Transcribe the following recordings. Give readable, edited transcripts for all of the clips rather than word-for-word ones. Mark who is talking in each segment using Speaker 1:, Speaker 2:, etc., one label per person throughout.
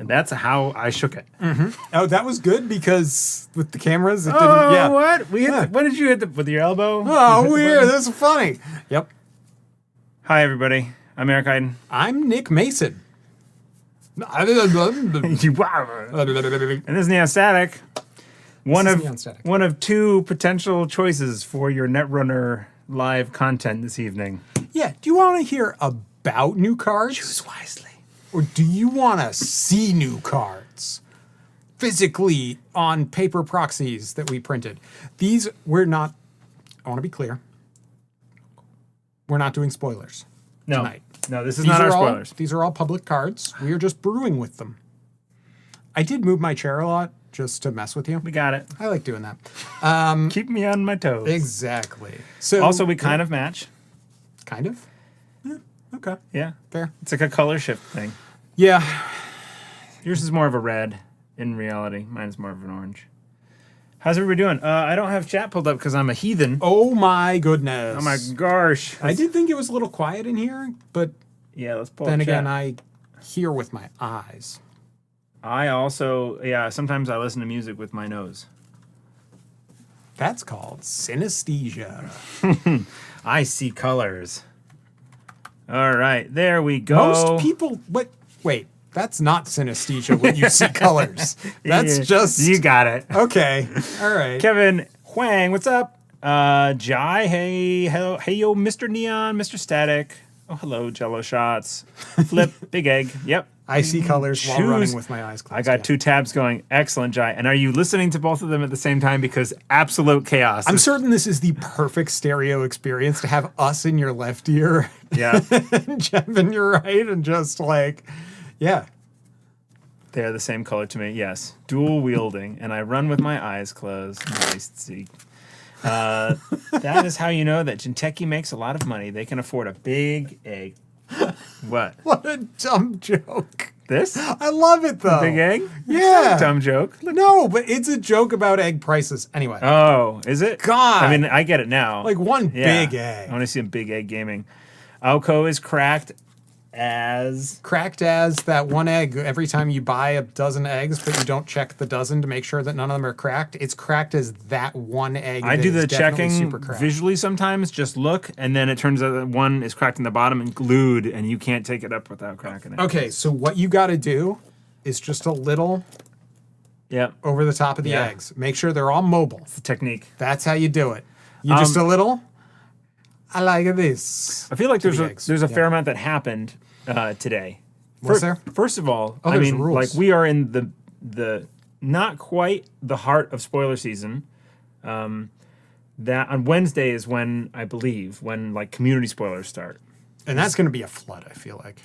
Speaker 1: And that's how I shook it.
Speaker 2: Oh, that was good because with the cameras, it
Speaker 1: Oh,
Speaker 2: didn't. Yeah.
Speaker 1: what? What did you hit with your elbow?
Speaker 2: Oh, weird. This is funny. Yep.
Speaker 1: Hi, everybody. I'm Eric Hayden.
Speaker 2: I'm Nick Mason.
Speaker 1: And this is Neostatic. One of two potential choices for your Netrunner live content this evening.
Speaker 2: Yeah. Do you want to hear about new cards?
Speaker 1: Choose wisely.
Speaker 2: Or do you want to see new cards physically on paper proxies that we printed? These, we're not, I want to be clear, we're not doing spoilers tonight.
Speaker 1: No, this is not our spoilers.
Speaker 2: These are all public cards. We are just brewing with them. I did move my chair a lot just to mess with you.
Speaker 1: We got it.
Speaker 2: I like doing that.
Speaker 1: Keep me on my toes.
Speaker 2: Exactly. So
Speaker 1: Also, we kind of match.
Speaker 2: Kind of? Yeah. Okay.
Speaker 1: Yeah.
Speaker 2: Fair.
Speaker 1: It's like a color shift thing.
Speaker 2: Yeah.
Speaker 1: Yours is more of a red in reality. Mine's more of an orange. How's everybody doing? I don't have chat pulled up because I'm a heathen.
Speaker 2: Oh my goodness.
Speaker 1: Oh my gosh.
Speaker 2: I did think it was a little quiet in here, but
Speaker 1: Yeah, let's pull
Speaker 2: then
Speaker 1: up
Speaker 2: again,
Speaker 1: chat.
Speaker 2: I hear with my eyes.
Speaker 1: I also, sometimes I listen to music with my nose.
Speaker 2: That's called synesthesia.
Speaker 1: I see colors. All right, there we go.
Speaker 2: Most people, wait, that's not synesthesia when you see colors. That's just,
Speaker 1: You got it.
Speaker 2: okay, all right.
Speaker 1: Kevin Huang, what's up? Jai, hey, hello, hey, yo, Mr. Neon, Mr. Static. Oh, hello, Jello Shots. Flip, Big Egg. Yep.
Speaker 2: I see colors while running with my eyes closed.
Speaker 1: I got two tabs going. Excellent, Jai. And are you listening to both of them at the same time? Because absolute chaos.
Speaker 2: I'm certain this is the perfect stereo experience to have us in your left ear
Speaker 1: Yeah.
Speaker 2: and Jeff in your right and just like, yeah.
Speaker 1: They're the same color to me. Yes. Dual wielding. And I run with my eyes closed. Nice to see. That is how you know that Jinteki makes a lot of money. They can afford a big egg. What?
Speaker 2: What a dumb joke.
Speaker 1: This?
Speaker 2: I love it though.
Speaker 1: Big egg?
Speaker 2: Yeah.
Speaker 1: It's a dumb joke.
Speaker 2: No, but it's a joke about egg prices. Anyway.
Speaker 1: Oh, is it?
Speaker 2: God.
Speaker 1: I mean, I get it now.
Speaker 2: Like one
Speaker 1: Yeah.
Speaker 2: big egg.
Speaker 1: I want to see a big egg gaming. Alco is cracked as...
Speaker 2: Cracked as that one egg. Every time you buy a dozen eggs, but you don't check the dozen to make sure that none of them are cracked, it's cracked as that one egg.
Speaker 1: I
Speaker 2: that
Speaker 1: do
Speaker 2: is
Speaker 1: the
Speaker 2: definitely
Speaker 1: checking
Speaker 2: super cracked.
Speaker 1: visually sometimes, just look, and then it turns out that one is cracked in the bottom and glued, and you can't take it up without cracking it.
Speaker 2: Okay, so what you got to do is just a little
Speaker 1: Yep.
Speaker 2: over the top of the
Speaker 1: Yeah.
Speaker 2: eggs. Make sure they're all mobile.
Speaker 1: It's a technique.
Speaker 2: That's how you do it. You just a little. I like this.
Speaker 1: I feel like there's
Speaker 2: the
Speaker 1: a
Speaker 2: eggs.
Speaker 1: there's a fair amount that happened today.
Speaker 2: Was there?
Speaker 1: First of all,
Speaker 2: Oh,
Speaker 1: I
Speaker 2: there's
Speaker 1: mean,
Speaker 2: rules.
Speaker 1: like we are in the not quite the heart of spoiler season. That on Wednesday is when I believe when like community spoilers start.
Speaker 2: And that's going to be a flood, I feel like.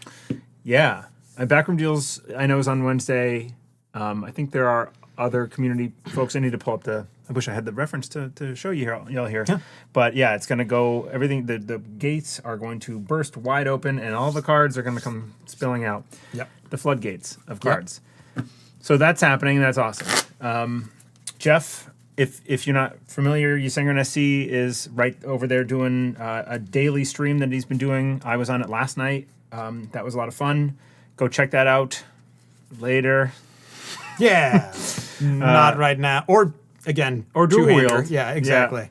Speaker 1: Yeah, Backroom Deals I know is on Wednesday. I think there are other community folks. I need to pull up the. I wish I had the reference to show you y'all here. Yeah. But yeah, it's going to go. Everything the gates are going to burst wide open, and all the cards are going to come spilling out.
Speaker 2: Yep.
Speaker 1: The floodgates of cards. So that's happening. That's awesome. Jeff, if you're not familiar, Ysengar SC is right over there doing a daily stream that he's been doing. I was on it last night. That was a lot of fun. Go check that out later.
Speaker 2: Yeah. Not right now. Or, again,
Speaker 1: Or dual
Speaker 2: two-hander.
Speaker 1: wield.
Speaker 2: Yeah, exactly.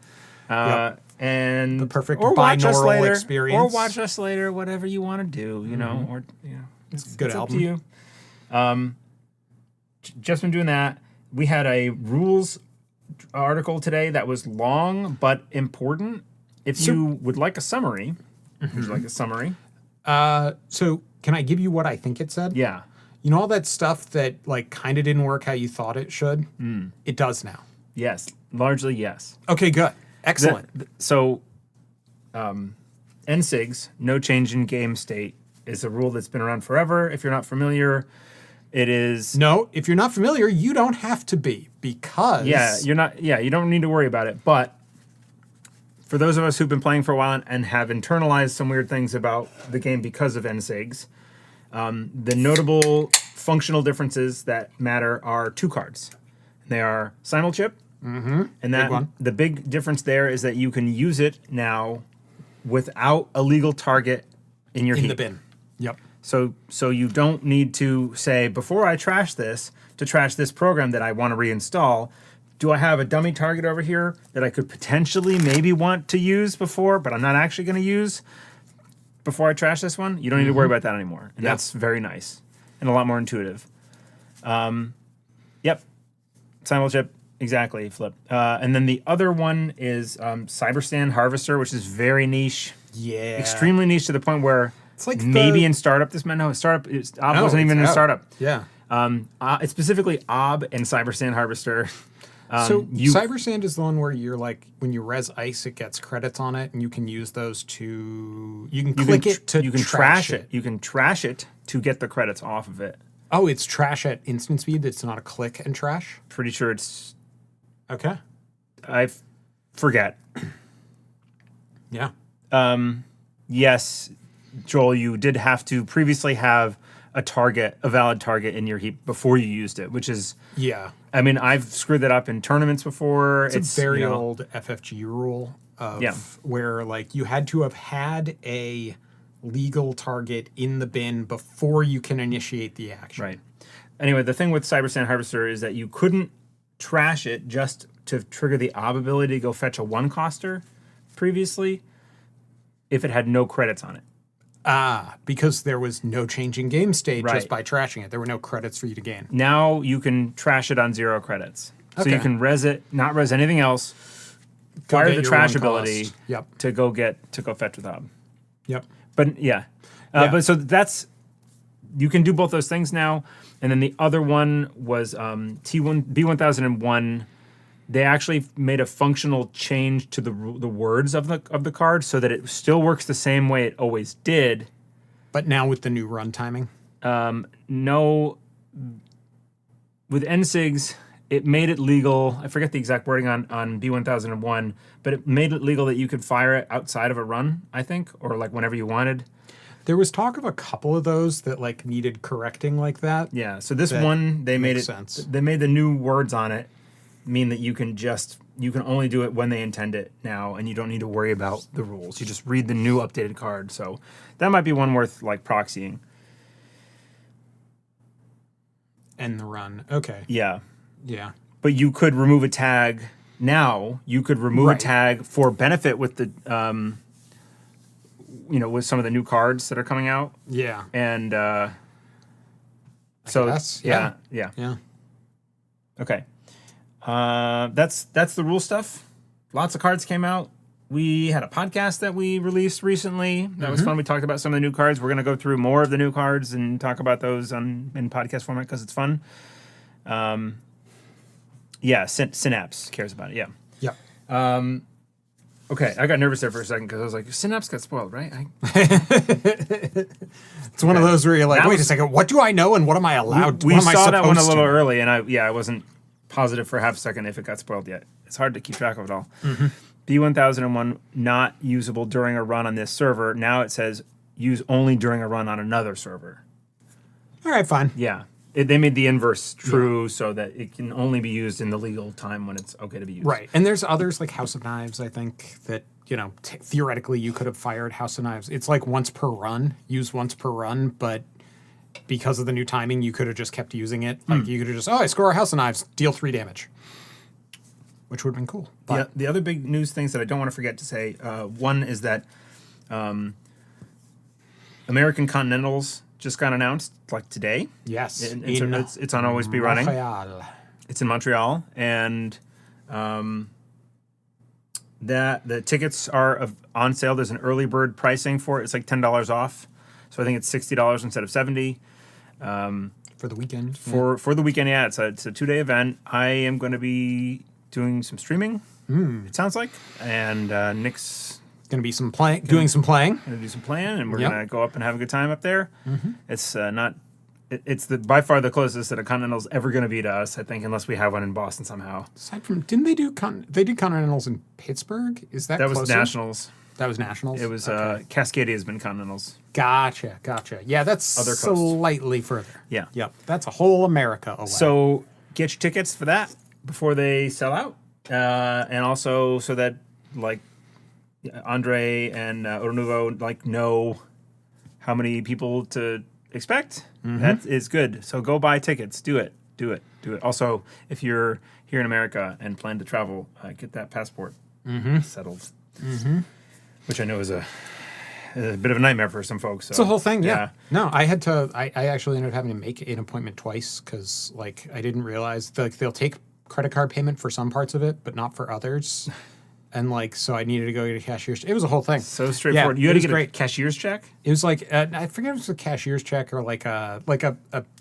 Speaker 2: Yep.
Speaker 1: And
Speaker 2: The perfect
Speaker 1: or watch us
Speaker 2: binaural
Speaker 1: later,
Speaker 2: experience.
Speaker 1: or watch us later, whatever you want to do, you know, or it's
Speaker 2: Good
Speaker 1: it's up
Speaker 2: album.
Speaker 1: to you. Just been doing that. We had a rules article today that was long but important. If you would like a summary, would you like a summary?
Speaker 2: So, can I give you what I think it said?
Speaker 1: Yeah.
Speaker 2: You know all that stuff that, like, kind of didn't work how you thought it should? It does now.
Speaker 1: Yes. Largely yes.
Speaker 2: Okay, good. Excellent.
Speaker 1: So, NSIGs, no change in game state, is a rule that's been around forever. If you're not familiar, it is...
Speaker 2: No, if you're not familiar, you don't have to be, because...
Speaker 1: Yeah, you're not. Yeah, you don't need to worry about it. But for those of us who've been playing for a while and have internalized some weird things about the game because of NSIGs, the notable functional differences that matter are two cards. They are Simulchip, and that
Speaker 2: one.
Speaker 1: the big difference there is that you can use it now without a legal target in your
Speaker 2: in
Speaker 1: heap.
Speaker 2: the bin. Yep.
Speaker 1: So you don't need to say, before I trash this, to trash this program that I want to reinstall, do I have a dummy target over here that I could potentially maybe want to use before, but I'm not actually going to use before I trash this one? You don't need to worry about that anymore. And that's very nice and a lot more intuitive. Yep. Simulchip. Exactly, Flip. And then the other one is Cyberstand Harvester, which is very niche.
Speaker 2: Yeah.
Speaker 1: Extremely niche to the point where
Speaker 2: it's like
Speaker 1: maybe in startup this meant no startup. Ob wasn't even in startup.
Speaker 2: Yeah.
Speaker 1: It's specifically Ob and Cyberstand Harvester.
Speaker 2: So Cybersand is the one where you're like, when you res ice, it gets credits on it, and you can use those to click it to
Speaker 1: you can trash it. You can trash it to get the credits off of it.
Speaker 2: Oh, it's trash at instant speed. It's not a click and trash.
Speaker 1: Pretty sure it's.
Speaker 2: Okay.
Speaker 1: I forget.
Speaker 2: Yeah.
Speaker 1: Yes, Joel, you did have to previously have a valid target in your heap before you used it, which is.
Speaker 2: Yeah.
Speaker 1: I mean, I've screwed that up in tournaments before.
Speaker 2: It's a very old FFG rule of where like you had to have had a legal target in the bin before you can initiate the action.
Speaker 1: Right. Anyway, the thing with Cyberstand Harvester is that you couldn't trash it just to trigger the Ob ability to go fetch a one-coster previously if it had no credits on it.
Speaker 2: Because there was no change in game state just by trashing it. There were no credits for you to gain.
Speaker 1: Now you can trash it on 0 credits. So you can res it, not res anything else, fire the trash ability to go fetch with Ob.
Speaker 2: Yep.
Speaker 1: But but so that's, you can do both those things now. And then the other one was B1001. They actually made a functional change to the words of the card so that it still works the same way it always did.
Speaker 2: But now with the new run timing?
Speaker 1: No. With NSIGs, it made it legal. I forget the exact wording on B1001, but it made it legal that you could fire it outside of a run, I think, or like whenever you wanted.
Speaker 2: There was talk of a couple of those that like needed correcting like that.
Speaker 1: Yeah, so this one, they made it
Speaker 2: sense.
Speaker 1: They made the new words on it mean that you can only do it when they intend it now, and you don't need to worry about the rules. You just read the new updated card. So that might be one worth like proxying.
Speaker 2: End the run. Okay.
Speaker 1: Yeah.
Speaker 2: Yeah.
Speaker 1: But you could remove a tag now. You could remove a tag for benefit with the with some of the new cards that are coming out.
Speaker 2: Yeah.
Speaker 1: And
Speaker 2: I guess,
Speaker 1: yeah. Okay. That's the rule stuff. Lots of cards came out. We had a podcast that we released recently. That was fun. We talked about some of the new cards. We're going to go through more of the new cards and talk about those in podcast format because it's fun. Synapse cares about it. Yeah.
Speaker 2: Yep.
Speaker 1: Okay, I got nervous there for a second because I was like, Synapse got spoiled, right?
Speaker 2: It's one of those where you're like, wait a second, what do I know and what am I allowed to?
Speaker 1: We saw that one a little early, and I wasn't positive for half a second if it got spoiled yet. It's hard to keep track of it all. B1001 not usable during a run on this server. Now it says use only during a run on another server.
Speaker 2: All right, fine.
Speaker 1: Yeah. They made the inverse true so that it can only be used in the legal time when it's okay to be used.
Speaker 2: Right. And there's others like House of Knives, I think, that, theoretically you could have fired House of Knives. It's like once per run, use once per run, but because of the new timing, you could have just kept using it. Like you could have just, I score a House of Knives, deal 3 damage. Which would have been cool. But
Speaker 1: the other big news things that I don't want to forget to say, one is that American Continentals just got announced like today.
Speaker 2: Yes.
Speaker 1: It's on Always Be Running.
Speaker 2: Montreal.
Speaker 1: It's in Montreal, and the tickets are on sale. There's an early bird pricing for it. It's like $10 off, so I think it's $60 instead of $70
Speaker 2: for the weekend.
Speaker 1: For the weekend, yeah. It's a 2-day event. I am going to be doing some streaming. It sounds like, and Nick's
Speaker 2: going to be doing some playing.
Speaker 1: Going to do some playing, and we're going to go up and have a good time up there. It's it's by far the closest that a Continental's ever going to be to us, I think, unless we have one in Boston somehow.
Speaker 2: Aside from, didn't they do Continentals in Pittsburgh? Is that
Speaker 1: was
Speaker 2: closer?
Speaker 1: Nationals?
Speaker 2: That was Nationals.
Speaker 1: It was Cascadia has been Continentals.
Speaker 2: Gotcha. Yeah, that's slightly further.
Speaker 1: Yeah.
Speaker 2: Yep. That's a whole America away.
Speaker 1: So get your tickets for that before they sell out, and also so that like Andre and Ornuvo know how many people to expect. That is good. So go buy tickets. Do it. Do it. Do it. Also, if you're here in America and plan to travel, get that passport settled. Which I know is a bit of a nightmare for some folks. So.
Speaker 2: It's a whole thing, yeah. No, I had to. I actually ended up having to make an appointment twice because, like, I didn't realize they'll take credit card payment for some parts of it, but not for others. And like, so I needed to go get a cashier's. It was a whole thing.
Speaker 1: So straightforward.
Speaker 2: Yeah,
Speaker 1: you had to get
Speaker 2: great.
Speaker 1: a cashier's check?
Speaker 2: It was like I forget if it was a cashier's check or like a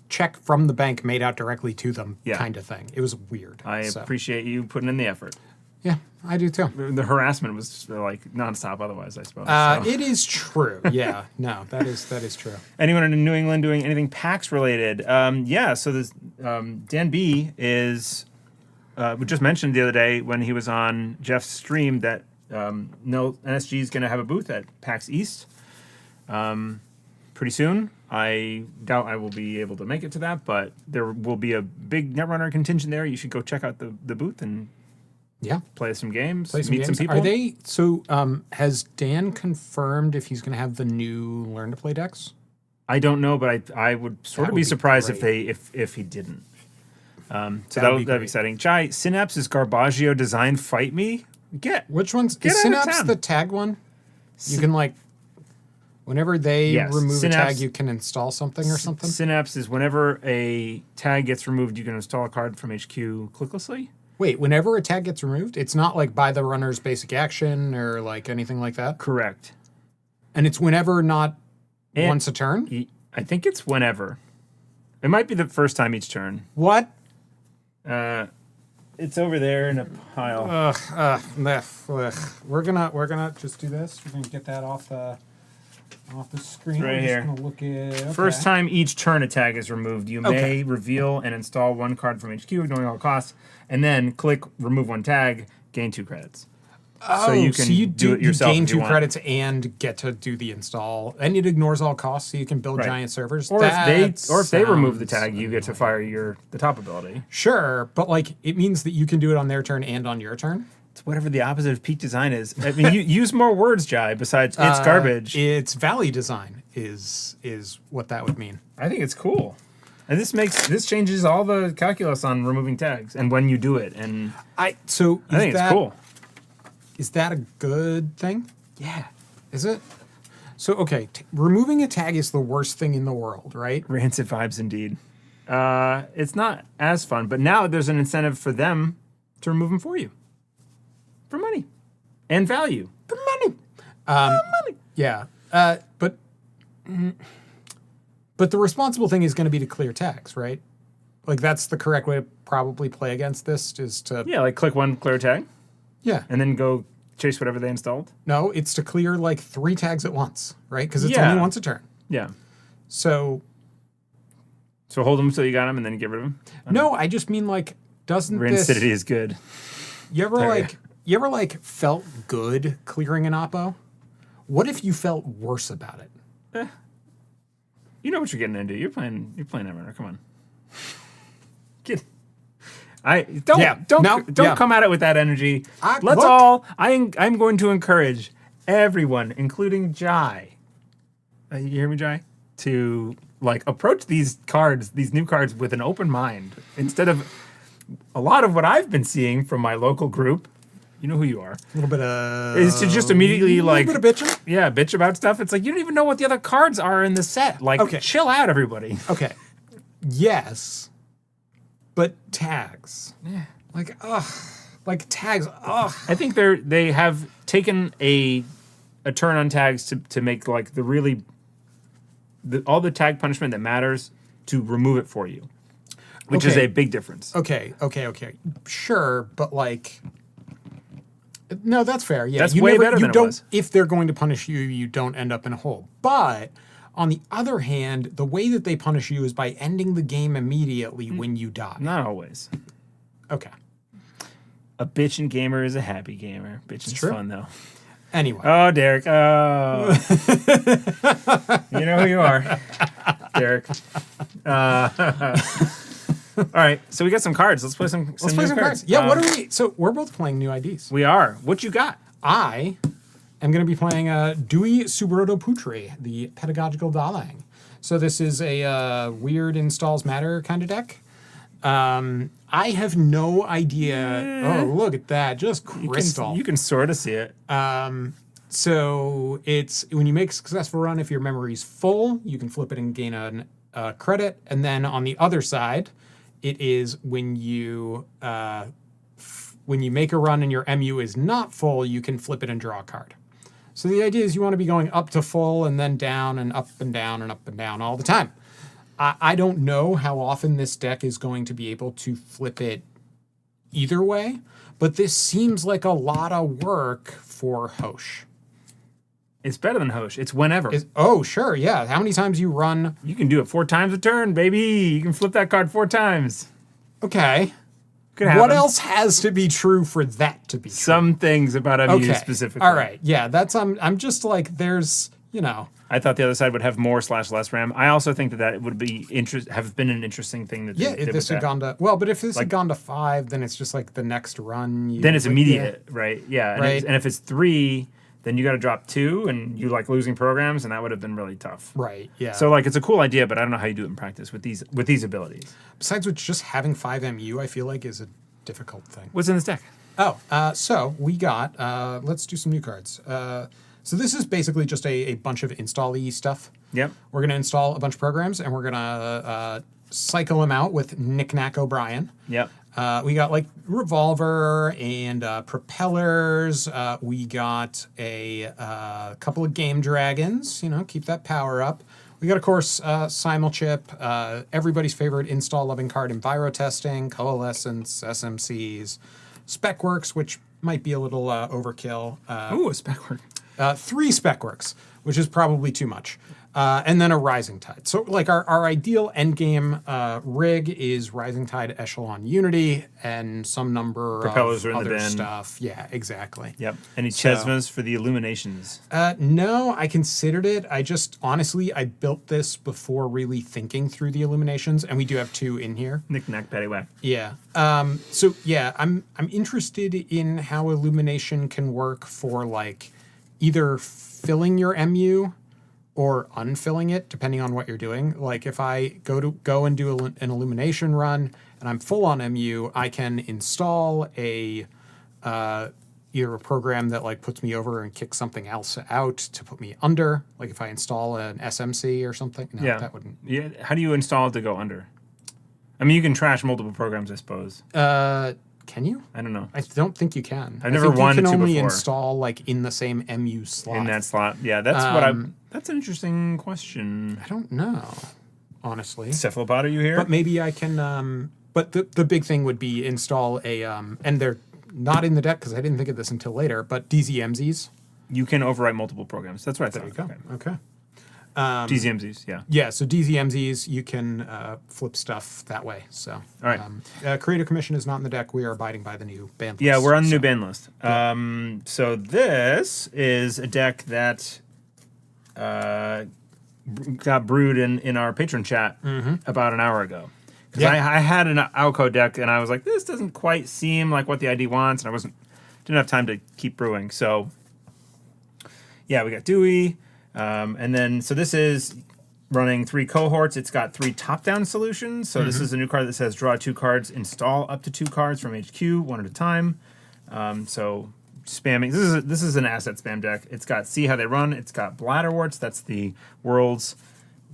Speaker 2: check from the bank made out directly to them, kind of thing. It was weird.
Speaker 1: I appreciate you putting in the effort.
Speaker 2: Yeah, I do too.
Speaker 1: The harassment was like nonstop. Otherwise, I suppose.
Speaker 2: It is true. Yeah, no, that is true.
Speaker 1: Anyone in New England doing anything PAX related? Yeah. So this Dan B is. We just mentioned the other day when he was on Jeff's stream that NSG is going to have a booth at PAX East pretty soon. I doubt I will be able to make it to that, but there will be a big Netrunner contingent there. You should go check out the booth and play some games, meet some people.
Speaker 2: Are they so? Has Dan confirmed if he's going to have the new Learn to Play decks?
Speaker 1: I don't know, but I would sort of be surprised if he didn't. So that'd be exciting. Jai, Synapse is Garbaggio design Fight Me?
Speaker 2: Which one's
Speaker 1: get
Speaker 2: is
Speaker 1: out of
Speaker 2: Synapse
Speaker 1: town.
Speaker 2: the tag one? You can like whenever they remove
Speaker 1: Synapse,
Speaker 2: a tag, you can install something or something?
Speaker 1: Synapse is whenever a tag gets removed, you can install a card from HQ clicklessly.
Speaker 2: Wait, whenever a tag gets removed? It's not like by the runner's basic action or like anything like that?
Speaker 1: Correct.
Speaker 2: And it's whenever, not once a turn?
Speaker 1: I think it's whenever. It might be the first time each turn.
Speaker 2: What?
Speaker 1: It's over there in a pile.
Speaker 2: We're gonna just do this. We're gonna get that off the screen.
Speaker 1: Right
Speaker 2: We're
Speaker 1: here.
Speaker 2: Just gonna look at, okay.
Speaker 1: First time each turn a tag is removed, you may reveal and install one card from HQ, ignoring all costs, and then click remove one tag, gain 2 credits.
Speaker 2: So you can
Speaker 1: do it yourself.
Speaker 2: You gain
Speaker 1: if you
Speaker 2: 2
Speaker 1: want.
Speaker 2: credits and get to do the install, and it ignores all costs, so you can build giant servers.
Speaker 1: Or if they remove the tag, you get to fire the top ability.
Speaker 2: Sure, but like it means that you can do it on their turn and on your turn.
Speaker 1: It's whatever the opposite of peak design is. I mean, you use more words, Jai. Besides, it's garbage.
Speaker 2: It's valley design is what that would mean.
Speaker 1: I think it's cool. And this changes all the calculus on removing tags and when you do it. And
Speaker 2: I think
Speaker 1: it's cool.
Speaker 2: Is that a good thing?
Speaker 1: Yeah.
Speaker 2: Is it? So, okay, removing a tag is the worst thing in the world, right?
Speaker 1: Rancid vibes indeed. It's not as fun, but now there's an incentive for them to remove them for you. For money. And value.
Speaker 2: For money. Money. Yeah. But the responsible thing is going to be to clear tags, right? Like, that's the correct way to probably play against this, is to...
Speaker 1: Yeah, like click one, clear tag.
Speaker 2: Yeah.
Speaker 1: And then go chase whatever they installed.
Speaker 2: No, it's to clear like 3 tags at once, right? Because it's only once a turn.
Speaker 1: Yeah.
Speaker 2: So
Speaker 1: hold them until you got them and then get rid of them?
Speaker 2: No, I just mean like, doesn't
Speaker 1: Rancidity is good.
Speaker 2: You ever felt good clearing an oppo? What if you felt worse about it?
Speaker 1: You know what you're getting into. You're playing Netrunner. Come on. Don't come at it with that energy. I'm going to encourage everyone, including Jai. You hear me, Jai? To like approach these new cards with an open mind instead of a lot of what I've been seeing from my local group. You know who you are.
Speaker 2: A little bit of...
Speaker 1: Is to just immediately like...
Speaker 2: A little bit of bitching?
Speaker 1: Yeah, bitch about stuff. It's like, you don't even know what the other cards are in the set. Like, chill out, everybody.
Speaker 2: Okay. Yes. But tags. Yeah. Like, tags. Ugh.
Speaker 1: I think they have taken a turn on tags to make like all the tag punishment that matters to remove it for you. Which is a big difference.
Speaker 2: Okay. Sure, but like... No, that's fair. Yeah,
Speaker 1: that's way better than it was.
Speaker 2: If they're going to punish you, you don't end up in a hole. But on the other hand, the way that they punish you is by ending the game immediately when you die.
Speaker 1: Not always.
Speaker 2: Okay.
Speaker 1: A bitchin' gamer is a happy gamer. Bitchin's fun though.
Speaker 2: Anyway.
Speaker 1: Oh, Derek. Oh. You know who you are, Derek. All right, so we got some cards. Let's play some cards.
Speaker 2: Yeah, what are we... So we're both playing new IDs.
Speaker 1: We are. What you got?
Speaker 2: I am going to be playing Dewi Subroto Putri, the Pedagogical Dalang. So this is a weird installs matter kind of deck. I have no idea. Oh, look at that. Just crystal.
Speaker 1: You can sort of see it.
Speaker 2: So it's when you make a successful run, if your memory's full, you can flip it and gain a credit. And then on the other side, it is when you make a run and your MU is not full, you can flip it and draw a card. So the idea is you want to be going up to full and then down and up and down and up and down all the time. I don't know how often this deck is going to be able to flip it either way, but this seems like a lot of work for Hosh.
Speaker 1: It's better than Hosh. It's whenever.
Speaker 2: Oh, sure, yeah. How many times you run?
Speaker 1: You can do it 4 times a turn, baby. You can flip that card 4 times.
Speaker 2: Okay.
Speaker 1: Could happen.
Speaker 2: What else has to be true for that to be true?
Speaker 1: Some things about MU specifically.
Speaker 2: All right. Yeah, that's I'm just like there's,
Speaker 1: I thought the other side would have more /less RAM. I also think that would be have been an interesting thing to do.
Speaker 2: Yeah, if this had gone to but if this had gone to 5, then it's just like the next run.
Speaker 1: Then it's immediate, right? Yeah,
Speaker 2: right.
Speaker 1: And if it's 3, then you got to drop 2, and you like losing programs, and that would have been really tough.
Speaker 2: Right. Yeah.
Speaker 1: So like it's a cool idea, but I don't know how you do it in practice with these abilities.
Speaker 2: Besides which, just having 5 MU, I feel like is a difficult thing.
Speaker 1: What's in this deck?
Speaker 2: So we got let's do some new cards. So this is basically just a bunch of install-y stuff.
Speaker 1: Yep.
Speaker 2: We're going to install a bunch of programs, and we're going to cycle them out with Knick-Knack O'Brien.
Speaker 1: Yep.
Speaker 2: We got like Revolver and propellers. We got a couple of Game Dragons, keep that power up. We got, of course, Simulchip, everybody's favorite install-loving card, Envirotesting, Coalescence, SMCs, Specworks, which might be a little overkill.
Speaker 1: Ooh, a Specwork.
Speaker 2: 3 Specworks, which is probably too much. And then a Rising Tide. So like our ideal endgame rig is Rising Tide Echelon Unity and some number
Speaker 1: Propellers
Speaker 2: of
Speaker 1: are in the
Speaker 2: other
Speaker 1: bin.
Speaker 2: stuff. Yeah, exactly.
Speaker 1: Yep. Any Chesmas for the Illuminations?
Speaker 2: No, I considered it. Honestly, I built this before really thinking through the Illuminations, and we do have 2 in here.
Speaker 1: Knick-Knack, Paddywhack.
Speaker 2: Yeah. So yeah, I'm interested in how Illumination can work for like either filling your MU or unfilling it, depending on what you're doing. Like if I go and do an Illumination run and I'm full on MU, I can install either a program that like puts me over and kicks something else out to put me under. Like if I install an SMC or something. No, that wouldn't.
Speaker 1: Yeah. How do you install it to go under? I mean, you can trash multiple programs, I suppose.
Speaker 2: Can you?
Speaker 1: I don't know.
Speaker 2: I don't think you can.
Speaker 1: I've never wanted to
Speaker 2: You can only
Speaker 1: before.
Speaker 2: install like in the same MU slot.
Speaker 1: In that slot. Yeah, that's that's an interesting question.
Speaker 2: I don't know, honestly.
Speaker 1: Cephalopod, are you here?
Speaker 2: But maybe I can. But the big thing would be install a and they're not in the deck because I didn't think of this until later. But DZMZs.
Speaker 1: You can overwrite multiple programs. That's right.
Speaker 2: There you go. Okay.
Speaker 1: DZMZs, yeah.
Speaker 2: Yeah, so DZMZs, you can flip stuff that way. So,
Speaker 1: all right.
Speaker 2: Creative Commission is not in the deck. We are abiding by the new ban list.
Speaker 1: Yeah, we're on the new ban list. So this is a deck that got brewed in our patron chat about an hour ago. Because I had an Alco deck, and I was like, this doesn't quite seem like what the ID wants, and didn't have time to keep brewing. So, yeah, we got Dewi. And then, so this is running 3 cohorts. It's got 3 top-down solutions. So this is a new card that says draw 2 cards, install up to 2 cards from HQ, 1 at a time. So spamming. This is an asset spam deck. It's got see how they run. It's got bladderworts. That's the world's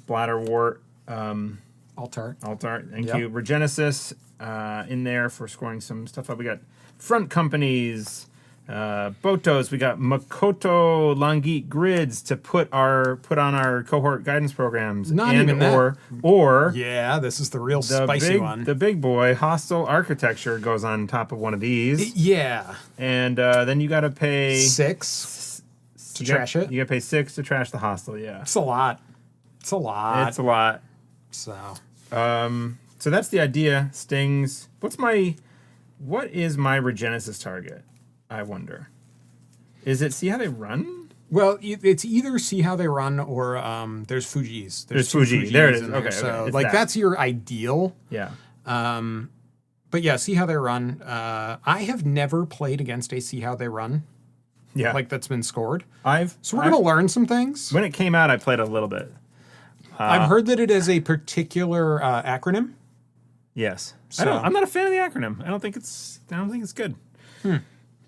Speaker 1: bladderwort.
Speaker 2: Alt-art.
Speaker 1: Thank you. Regenesis in there for scoring some stuff up. We got front companies. Botos, we got Makoto Langit grids to put on our cohort guidance programs.
Speaker 2: Not even that.
Speaker 1: Or
Speaker 2: yeah, this is the real spicy one.
Speaker 1: The big boy, hostile architecture goes on top of one of these.
Speaker 2: Yeah.
Speaker 1: And then you got to pay
Speaker 2: 6 to trash it.
Speaker 1: You got to pay 6 to trash the hostile. Yeah,
Speaker 2: it's a lot.
Speaker 1: It's a lot.
Speaker 2: So
Speaker 1: that's the idea. Stings. What is my Regenesis target? I wonder. Is it see how they run?
Speaker 2: Well, it's either see how they run or there's Fuji's.
Speaker 1: There's Fuji. There it is. Okay.
Speaker 2: So that's your ideal.
Speaker 1: Yeah.
Speaker 2: But yeah, see how they run. I have never played against a see how they run.
Speaker 1: Yeah.
Speaker 2: Like that's been scored.
Speaker 1: So
Speaker 2: we're gonna learn some things.
Speaker 1: When it came out, I played a little bit.
Speaker 2: I've heard that it is a particular acronym.
Speaker 1: Yes.
Speaker 2: So-
Speaker 1: I'm not a fan of the acronym. I don't think it's good.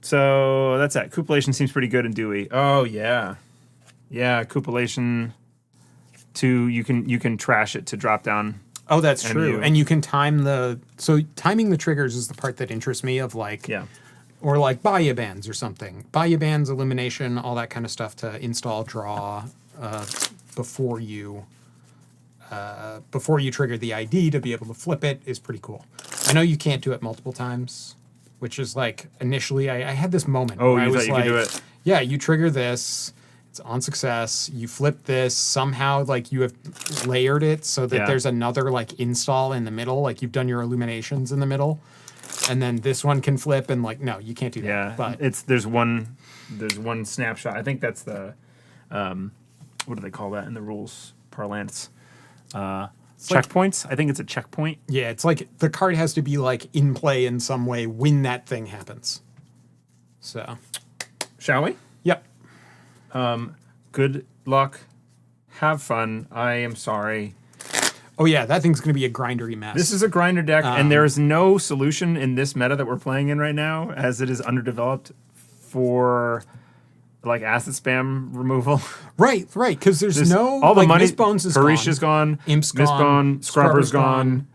Speaker 1: So that's that. Cupulation seems pretty good in Dewey. Oh yeah. Yeah, cupulation you can trash it to drop down.
Speaker 2: Oh, that's true.
Speaker 1: MU.
Speaker 2: And you can time timing the triggers is the part that interests me of like,
Speaker 1: Yeah.
Speaker 2: or like Bayou bands or something. Bayou bands, illumination, all that kind of stuff to install draw before you trigger the ID to be able to flip it is pretty cool. I know you can't do it multiple times, which is like initially I had this moment.
Speaker 1: Oh,
Speaker 2: where I
Speaker 1: you
Speaker 2: was
Speaker 1: thought you
Speaker 2: like,
Speaker 1: could do it?
Speaker 2: Yeah, you trigger this. It's on success. You flip this somehow, like you have layered it so that
Speaker 1: Yeah.
Speaker 2: there's another like install in the middle, like you've done your illuminations in the middle, and then this one can flip. And like, no, you can't do that.
Speaker 1: Yeah.
Speaker 2: But
Speaker 1: there's one snapshot. I think that's the what do they call that in the rules parlance? Checkpoints. I think it's a checkpoint.
Speaker 2: yeah, it's like the card has to be like in play in some way when that thing happens. So,
Speaker 1: Shall we?
Speaker 2: yep.
Speaker 1: Good luck. Have fun. I am sorry.
Speaker 2: Oh yeah, that thing's gonna be a grindery mess.
Speaker 1: This is a grinder deck, and there is no solution in this meta that we're playing in right now, as it is underdeveloped for like asset spam removal.
Speaker 2: right, because there's no
Speaker 1: all the
Speaker 2: like,
Speaker 1: money.
Speaker 2: Mistbones is
Speaker 1: Parisha's gone.
Speaker 2: Imp's
Speaker 1: Mistbone,
Speaker 2: gone.
Speaker 1: Scrubber's
Speaker 2: Scrubber's
Speaker 1: gone.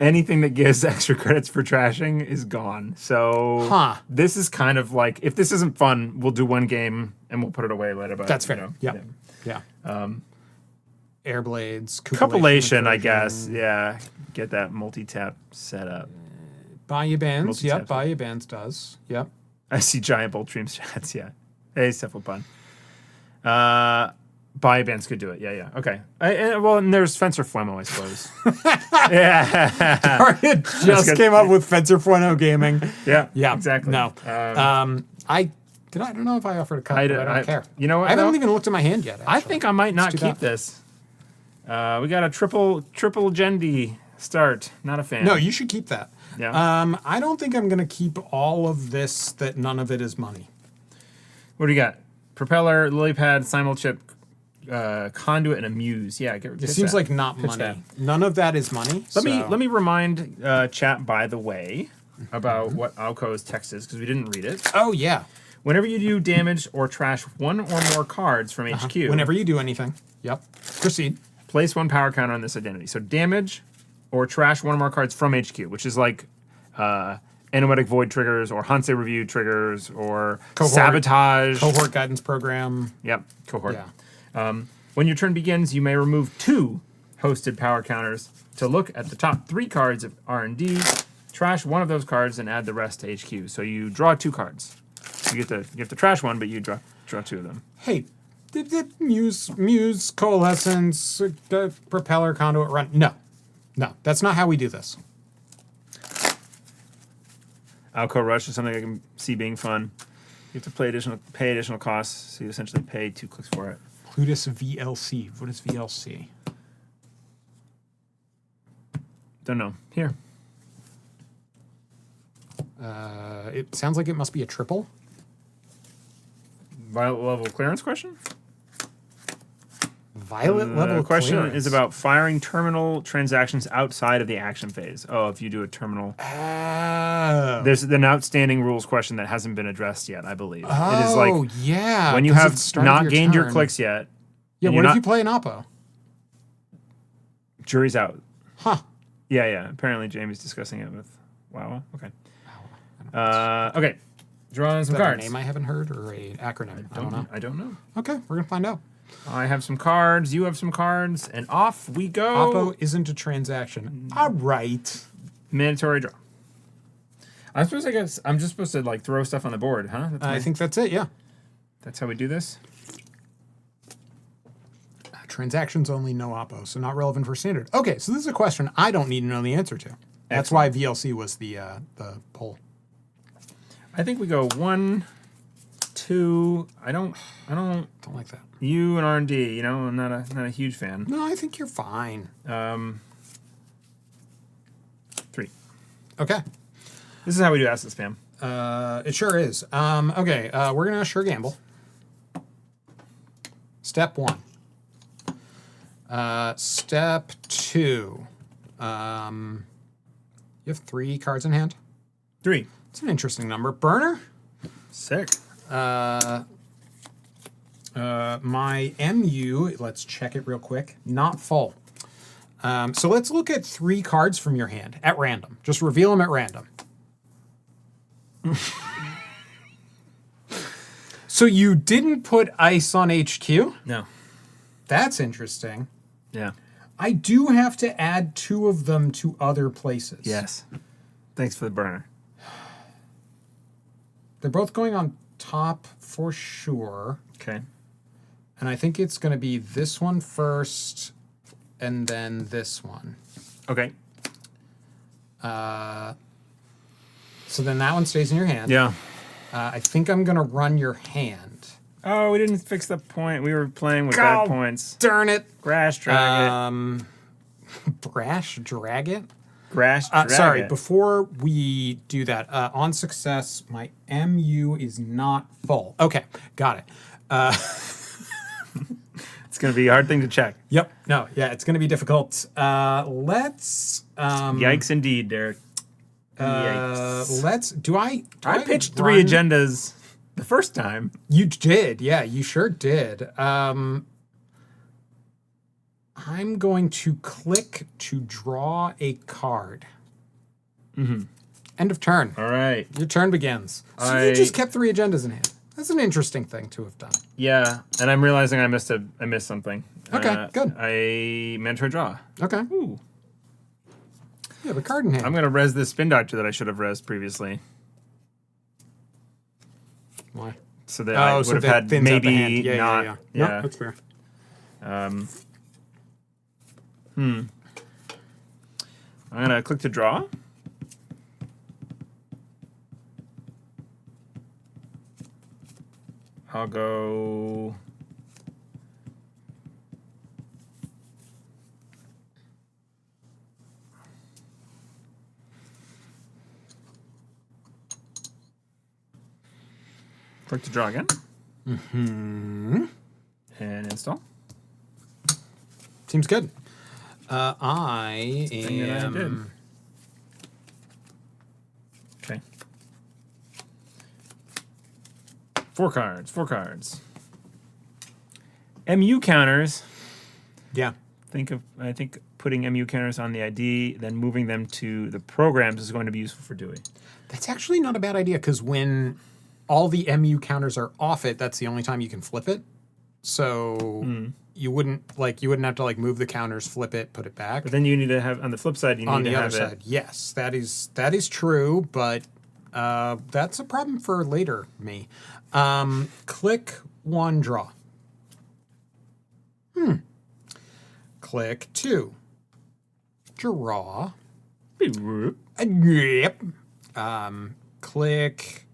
Speaker 1: Anything that gives extra credits for trashing is gone. So
Speaker 2: Huh.
Speaker 1: this is kind of like, if this isn't fun, we'll do one game and we'll put it away later. But
Speaker 2: That's
Speaker 1: you
Speaker 2: fair.
Speaker 1: know,
Speaker 2: Yep. Yeah. Airblades,
Speaker 1: Cupulation, I
Speaker 2: recursion,
Speaker 1: guess. Yeah. Get that multi-tap set up.
Speaker 2: Bayou bands.
Speaker 1: Multi-tap.
Speaker 2: Yep. Bayou bands does. Yep.
Speaker 1: I see giant bolt stream strats. Yeah. Hey, Cephalopun. Bayou bands could do it. Yeah. Okay. Well, and there's Fencer Flemmo, I suppose. Yeah.
Speaker 2: Target just
Speaker 1: good.
Speaker 2: came up with Fencer Fueno gaming.
Speaker 1: Yeah.
Speaker 2: Yeah.
Speaker 1: Exactly.
Speaker 2: No. I don't know if I offered a cut, but I don't care.
Speaker 1: You know what?
Speaker 2: I haven't
Speaker 1: though?
Speaker 2: even looked at my hand yet.
Speaker 1: I
Speaker 2: actually.
Speaker 1: think I might not
Speaker 2: do
Speaker 1: keep
Speaker 2: that.
Speaker 1: this. We got a triple Gendy start. Not a fan.
Speaker 2: No, you should keep that.
Speaker 1: Yeah.
Speaker 2: I don't think I'm gonna keep all of this. That none of it is money.
Speaker 1: What do you got? Propeller, lily pad, simulchip, conduit, and a muse. Yeah,
Speaker 2: It seems like not money.
Speaker 1: that.
Speaker 2: None of that is money.
Speaker 1: Let me remind chat, by the way, about what Alco's text is, because we didn't read it.
Speaker 2: Oh yeah.
Speaker 1: Whenever you do damage or trash one or more cards from HQ,
Speaker 2: Whenever you do anything. Yep. Proceed.
Speaker 1: place one power counter on this identity. So damage or trash one or more cards from HQ, which is like Anoetic Void triggers or Hansei Review triggers or Sabotage.
Speaker 2: Cohort guidance program.
Speaker 1: Yep, cohort.
Speaker 2: Yeah.
Speaker 1: When your turn begins, you may remove 2 hosted power counters to look at the top 3 cards of R&D, trash one of those cards, and add the rest to HQ. So you draw 2 cards. You get to trash one, but you draw 2 of them.
Speaker 2: Hey, did Muse, Coalescence, Propeller, Conduit, Run? No, that's not how we do this.
Speaker 1: Alco Rush is something I can see being fun. You have to pay additional costs, so you essentially pay 2 clicks for it.
Speaker 2: Plutus VLC. What is VLC?
Speaker 1: Don't know. Here.
Speaker 2: It sounds like it must be a triple.
Speaker 1: Violet level clearance question?
Speaker 2: Violet level
Speaker 1: The question
Speaker 2: clearance.
Speaker 1: is about firing terminal transactions outside of the action phase. Oh, if you do a terminal.
Speaker 2: Oh.
Speaker 1: There's an outstanding rules question that hasn't been addressed yet, I believe.
Speaker 2: Oh,
Speaker 1: it is like
Speaker 2: yeah.
Speaker 1: when you
Speaker 2: 'cause
Speaker 1: have
Speaker 2: it's start of
Speaker 1: not gained your
Speaker 2: turn.
Speaker 1: clicks yet.
Speaker 2: Yeah,
Speaker 1: and
Speaker 2: what
Speaker 1: you're
Speaker 2: if you
Speaker 1: not-
Speaker 2: play an Oppo?
Speaker 1: Jury's out.
Speaker 2: Huh.
Speaker 1: Yeah. Apparently Jamie's discussing it with Wawa. Okay. Okay. Drawing some
Speaker 2: Is that a
Speaker 1: cards.
Speaker 2: name I haven't heard or a acronym? I don't know.
Speaker 1: I don't know.
Speaker 2: Okay, we're gonna find out.
Speaker 1: I have some cards. You have some cards, and off we go.
Speaker 2: Oppo isn't a transaction. All right.
Speaker 1: Mandatory draw. I'm just supposed to like throw stuff on the board, huh?
Speaker 2: I think that's it. Yeah.
Speaker 1: That's how we do this.
Speaker 2: Transactions only, no Oppo, so not relevant for standard. Okay, so this is a question I don't need to know the answer to. That's why VLC was the poll.
Speaker 1: I think we go 1, 2. I don't.
Speaker 2: Don't like that.
Speaker 1: You and R&D. You know, I'm not a huge fan.
Speaker 2: No, I think you're fine.
Speaker 1: 3.
Speaker 2: Okay.
Speaker 1: This is how we do asset spam.
Speaker 2: It sure is. Okay, we're gonna sure gamble. Step 1. Step 2. You have 3 cards in hand.
Speaker 1: 3.
Speaker 2: It's an interesting number. Burner.
Speaker 1: Sick.
Speaker 2: My MU, let's check it real quick. Not full. So let's look at 3 cards from your hand at random. Just reveal them at random. So you didn't put ice on HQ?
Speaker 1: No.
Speaker 2: That's interesting.
Speaker 1: Yeah.
Speaker 2: I do have to add 2 of them to other places.
Speaker 1: Yes. Thanks for the burner.
Speaker 2: They're both going on top for sure.
Speaker 1: Okay.
Speaker 2: And I think it's going to be this one first and then this one.
Speaker 1: Okay.
Speaker 2: So then that one stays in your hand.
Speaker 1: Yeah.
Speaker 2: I think I'm going to run your hand.
Speaker 1: Oh, we didn't fix the point. We were playing with bad points.
Speaker 2: Darn it.
Speaker 1: Grash drag it.
Speaker 2: Brash drag it?
Speaker 1: Grash drag
Speaker 2: Sorry,
Speaker 1: it.
Speaker 2: before we do that, on success, my MU is not full. Okay, got it.
Speaker 1: It's going to be a hard thing to check.
Speaker 2: Yep. No, yeah, it's going to be difficult. Let's...
Speaker 1: Yikes indeed, Derek. Yikes.
Speaker 2: Do I
Speaker 1: I pitched 3 agendas the first time.
Speaker 2: You did, yeah, you sure did. I'm going to click to draw a card. End of turn.
Speaker 1: All right.
Speaker 2: Your turn begins. So you just kept 3 agendas in hand. That's an interesting thing to have done.
Speaker 1: Yeah, and I'm realizing I missed something.
Speaker 2: Okay, good.
Speaker 1: I meant to draw.
Speaker 2: Okay.
Speaker 1: Ooh.
Speaker 2: You have a card in hand.
Speaker 1: I'm going to res this spin doctor that I should have res previously.
Speaker 2: Why?
Speaker 1: So that I would have had
Speaker 2: thins out the hand.
Speaker 1: maybe
Speaker 2: Yeah,
Speaker 1: not.
Speaker 2: yeah.
Speaker 1: Yeah.
Speaker 2: No, that's fair.
Speaker 1: I'm going to click to draw. I'll go... Click to draw again. And install.
Speaker 2: Seems good. I
Speaker 1: Thing that I did.
Speaker 2: am...
Speaker 1: Okay. 4 cards. 4 cards. MU counters.
Speaker 2: Yeah.
Speaker 1: I think putting MU counters on the ID, then moving them to the programs is going to be useful for Dewey.
Speaker 2: That's actually not a bad idea, because when all the MU counters are off it, that's the only time you can flip it. So you wouldn't have to move the counters, flip it, put it back.
Speaker 1: But then you need to have, on the flip side, you
Speaker 2: On
Speaker 1: need
Speaker 2: the
Speaker 1: to
Speaker 2: other
Speaker 1: have
Speaker 2: side,
Speaker 1: it.
Speaker 2: yes, that is true, but that's a problem for later me. Click 1, draw. Click 2, draw. Yep. Click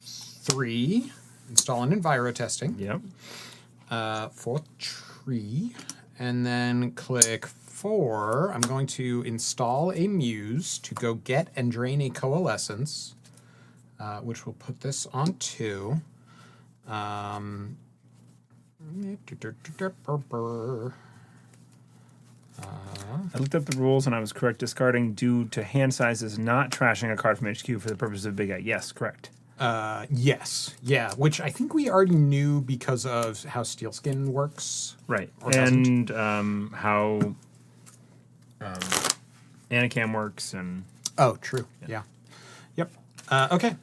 Speaker 2: 3, install an enviro testing.
Speaker 1: Yep.
Speaker 2: 4th tree, and then click 4. I'm going to install a muse to go get and drain a coalescence, which will put this on 2.
Speaker 1: I looked up the rules and I was correct. Discarding due to hand sizes, not trashing a card from HQ for the purpose of Big A. Yes, correct.
Speaker 2: Yes, yeah, which I think we already knew because of how Steelskin works.
Speaker 1: Right.
Speaker 2: Or doesn't.
Speaker 1: And how Anacam works and...
Speaker 2: Oh, true. Yeah. Yep. Okay.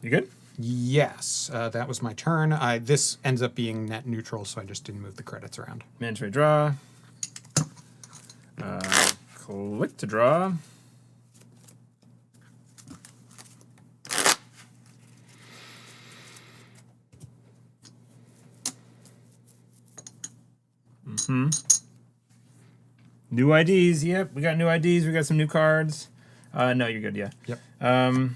Speaker 1: You good?
Speaker 2: Yes, that was my turn. This ends up being net neutral, so I just didn't move the credits around.
Speaker 1: Mandatory draw. Click to draw. New IDs. Yep, we got new IDs. We got some new cards. No, you're good. Yeah.
Speaker 2: Yep.
Speaker 1: Um,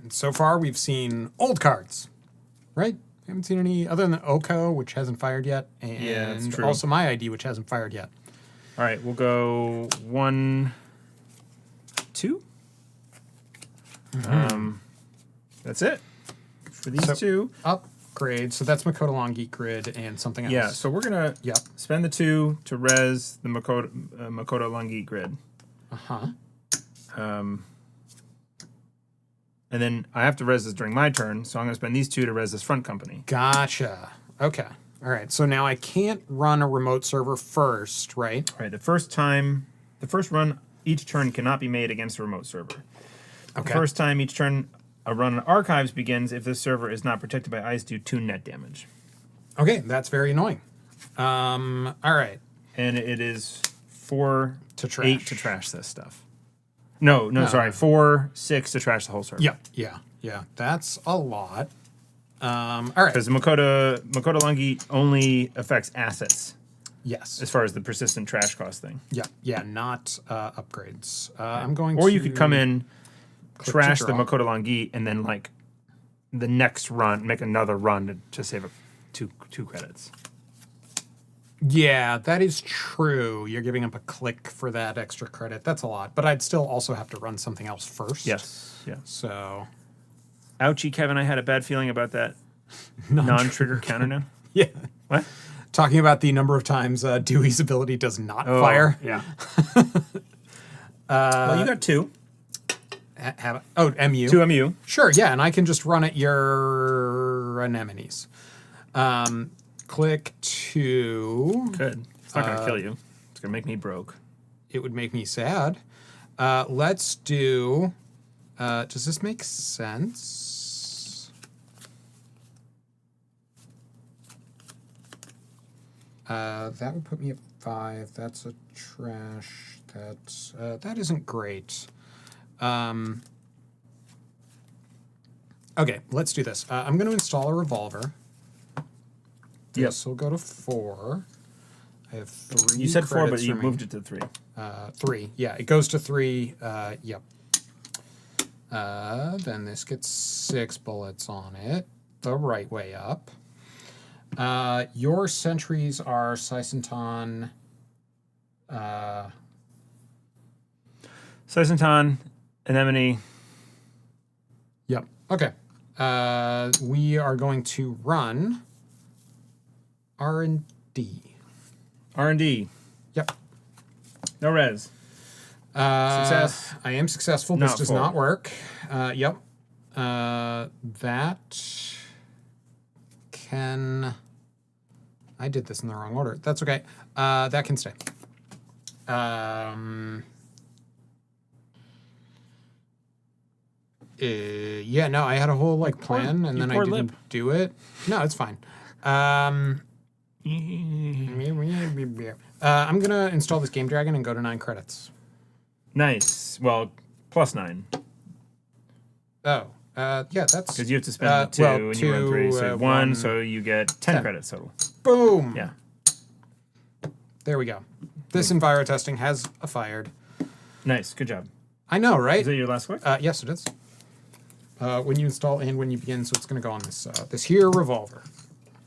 Speaker 2: And so far, we've seen old cards, right? We haven't seen any other than Oko, which hasn't fired yet, and
Speaker 1: Yeah, that's true.
Speaker 2: also my ID, which hasn't fired yet.
Speaker 1: all right, we'll go 1, 2. That's it for these
Speaker 2: So-
Speaker 1: two.
Speaker 2: Upgrade. upgrade. So that's Makoto Long Geek Grid and something else.
Speaker 1: Yeah, so we're gonna spend the 2 to res the Makoto Langi grid. And then I have to res this during my turn, so I'm gonna spend these 2 to res this front company.
Speaker 2: Gotcha. Okay. All right. So now I can't run a remote server first, right?
Speaker 1: All right. The first run each turn cannot be made against a remote server.
Speaker 2: Okay.
Speaker 1: The first time each turn a run on archives begins if this server is not protected by ice, do 2 net damage.
Speaker 2: Okay, that's very annoying. All right.
Speaker 1: And it is 4
Speaker 2: to trash.
Speaker 1: 8 to trash this stuff. No, sorry, 4 6 to trash the whole server.
Speaker 2: Yeah. That's a lot. All right.
Speaker 1: Because the Makoto Langi only affects assets.
Speaker 2: Yes.
Speaker 1: As far as the persistent trash cost thing.
Speaker 2: Yeah, not upgrades. I'm going to...
Speaker 1: Or you could come in, trash the Makoto Langi, and then, like, the next run, make another run to save up two credits.
Speaker 2: Yeah, that is true. You're giving up a click for that extra credit. That's a lot. But I'd still also have to run something else first.
Speaker 1: Yes, yeah.
Speaker 2: So...
Speaker 1: Ouchie, Kevin, I had a bad feeling about that non-trigger counter now.
Speaker 2: Yeah.
Speaker 1: What?
Speaker 2: Talking about the number of times Dewey's ability does not fire.
Speaker 1: Yeah. Well, you got 2.
Speaker 2: MU.
Speaker 1: 2 MU.
Speaker 2: Sure, yeah, and I can just run at your anemones. Click 2.
Speaker 1: Good. It's not going to kill you. It's going to make me broke.
Speaker 2: It would make me sad. Let's do... does this make sense? That would put me at 5. That's a trash. That isn't great. Okay, let's do this. I'm going to install a revolver. This will go to 4. I have 3.
Speaker 1: You said 4, but you
Speaker 2: remaining.
Speaker 1: moved it to 3.
Speaker 2: 3. Yeah, it goes to 3. Yep. Then this gets 6 bullets on it, the right way up. Your sentries are Saisentan.
Speaker 1: Saisentan, Anemone.
Speaker 2: Yep. Okay. We are going to run R&D.
Speaker 1: R&D.
Speaker 2: Yep.
Speaker 1: No res. Success.
Speaker 2: I am successful. This does not work. Yep. That can... I did this in the wrong order. That's okay. That can stay. Yeah, no, I had a whole plan, and then I didn't do it. No, it's fine. I'm gonna install this Game Dragon and go to 9 credits.
Speaker 1: Nice. Well, plus 9.
Speaker 2: Oh, yeah, that's...
Speaker 1: Because you have to spend the 2, and you run 3, so 1, so you get 10 credits total.
Speaker 2: Boom!
Speaker 1: Yeah.
Speaker 2: There we go. This Enviro testing has fired.
Speaker 1: Nice. Good job.
Speaker 2: I know, right?
Speaker 1: Is that your last click?
Speaker 2: Yes, it is. When you install and when you begin, so it's going to go on this here revolver.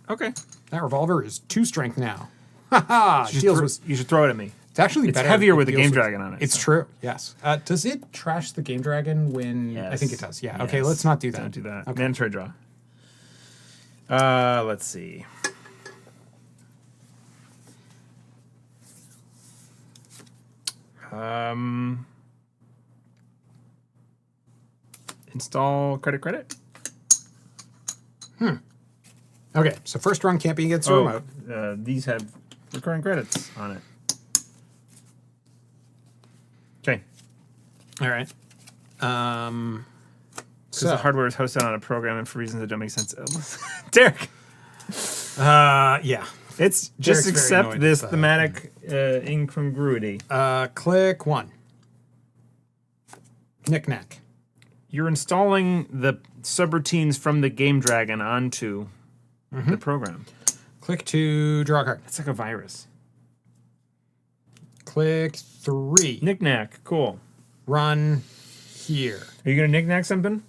Speaker 1: Okay.
Speaker 2: That revolver is 2 strength now. Ha
Speaker 1: You should throw it at me.
Speaker 2: It's actually
Speaker 1: It's
Speaker 2: better.
Speaker 1: heavier with the Game Dragon on it.
Speaker 2: It's true, yes. Does it trash the Game Dragon when...
Speaker 1: Yes.
Speaker 2: I think it does, yeah.
Speaker 1: Yes.
Speaker 2: Okay, let's not do that.
Speaker 1: Don't do that.
Speaker 2: Okay.
Speaker 1: Mandatory draw. Let's see. Install credit.
Speaker 2: Okay, so first run can't be against a remote.
Speaker 1: These have recurring credits on it. Okay.
Speaker 2: All right.
Speaker 1: Because the hardware is hosted on a program and for reasons that don't make sense. Derek.
Speaker 2: Yeah.
Speaker 1: It's
Speaker 2: Derek's
Speaker 1: just
Speaker 2: very
Speaker 1: accept
Speaker 2: annoyed
Speaker 1: this
Speaker 2: with
Speaker 1: thematic incongruity.
Speaker 2: Click 1. Knick-knack.
Speaker 1: You're installing the subroutines from the Game Dragon onto the program.
Speaker 2: Click 2, draw a card.
Speaker 1: It's like a virus.
Speaker 2: Click 3.
Speaker 1: Knick-knack. Cool.
Speaker 2: Run here.
Speaker 1: Are you going to knick-knack something?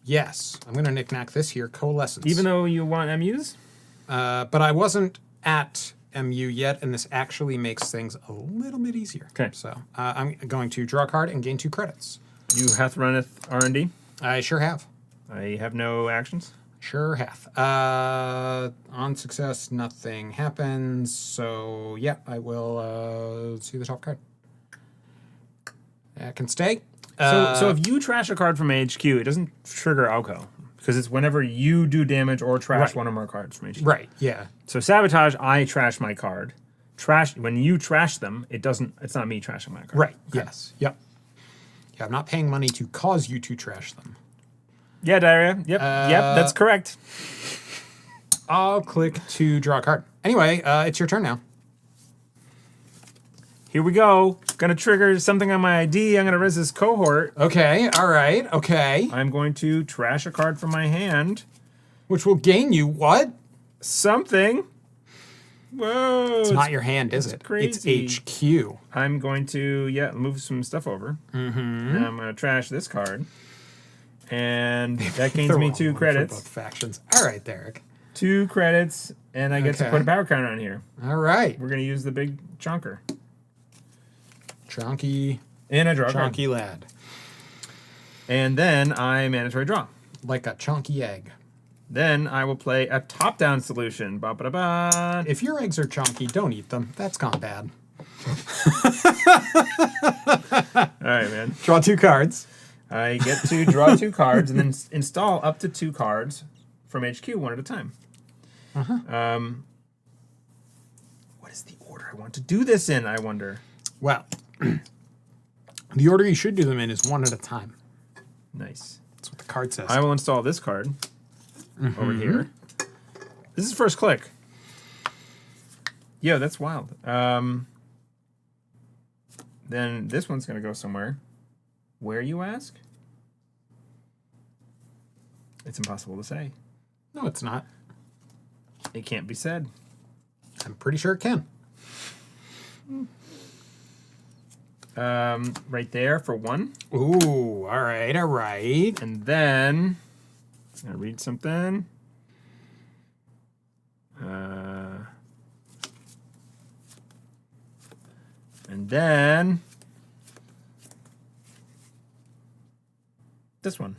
Speaker 2: Yes, I'm going to knick-knack this here, coalescence.
Speaker 1: Even though you want MUs?
Speaker 2: But I wasn't at MU yet, and this actually makes things a little bit easier.
Speaker 1: Okay.
Speaker 2: So I'm going to draw a card and gain 2 credits.
Speaker 1: You hath runneth R&D?
Speaker 2: I sure have.
Speaker 1: I have no actions.
Speaker 2: Sure hath. On success, nothing happens. So yeah, I will see the top card. That can stay.
Speaker 1: So if you trash a card from HQ, it doesn't trigger Alco because it's whenever you do damage or trash one or more cards from HQ.
Speaker 2: Right. Yeah.
Speaker 1: So sabotage, I trash my card. Trash when you trash them, it doesn't. It's not me trashing my card.
Speaker 2: Right. Okay. Yes. Yep. Yeah, I'm not paying money to cause you to trash them.
Speaker 1: Yeah, Diarrhea. Yep. Yep. That's correct.
Speaker 2: I'll click to draw a card. Anyway, it's your turn now.
Speaker 1: Here we go. Gonna trigger something on my ID. I'm gonna res this cohort.
Speaker 2: Okay. All right. Okay.
Speaker 1: I'm going to trash a card from my hand.
Speaker 2: Which will gain you what?
Speaker 1: Something. Whoa.
Speaker 2: It's not your hand, is it?
Speaker 1: Crazy.
Speaker 2: It's HQ.
Speaker 1: I'm going to, move some stuff over. Mm-hmm. And I'm going to trash this card. And that gains me 2 credits.
Speaker 2: Both factions. All right, Derek.
Speaker 1: 2 credits, and I get to put a power counter on here.
Speaker 2: All right.
Speaker 1: We're going to use the big chonker.
Speaker 2: Chonky.
Speaker 1: And I draw a
Speaker 2: Chonky
Speaker 1: card.
Speaker 2: lad.
Speaker 1: And then I mandatory draw.
Speaker 2: Like a chonky egg.
Speaker 1: Then I will play a top-down solution. Ba-ba-da-ba.
Speaker 2: If your eggs are chonky, don't eat them. That's gone bad.
Speaker 1: All right, man.
Speaker 2: Draw 2 cards.
Speaker 1: I get to draw 2 cards and then install up to 2 cards from HQ one at a time. What is the order I want to do this in, I wonder?
Speaker 2: Well, the order you should do them in is one at a time.
Speaker 1: Nice.
Speaker 2: That's what the card says.
Speaker 1: I will install this card over here. This is first click. Yo, that's wild. Then this one's going to go somewhere. Where, you ask? It's impossible to say.
Speaker 2: No, it's not.
Speaker 1: It can't be said.
Speaker 2: I'm pretty sure it can.
Speaker 1: Right there for 1.
Speaker 2: Ooh, all right, all right.
Speaker 1: And then, I'm going to read something. And then, this one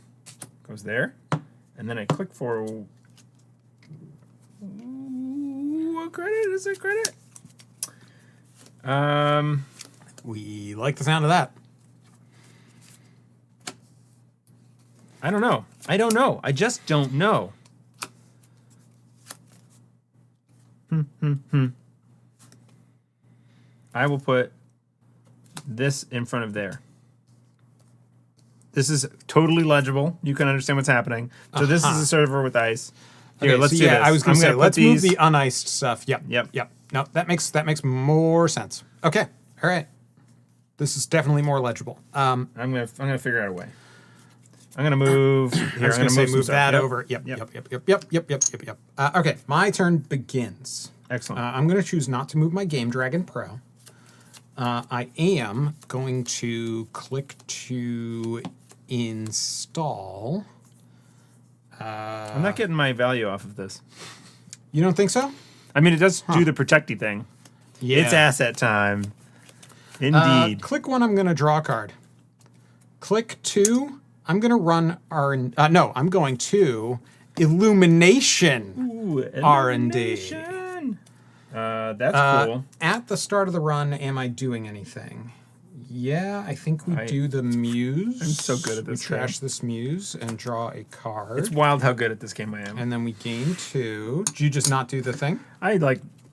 Speaker 1: goes there. And then I click for, what credit is it, credit?
Speaker 2: We like the sound of that.
Speaker 1: I don't know. I don't know. I just don't know. I will put this in front of there. This is totally legible. You can understand what's happening. So this is a server with ice. Here,
Speaker 2: Okay,
Speaker 1: let's
Speaker 2: so
Speaker 1: do
Speaker 2: yeah,
Speaker 1: this.
Speaker 2: I was going to say, let's move the uniced stuff. Yep.
Speaker 1: Yep.
Speaker 2: Yep. No, that makes more sense. Okay. All right. This is definitely more legible.
Speaker 1: I'm gonna figure out a way. I'm gonna move here.
Speaker 2: I was going to say move that
Speaker 1: Yep.
Speaker 2: over. Yep.
Speaker 1: Yep.
Speaker 2: Yep. Okay, my turn begins.
Speaker 1: Excellent.
Speaker 2: I'm going to choose not to move my Game Dragon Pro. I am going to click to install.
Speaker 1: I'm not getting my value off of this.
Speaker 2: You don't think so?
Speaker 1: I mean, it does do the protecty thing.
Speaker 2: Yeah.
Speaker 1: It's asset time. Indeed.
Speaker 2: Click 1, I'm going to draw a card. Click 2, I'm going to run I'm going to Illumination.
Speaker 1: Ooh,
Speaker 2: R&D.
Speaker 1: elimination. That's cool.
Speaker 2: At the start of the run, am I doing anything? Yeah, I think we do the Muse.
Speaker 1: I'm so good at this
Speaker 2: We trash this Muse and draw a card.
Speaker 1: It's wild how good at this game I am.
Speaker 2: And then we gain 2. Did you just not do the thing?
Speaker 1: I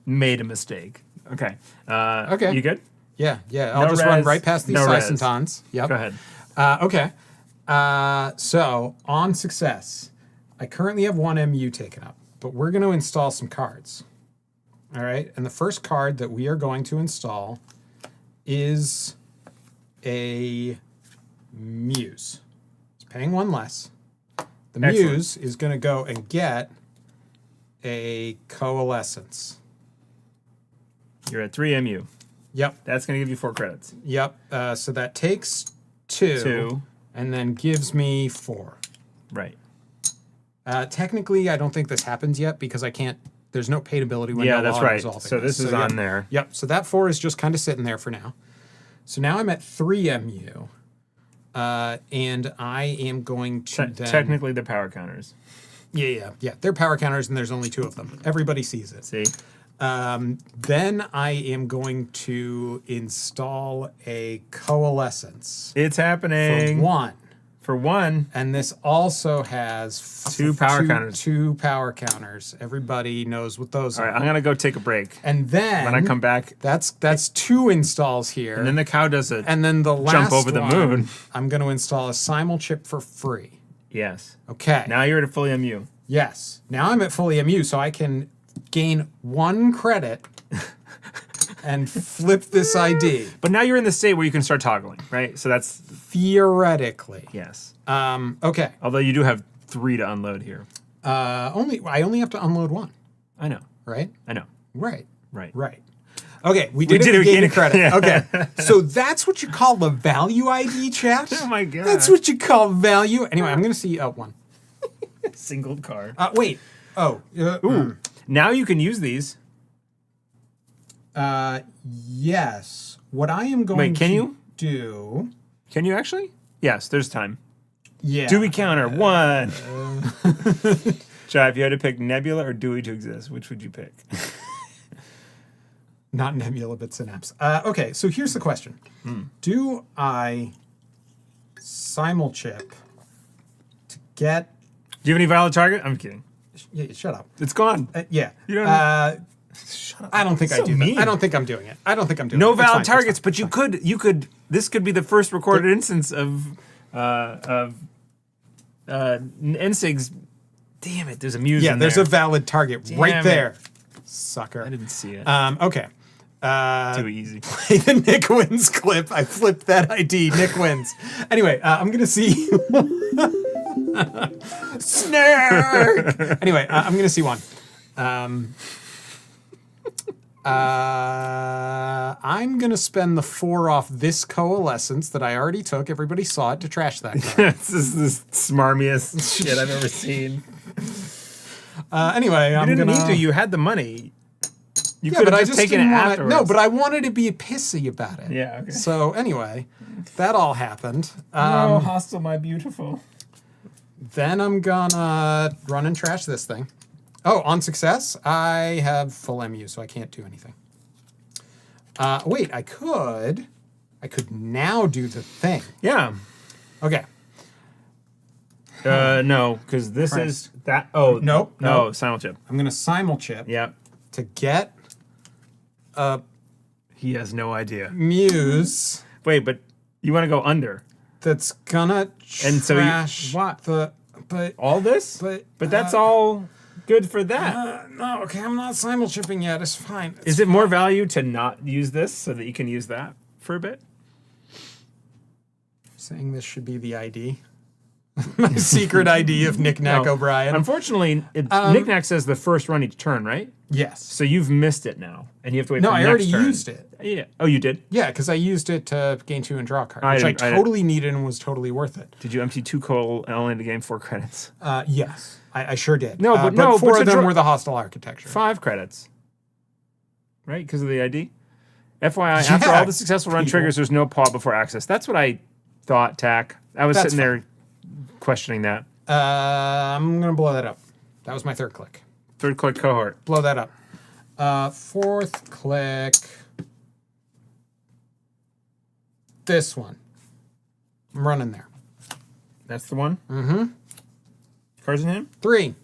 Speaker 1: made a mistake. Okay.
Speaker 2: Okay.
Speaker 1: You good?
Speaker 2: Yeah. I'll just run right past these Sysentons. Yep.
Speaker 1: Go ahead.
Speaker 2: Okay. So, on success, I currently have 1 MU taken up, but we're going to install some cards. All right? And the first card that we are going to install is a Muse. It's paying 1 less. The
Speaker 1: Excellent.
Speaker 2: Muse is going to go and get a Coalescence.
Speaker 1: You're at 3 MU.
Speaker 2: Yep.
Speaker 1: That's going to give you 4 credits.
Speaker 2: Yep. So that takes 2 and then gives me 4.
Speaker 1: Right.
Speaker 2: Technically, I don't think this happens yet because I can't. There's no paid ability window.
Speaker 1: Yeah, that's
Speaker 2: while I'm
Speaker 1: right.
Speaker 2: resolving
Speaker 1: So this is on there.
Speaker 2: Yep. So that 4 is just kind of sitting there for now. So now I'm at 3 MU, and I am going to then.
Speaker 1: Technically, the power counters.
Speaker 2: Yeah. They're power counters, and there's only 2 of them. Everybody sees it.
Speaker 1: See?
Speaker 2: Then I am going to install a coalescence
Speaker 1: It's
Speaker 2: for
Speaker 1: happening.
Speaker 2: 1.
Speaker 1: For 1.
Speaker 2: And this also has
Speaker 1: 2 power counters.
Speaker 2: 2 power counters. Everybody knows what those
Speaker 1: All
Speaker 2: are.
Speaker 1: right, I'm going to go take a break.
Speaker 2: And then
Speaker 1: When I come back,
Speaker 2: that's 2 installs here.
Speaker 1: and then the cow does a
Speaker 2: And then the last
Speaker 1: over the
Speaker 2: one,
Speaker 1: moon.
Speaker 2: I'm going to install a simul chip for free.
Speaker 1: Yes.
Speaker 2: Okay.
Speaker 1: Now you're at a fully MU.
Speaker 2: Yes. Now I'm at fully MU, so I can gain 1 credit and flip this ID.
Speaker 1: But now you're in the state where you can start toggling, right? So that's,
Speaker 2: Theoretically.
Speaker 1: yes.
Speaker 2: Okay.
Speaker 1: Although you do have 3 to unload here.
Speaker 2: I only have to unload 1,
Speaker 1: I know.
Speaker 2: right?
Speaker 1: I know.
Speaker 2: Right.
Speaker 1: Right.
Speaker 2: Right. Okay, we did it. We gained a credit.
Speaker 1: Yeah.
Speaker 2: Okay, so that's what you call the value ID, chat.
Speaker 1: Oh my God.
Speaker 2: That's what you call value. Anyway, I'm gonna see 1.
Speaker 1: Singled card.
Speaker 2: Wait. Oh.
Speaker 1: Ooh. Now you can use these.
Speaker 2: Yes. What I am going
Speaker 1: Wait, can
Speaker 2: to
Speaker 1: you?
Speaker 2: do.
Speaker 1: Can you actually? Yes, there's time.
Speaker 2: Yeah.
Speaker 1: Dewey counter 1. Chai, if you had to pick Nebula or Dewey to exist, which would you pick?
Speaker 2: Not Nebula, but Synapse. Okay, so here's the question: do I simul chip to get?
Speaker 1: Do you have any valid target? I'm kidding.
Speaker 2: Yeah, shut up.
Speaker 1: It's gone.
Speaker 2: Yeah.
Speaker 1: You don't Shut up.
Speaker 2: I don't think I
Speaker 1: So
Speaker 2: do
Speaker 1: mean.
Speaker 2: that. I don't think I'm doing it. I don't think I'm doing
Speaker 1: No
Speaker 2: it. It's
Speaker 1: valid
Speaker 2: fine, it's
Speaker 1: targets,
Speaker 2: fine,
Speaker 1: but
Speaker 2: it's
Speaker 1: you
Speaker 2: fine.
Speaker 1: could. This could be the first recorded instance of NSIG's. Damn it! There's a muse.
Speaker 2: Yeah,
Speaker 1: in
Speaker 2: there's
Speaker 1: there.
Speaker 2: a valid target
Speaker 1: Damn
Speaker 2: right
Speaker 1: it.
Speaker 2: there. Sucker.
Speaker 1: I didn't see it.
Speaker 2: Okay.
Speaker 1: Too easy.
Speaker 2: Play the Nick wins clip. I flipped that ID. Nick wins. Anyway, I'm gonna see. Snark. Anyway, I'm gonna see 1. I'm gonna spend the 4 off this coalescence that I already took. Everybody saw it to trash that card.
Speaker 1: This is the smarmiest shit I've ever seen.
Speaker 2: Anyway,
Speaker 1: You
Speaker 2: I'm
Speaker 1: didn't
Speaker 2: gonna.
Speaker 1: need to. You had the money. You
Speaker 2: Yeah,
Speaker 1: could
Speaker 2: but I
Speaker 1: have
Speaker 2: just
Speaker 1: just taken it
Speaker 2: didn't want
Speaker 1: afterwards.
Speaker 2: No, but I wanted to be pissy about it.
Speaker 1: Yeah, okay.
Speaker 2: So anyway, that all happened.
Speaker 1: Oh, hostile, my beautiful.
Speaker 2: Then I'm gonna run and trash this thing. Oh, on success, I have full MU, so I can't do anything. Wait, I could now do the thing.
Speaker 1: Yeah.
Speaker 2: Okay.
Speaker 1: No, because this
Speaker 2: Christ.
Speaker 1: is that. Oh,
Speaker 2: Nope,
Speaker 1: No,
Speaker 2: nope.
Speaker 1: simul chip.
Speaker 2: I'm gonna simul chip
Speaker 1: Yeah.
Speaker 2: to get a
Speaker 1: He has no idea.
Speaker 2: muse
Speaker 1: Wait, but you want to go under
Speaker 2: that's gonna
Speaker 1: And so you-
Speaker 2: trash
Speaker 1: what?
Speaker 2: the but
Speaker 1: all this?
Speaker 2: but
Speaker 1: that's all good for that.
Speaker 2: no, okay, I'm not simul chipping yet. It's fine.
Speaker 1: Is it more value to not use this so that you can use that for a bit?
Speaker 2: Saying this should be the ID? My secret ID of Nick Knack
Speaker 1: No.
Speaker 2: O'Brien.
Speaker 1: Unfortunately, Knick-Knack says the first run each turn, right?
Speaker 2: Yes.
Speaker 1: So you've missed it now, and you have to wait
Speaker 2: No,
Speaker 1: for
Speaker 2: I
Speaker 1: next
Speaker 2: already
Speaker 1: turn.
Speaker 2: used it.
Speaker 1: Yeah. Oh, you did?
Speaker 2: Yeah, because I used it to gain 2 and draw a card,
Speaker 1: I
Speaker 2: which I
Speaker 1: didn't- I
Speaker 2: totally needed and was totally worth it.
Speaker 1: Did you empty 2 coal and only to gain 4 credits?
Speaker 2: Yes, I sure did.
Speaker 1: No, but no,
Speaker 2: 4
Speaker 1: but
Speaker 2: of
Speaker 1: to
Speaker 2: them
Speaker 1: draw-
Speaker 2: were the hostile architecture.
Speaker 1: 5 credits. Right? Because of the ID? FYI, after
Speaker 2: Yeah,
Speaker 1: all the successful run
Speaker 2: people.
Speaker 1: triggers, there's no pause before access. That's what I thought, Tack. I was
Speaker 2: That's
Speaker 1: sitting there questioning that.
Speaker 2: I'm gonna blow that up. That was my 3rd click.
Speaker 1: 3rd click cohort.
Speaker 2: Blow that up. 4th click. This one. I'm running there.
Speaker 1: That's the one? Mm-hmm. Cards in hand?
Speaker 2: 3.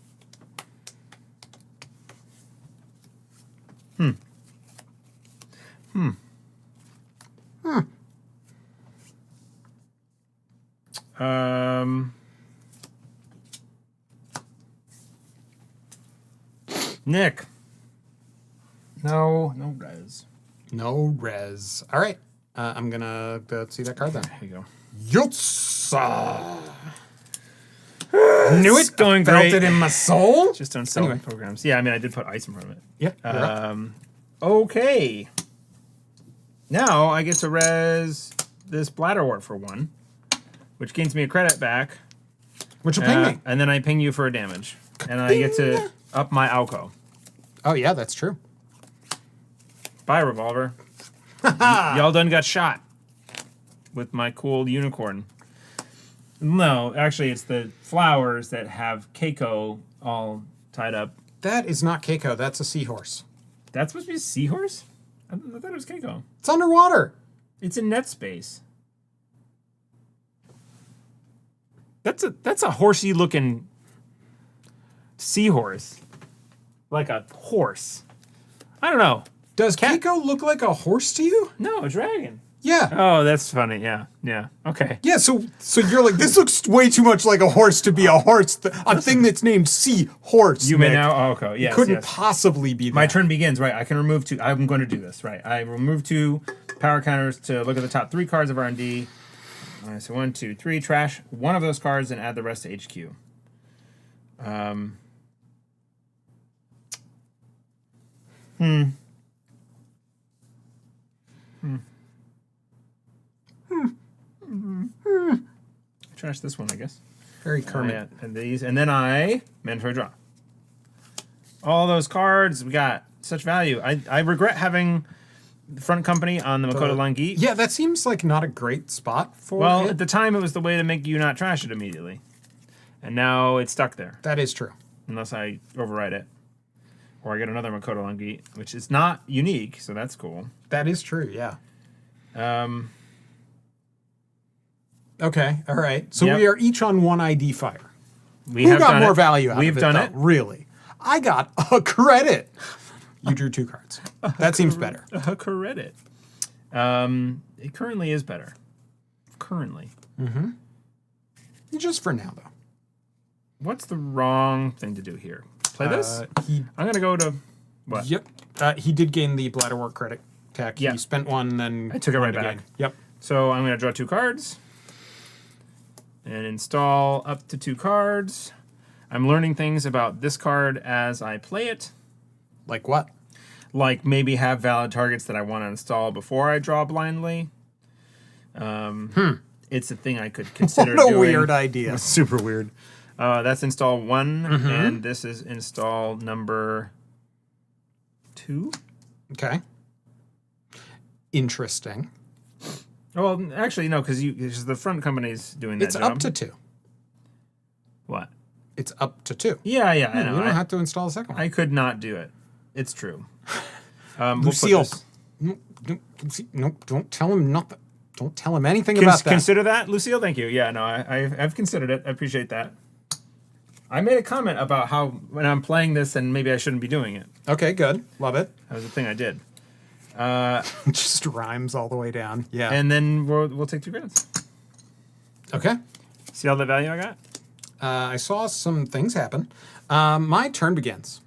Speaker 1: Nick. No res.
Speaker 2: No res. All right. I'm gonna see that card then.
Speaker 1: There you go.
Speaker 2: Yutsa. Knew it.
Speaker 1: Going
Speaker 2: Felt
Speaker 1: great.
Speaker 2: it in my soul.
Speaker 1: Just don't sell
Speaker 2: Anyway.
Speaker 1: programs. Yeah, I mean, I did put ice in front of it.
Speaker 2: Yeah. you're up.
Speaker 1: Okay. Now I get to res this Bladderwort for 1, which gains me a credit back.
Speaker 2: Which will ping me.
Speaker 1: And then I ping you for a damage. And I get to up my Alco.
Speaker 2: Oh yeah, that's true.
Speaker 1: Bye, Revolver. Y'all done got shot with my cool unicorn. No, actually, it's the flowers that have Keiko all tied up.
Speaker 2: That is not Keiko. That's a seahorse.
Speaker 1: That's supposed to be a seahorse? I thought it was Keiko.
Speaker 2: It's underwater.
Speaker 1: It's in net space. That's a horsey looking seahorse. Like a horse. I don't know.
Speaker 2: Does Keiko look like a horse to you?
Speaker 1: No, a dragon.
Speaker 2: Yeah.
Speaker 1: Oh, that's funny. Yeah. Yeah. Okay.
Speaker 2: Yeah, so you're like, this looks way too much like a horse to be a horse. A thing that's named Seahorse.
Speaker 1: You may now. Oh, okay. Yes.
Speaker 2: Couldn't
Speaker 1: yes.
Speaker 2: possibly be that.
Speaker 1: My turn begins. Right. I can remove 2. I'm going to do this. Right. I remove 2 power counters to look at the top 3 cards of R&D. All right. So 1, 2, 3. Trash one of those cards and add the rest to HQ. Trash this one, I guess.
Speaker 2: Very Kermit.
Speaker 1: Yeah, and these, and then I mandatory draw. All those cards, we got such value. I regret having the front company on the Makoto Langi.
Speaker 2: Yeah, that seems like not a great spot for
Speaker 1: Well,
Speaker 2: it.
Speaker 1: at the time, it was the way to make you not trash it immediately. And now it's stuck there,
Speaker 2: That is true.
Speaker 1: unless I override it. Or I get another Makoto Langi, which is not unique, so that's cool.
Speaker 2: That is true, yeah. Okay, all right. So
Speaker 1: Yep.
Speaker 2: we are each on 1 ID fire.
Speaker 1: We
Speaker 2: Who
Speaker 1: have
Speaker 2: got
Speaker 1: done
Speaker 2: more
Speaker 1: it.
Speaker 2: value out
Speaker 1: We've
Speaker 2: of it,
Speaker 1: done
Speaker 2: though?
Speaker 1: it.
Speaker 2: Really? I got a credit. You drew 2 cards. That seems better.
Speaker 1: A credit. It currently is better. Currently.
Speaker 2: Just for now, though.
Speaker 1: What's the wrong thing to do here? Play this? I'm going to go to... What?
Speaker 2: Yep. He did gain the Bladderwork credit tech.
Speaker 1: Yeah.
Speaker 2: He spent 1, then...
Speaker 1: I took it right back.
Speaker 2: again. Yep.
Speaker 1: So I'm going to draw 2 cards. And install up to 2 cards. I'm learning things about this card as I play it.
Speaker 2: Like what?
Speaker 1: Like maybe have valid targets that I want to install before I draw blindly. It's a thing I could consider
Speaker 2: What a
Speaker 1: doing.
Speaker 2: weird idea.
Speaker 1: Super weird. That's install 1, and this is install number 2.
Speaker 2: Okay. Interesting.
Speaker 1: Well, actually, no, because the front company's doing that
Speaker 2: It's
Speaker 1: job.
Speaker 2: up to 2.
Speaker 1: What?
Speaker 2: It's up to 2.
Speaker 1: Yeah, I know.
Speaker 2: You don't have to install a second one.
Speaker 1: I could not do it. It's true. We'll put
Speaker 2: Lucille.
Speaker 1: this-
Speaker 2: No, don't tell him nothing. Don't tell him anything about that.
Speaker 1: Consider that, Lucille? Thank you. Yeah, no, I've considered it. I appreciate that. I made a comment about how when I'm playing this and maybe I shouldn't be doing it.
Speaker 2: Okay, good. Love it.
Speaker 1: That was the thing I did.
Speaker 2: Just rhymes all the way down. Yeah.
Speaker 1: And then we'll take 2 grants.
Speaker 2: Okay.
Speaker 1: See all the value I got?
Speaker 2: I saw some things happen. My turn begins.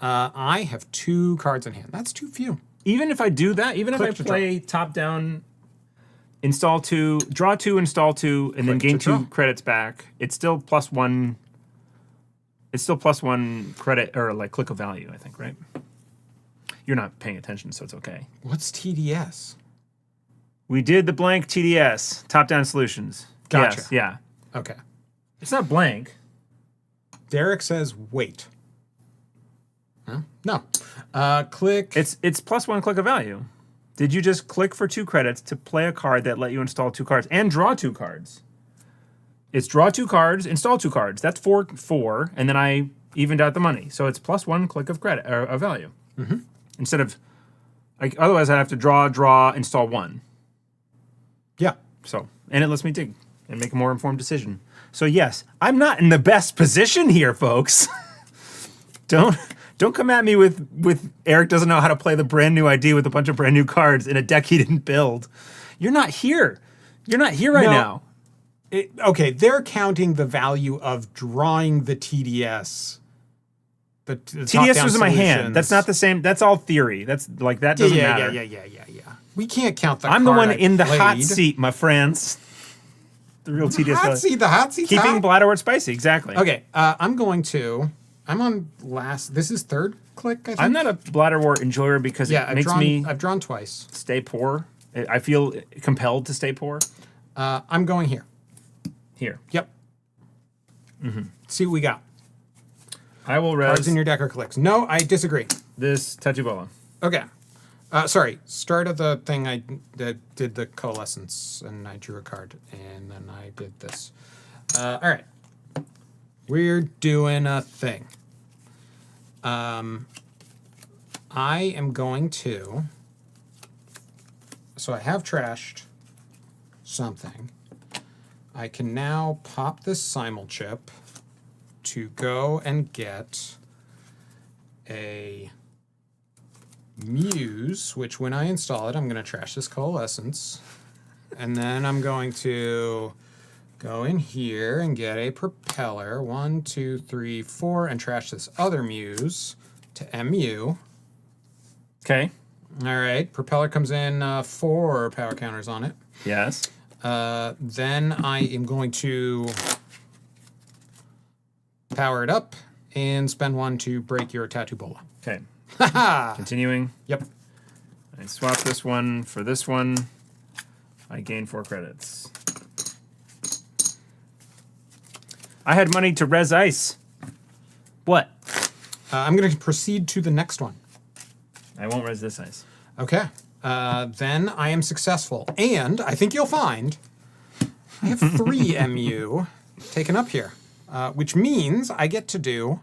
Speaker 2: I have 2 cards in hand. That's too few.
Speaker 1: Even if I do that, even
Speaker 2: Click
Speaker 1: if
Speaker 2: to
Speaker 1: I play top down, install 2, draw 2, install 2, and then
Speaker 2: Click
Speaker 1: gain
Speaker 2: to
Speaker 1: 2
Speaker 2: draw.
Speaker 1: credits back, it's still +1. It's still +1 credit or like click of value, I think, right? You're not paying attention, so it's okay.
Speaker 2: What's TDS?
Speaker 1: We did the blank TDS, top down solutions.
Speaker 2: Gotcha.
Speaker 1: Yes, yeah.
Speaker 2: Okay.
Speaker 1: It's not blank.
Speaker 2: Derek says wait. Huh? No. Click.
Speaker 1: It's +1 click of value. Did you just click for 2 credits to play a card that let you install 2 cards and draw 2 cards? It's draw 2 cards, install 2 cards. That's 4, and then I evened out the money. So it's +1 click of credit or of value. Instead of, like, otherwise I'd have to draw, install 1.
Speaker 2: Yeah.
Speaker 1: So, and it lets me dig and make a more informed decision. So yes, I'm not in the best position here, folks. Don't come at me with Eric doesn't know how to play the brand new ID with a bunch of brand new cards in a deck he didn't build. You're not here. You're not here right
Speaker 2: No.
Speaker 1: now.
Speaker 2: Okay, they're counting the value of drawing the TDS. The
Speaker 1: TDS was in my hand. That's not the same. That's all theory. That's like that doesn't matter.
Speaker 2: Yeah. We can't count the
Speaker 1: I'm the
Speaker 2: card
Speaker 1: one
Speaker 2: I
Speaker 1: in the hot
Speaker 2: played.
Speaker 1: seat, my friends. The real TDS.
Speaker 2: Hot seat, the hot seat.
Speaker 1: Keeping Bladderwort spicy, exactly.
Speaker 2: Okay, I'm on last. This is 3rd click, I think.
Speaker 1: I'm not a Bladderwort enjoyer because it makes me
Speaker 2: I've drawn twice.
Speaker 1: stay poor. I feel compelled to stay poor.
Speaker 2: I'm going here.
Speaker 1: Here.
Speaker 2: Yep. See what we got.
Speaker 1: I will
Speaker 2: Cards
Speaker 1: res
Speaker 2: in your deck or clicks. No, I disagree.
Speaker 1: this Tatubola.
Speaker 2: Okay. Sorry. Start of the thing I did the coalescence, and I drew a card, and then I did this. All right. We're doing a thing. I am going to. So I have trashed something. I can now pop this simul chip to go and get a Muse, which when I install it, I'm going to trash this coalescence. And then I'm going to go in here and get a propeller. 1, 2, 3, 4, and trash this other Muse to MU.
Speaker 1: Okay.
Speaker 2: All right, propeller comes in 4 power counters on it.
Speaker 1: Yes.
Speaker 2: Then I am going to power it up and spend 1 to break your tattoo bola.
Speaker 1: Okay.
Speaker 2: Haha!
Speaker 1: Continuing.
Speaker 2: Yep.
Speaker 1: I swap this one for this one. I gain 4 credits. I had money to res ice. What?
Speaker 2: I'm going to proceed to the next one.
Speaker 1: I won't res this ice.
Speaker 2: Okay. Then I am successful. And I think you'll find I have 3 MU taken up here, which means I get to do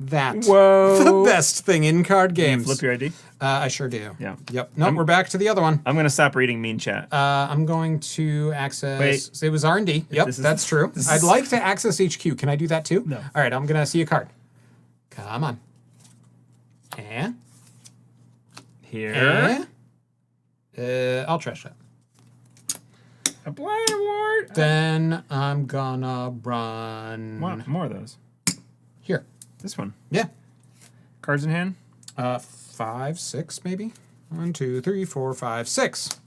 Speaker 2: that.
Speaker 1: Whoa.
Speaker 2: The best thing in card games.
Speaker 1: Flip your ID.
Speaker 2: I sure do.
Speaker 1: Yeah.
Speaker 2: Yep. Nope, we're back to the other one.
Speaker 1: I'm going to stop reading mean chat.
Speaker 2: I'm going to access.
Speaker 1: Wait.
Speaker 2: It was R&D. Yep, that's true. I'd like to access HQ. Can I do that too?
Speaker 1: No.
Speaker 2: All right, I'm going to see a card. Come on. And?
Speaker 1: Here.
Speaker 2: I'll trash that.
Speaker 1: A blind award.
Speaker 2: Then I'm gonna run
Speaker 1: More of those.
Speaker 2: here.
Speaker 1: This one.
Speaker 2: Yeah.
Speaker 1: Cards in hand.
Speaker 2: 5, 6 maybe. 1, 2, 3, 4, 5, 6.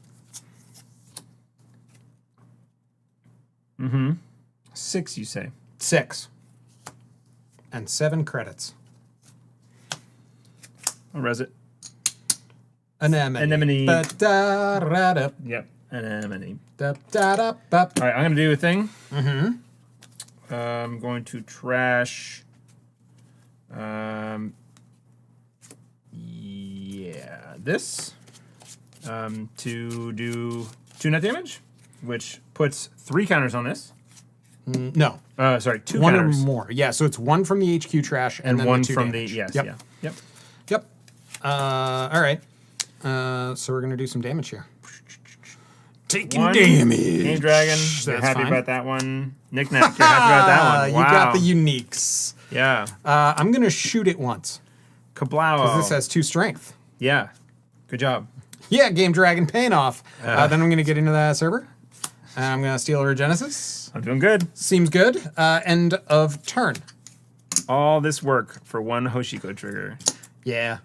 Speaker 1: 6, you say.
Speaker 2: 6. And 7 credits.
Speaker 1: I'll res it.
Speaker 2: Anemone.
Speaker 1: Anemone.
Speaker 2: Ba-da-ra-da.
Speaker 1: Yep. Anemone.
Speaker 2: Da-da-da-ba.
Speaker 1: All right, I'm going to do a thing. I'm going to trash. This to do 2 net damage, which puts 3 counters on this.
Speaker 2: No.
Speaker 1: Sorry, 2
Speaker 2: One
Speaker 1: counters.
Speaker 2: or more. Yeah, so it's 1 from the HQ trash and then
Speaker 1: 1
Speaker 2: the 2
Speaker 1: from
Speaker 2: damage.
Speaker 1: the yes,
Speaker 2: Yep.
Speaker 1: yeah, yep.
Speaker 2: Yep. All right. So we're going to do some damage here. Taking
Speaker 1: 1.
Speaker 2: damage.
Speaker 1: Game Dragon. You're
Speaker 2: That's
Speaker 1: happy
Speaker 2: fine.
Speaker 1: about that one. Knick-knack. You're happy about that one. Wow.
Speaker 2: You got the uniques.
Speaker 1: Yeah.
Speaker 2: I'm going to shoot it once.
Speaker 1: Kablow.
Speaker 2: This has 2 strength.
Speaker 1: Yeah. Good job.
Speaker 2: Yeah, Game Dragon paying off. Then I'm going to get into that server. I'm going to steal her Genesis.
Speaker 1: I'm doing good.
Speaker 2: Seems good. End of turn.
Speaker 1: All this work for 1 Hoshiko trigger.
Speaker 2: Yeah.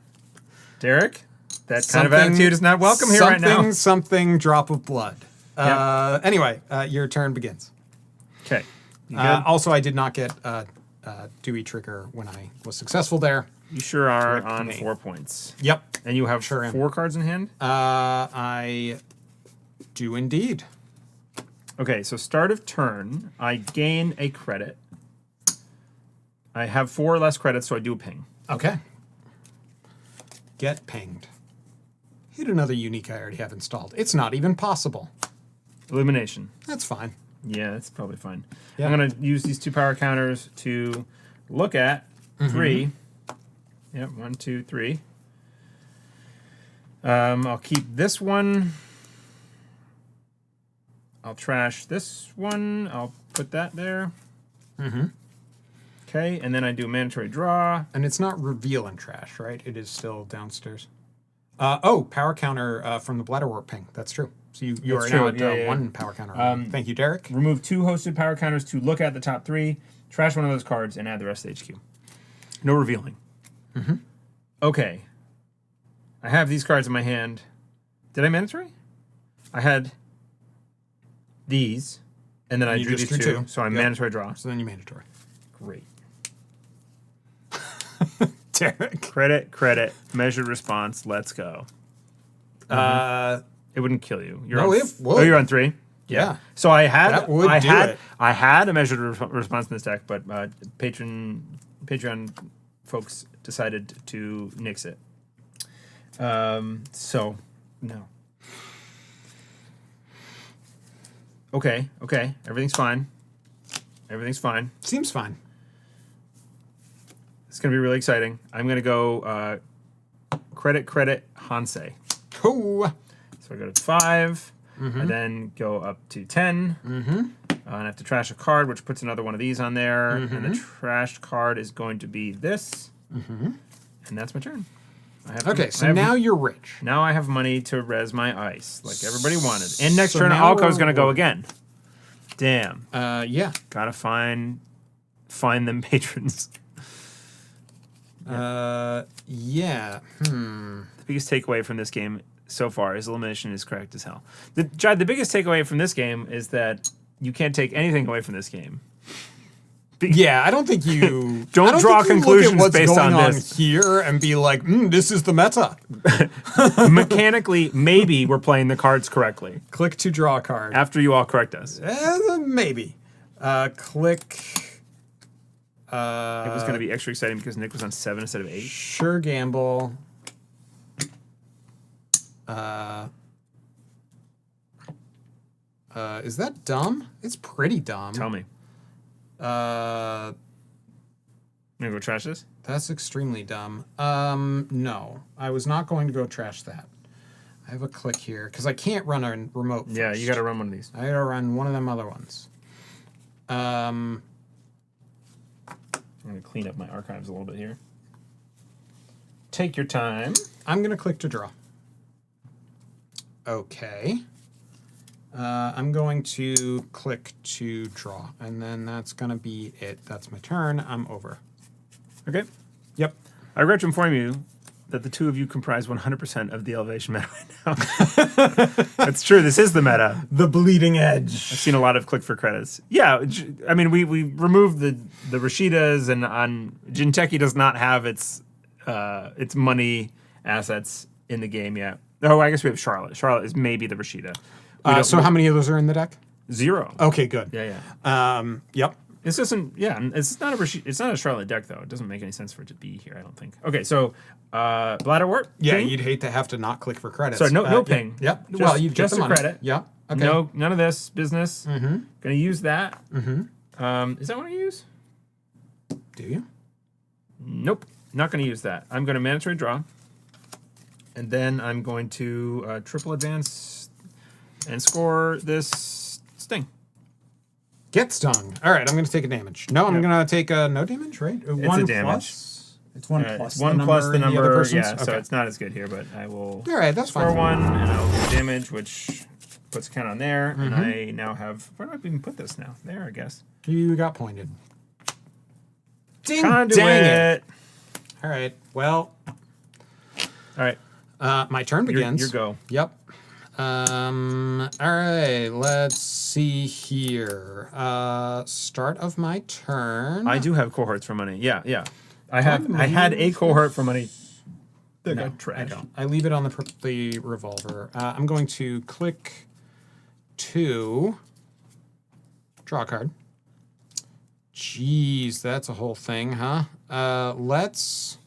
Speaker 1: Derek, that kind of attitude is not welcome here right now.
Speaker 2: Something, drop of blood.
Speaker 1: Yep.
Speaker 2: Anyway, your turn begins.
Speaker 1: Okay. You good?
Speaker 2: Also, I did not get Dewi trigger when I was successful there.
Speaker 1: You sure are
Speaker 2: Correct
Speaker 1: on
Speaker 2: me.
Speaker 1: 4 points.
Speaker 2: Yep.
Speaker 1: And you have
Speaker 2: Sure am.
Speaker 1: 4 cards in hand?
Speaker 2: I do indeed.
Speaker 1: Okay, so start of turn, I gain a credit. I have 4 less credits, so I do a ping.
Speaker 2: Okay. Get pinged. Hit another unique I already have installed. It's not even possible.
Speaker 1: Elimination.
Speaker 2: That's fine.
Speaker 1: Yeah, that's probably fine.
Speaker 2: Yeah.
Speaker 1: I'm going to use these 2 power counters to look at 3. Yep, 1, 2, 3. I'll keep this one. I'll trash this one. I'll put that there. Okay, and then I do a mandatory draw.
Speaker 2: And it's not reveal and trash, right? It is still downstairs. Power counter from the Bladder Warp ping. That's true. So you
Speaker 1: That's
Speaker 2: are
Speaker 1: true.
Speaker 2: now at
Speaker 1: Yeah, yeah.
Speaker 2: 1 power counter. Thank you, Derek.
Speaker 1: Remove 2 hosted power counters to look at the top 3. Trash one of those cards and add the rest of the HQ. No revealing. Okay. I have these cards in my hand. Did I mandatory? I had these, and then I
Speaker 2: You
Speaker 1: drew
Speaker 2: just
Speaker 1: these
Speaker 2: drew
Speaker 1: 2.
Speaker 2: 2.
Speaker 1: So I'm
Speaker 2: Yep.
Speaker 1: mandatory draw.
Speaker 2: So then you mandatory.
Speaker 1: Great.
Speaker 2: Derek.
Speaker 1: Credit, measured response, let's go. It wouldn't kill you. You're
Speaker 2: No,
Speaker 1: on,
Speaker 2: it would.
Speaker 1: Oh, you're on 3?
Speaker 2: Yeah.
Speaker 1: So I had
Speaker 2: That would
Speaker 1: I
Speaker 2: do
Speaker 1: had
Speaker 2: it.
Speaker 1: I had a measured response in this deck, but Patreon folks decided to nix it. So no. Okay, everything's fine. Everything's fine.
Speaker 2: Seems fine.
Speaker 1: It's going to be really exciting. I'm going to go credit, Hansei.
Speaker 2: Oh.
Speaker 1: So I go to 5. I then go up to 10. And I have to trash a card, which puts another one of these on there. And the trashed card is going to be this. And that's my turn.
Speaker 2: Okay, so now you're rich.
Speaker 1: Now I have money to res my ice, like everybody wanted. And next
Speaker 2: So
Speaker 1: turn,
Speaker 2: now
Speaker 1: Alco's
Speaker 2: we're-
Speaker 1: going to go again. Damn.
Speaker 2: Yeah.
Speaker 1: Gotta find them patrons.
Speaker 2: Yeah.
Speaker 1: The biggest takeaway from this game so far is elimination is correct as hell. The biggest takeaway from this game is that you can't take anything away from this game.
Speaker 2: Yeah, I don't think you
Speaker 1: Don't draw conclusions
Speaker 2: look at what's
Speaker 1: based
Speaker 2: going
Speaker 1: on this.
Speaker 2: here and be like, this is the meta.
Speaker 1: Mechanically, maybe we're playing the cards correctly.
Speaker 2: Click to draw a card.
Speaker 1: After you all correct us.
Speaker 2: Maybe. Click.
Speaker 1: It was going to be extra exciting because Nick was on 7 instead of 8.
Speaker 2: Sure gamble. Is that dumb? It's pretty dumb.
Speaker 1: Tell me. I'm going to go trash this?
Speaker 2: That's extremely dumb. No, I was not going to go trash that. I have a click here because I can't run a remote first.
Speaker 1: Yeah, you got to run one of these.
Speaker 2: I got to run one of them other ones.
Speaker 1: I'm going to clean up my archives a little bit here. Take your time.
Speaker 2: I'm going to click to draw. Okay. I'm going to click to draw, and then that's going to be it. That's my turn. I'm over.
Speaker 1: Okay.
Speaker 2: Yep.
Speaker 1: I regret to inform you that the two of you comprise 100% of the elevation meta right now. That's true. This is the meta.
Speaker 2: The bleeding edge.
Speaker 1: I've seen a lot of click for credits. Yeah, I mean, we removed the Rashidas, and on Jinteki does not have its money assets in the game yet. Oh, I guess we have Charlotte. Charlotte is maybe the Rashida.
Speaker 2: So how many of those are in the deck?
Speaker 1: 0.
Speaker 2: Okay, good.
Speaker 1: Yeah.
Speaker 2: Yep.
Speaker 1: This isn't. Yeah, it's not a Rashida, it's not a Charlotte deck though. It doesn't make any sense for it to be here. I don't think. Okay, so Bladderwort.
Speaker 2: Yeah,
Speaker 1: ping?
Speaker 2: you'd hate to have to not click for credits.
Speaker 1: So no ping.
Speaker 2: Yep.
Speaker 1: Just,
Speaker 2: Well, you
Speaker 1: just
Speaker 2: get the
Speaker 1: a
Speaker 2: money.
Speaker 1: credit.
Speaker 2: Yep. Okay.
Speaker 1: No, none of this business. Gonna use that. Is that what I use?
Speaker 2: Do you?
Speaker 1: Nope. Not gonna use that. I'm gonna mandatory draw, and then I'm going to triple advance and score this sting.
Speaker 2: Get stung. All right, I'm going to take a damage. No, I'm going to take a no damage, right?
Speaker 1: It's a damage.
Speaker 2: It's 1 plus.
Speaker 1: It's 1 plus the number.
Speaker 2: other person's?
Speaker 1: Yeah, so
Speaker 2: Okay.
Speaker 1: it's not as good here, but I will
Speaker 2: All right, that's
Speaker 1: score
Speaker 2: fine.
Speaker 1: 1, and I'll do damage, which puts a count on there. And I now have. Where do I even put this now? There, I guess.
Speaker 2: You got pointed. Ding,
Speaker 1: Conduit.
Speaker 2: dang it. All right, well,
Speaker 1: All right.
Speaker 2: my turn begins.
Speaker 1: Your go.
Speaker 2: Yep. All right, let's see here. Start of my turn.
Speaker 1: I do have cohorts for money. Yeah, yeah. I had a cohort for money. That
Speaker 2: No,
Speaker 1: got
Speaker 2: I
Speaker 1: trashed.
Speaker 2: don't. I leave it on the revolver. I'm going to click to draw a card. Jeez, that's a whole thing, huh? Let's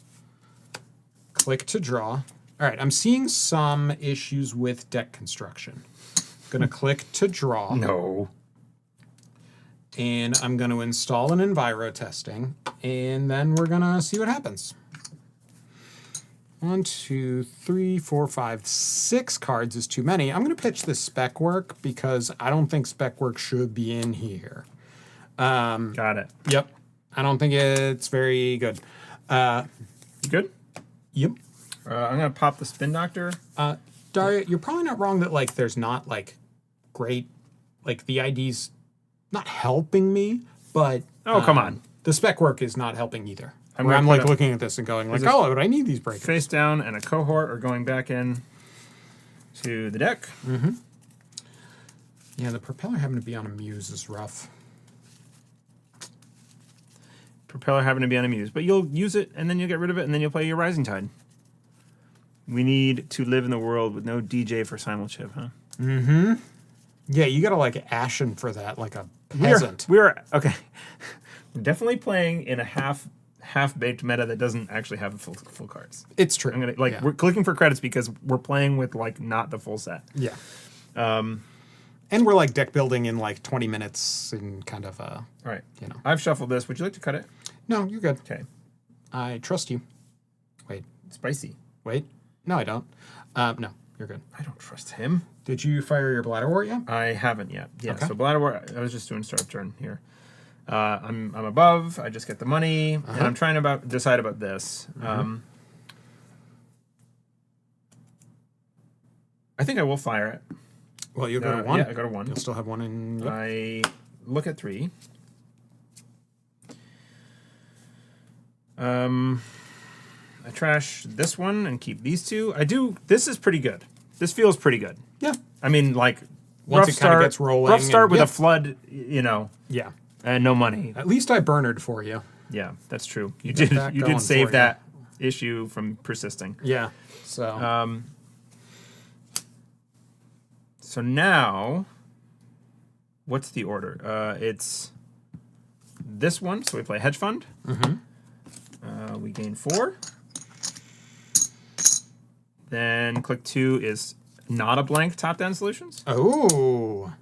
Speaker 2: click to draw. All right, I'm seeing some issues with deck construction. Gonna click to draw.
Speaker 1: No.
Speaker 2: And I'm gonna install an enviro testing, and then we're gonna see what happens. 1, 2, 3, 4, 5, 6 cards is too many. I'm gonna pitch this spec work because I don't think spec work should be in here.
Speaker 1: Got it.
Speaker 2: Yep. I don't think it's very good.
Speaker 1: You good?
Speaker 2: Yep.
Speaker 1: I'm gonna pop the Spin Doctor.
Speaker 2: Daria, you're probably not wrong that like there's not like great like the ID's not helping me, but
Speaker 1: Oh, come on.
Speaker 2: The spec work is not helping either.
Speaker 1: I'm
Speaker 2: Where
Speaker 1: gonna
Speaker 2: I'm
Speaker 1: put
Speaker 2: like
Speaker 1: up-
Speaker 2: looking at this and going like,
Speaker 1: it-
Speaker 2: oh, but I need these breakers.
Speaker 1: Face down and a cohort are going back in to the deck.
Speaker 2: Yeah, the propeller having to be on a muse is rough.
Speaker 1: Propeller having to be on a muse, but you'll use it and then you'll get rid of it and then you'll play your Rising Tide. We need to live in the world with no DJ for simulchip, huh?
Speaker 2: Yeah, you gotta like ashen for that, like a peasant.
Speaker 1: We're okay. We're definitely playing in a half-baked meta that doesn't actually have full cards.
Speaker 2: It's true.
Speaker 1: I'm gonna
Speaker 2: Yeah.
Speaker 1: we're clicking for credits because we're playing with like not the full set.
Speaker 2: Yeah. And we're like deck building in like 20 minutes and kind of
Speaker 1: All right.
Speaker 2: you know.
Speaker 1: I've shuffled this. Would you like to cut it?
Speaker 2: No, you're good.
Speaker 1: Okay.
Speaker 2: I trust you. Wait.
Speaker 1: Spicy.
Speaker 2: Wait. No, I don't. No, you're good.
Speaker 1: I don't trust him.
Speaker 2: Did you fire your bladder wart yet?
Speaker 1: I haven't yet. Yeah,
Speaker 2: Okay.
Speaker 1: so Bladder War, I was just doing start turn here. I'm above. I just get the money, and I'm trying to decide about this. I think I will fire it.
Speaker 2: Well, you'll go to 1.
Speaker 1: Yeah, I go to 1.
Speaker 2: You'll still have 1 in... Yep.
Speaker 1: I look at 3. I trash this one and keep these 2. I do. This is pretty good. This feels pretty good.
Speaker 2: Yeah.
Speaker 1: I mean, like,
Speaker 2: Once
Speaker 1: rough
Speaker 2: it kind of gets rolling.
Speaker 1: Rough start
Speaker 2: and,
Speaker 1: with
Speaker 2: yeah.
Speaker 1: a flood, you know,
Speaker 2: Yeah.
Speaker 1: and no money.
Speaker 2: At least I burnered for you.
Speaker 1: Yeah, that's true. You
Speaker 2: got
Speaker 1: did.
Speaker 2: that
Speaker 1: You
Speaker 2: going
Speaker 1: did save
Speaker 2: for you.
Speaker 1: that issue from persisting.
Speaker 2: Yeah. So...
Speaker 1: So now, what's the order? It's this one. So we play hedge fund. We gain 4. Then click 2 is not a blank top-down solutions.
Speaker 2: Oh.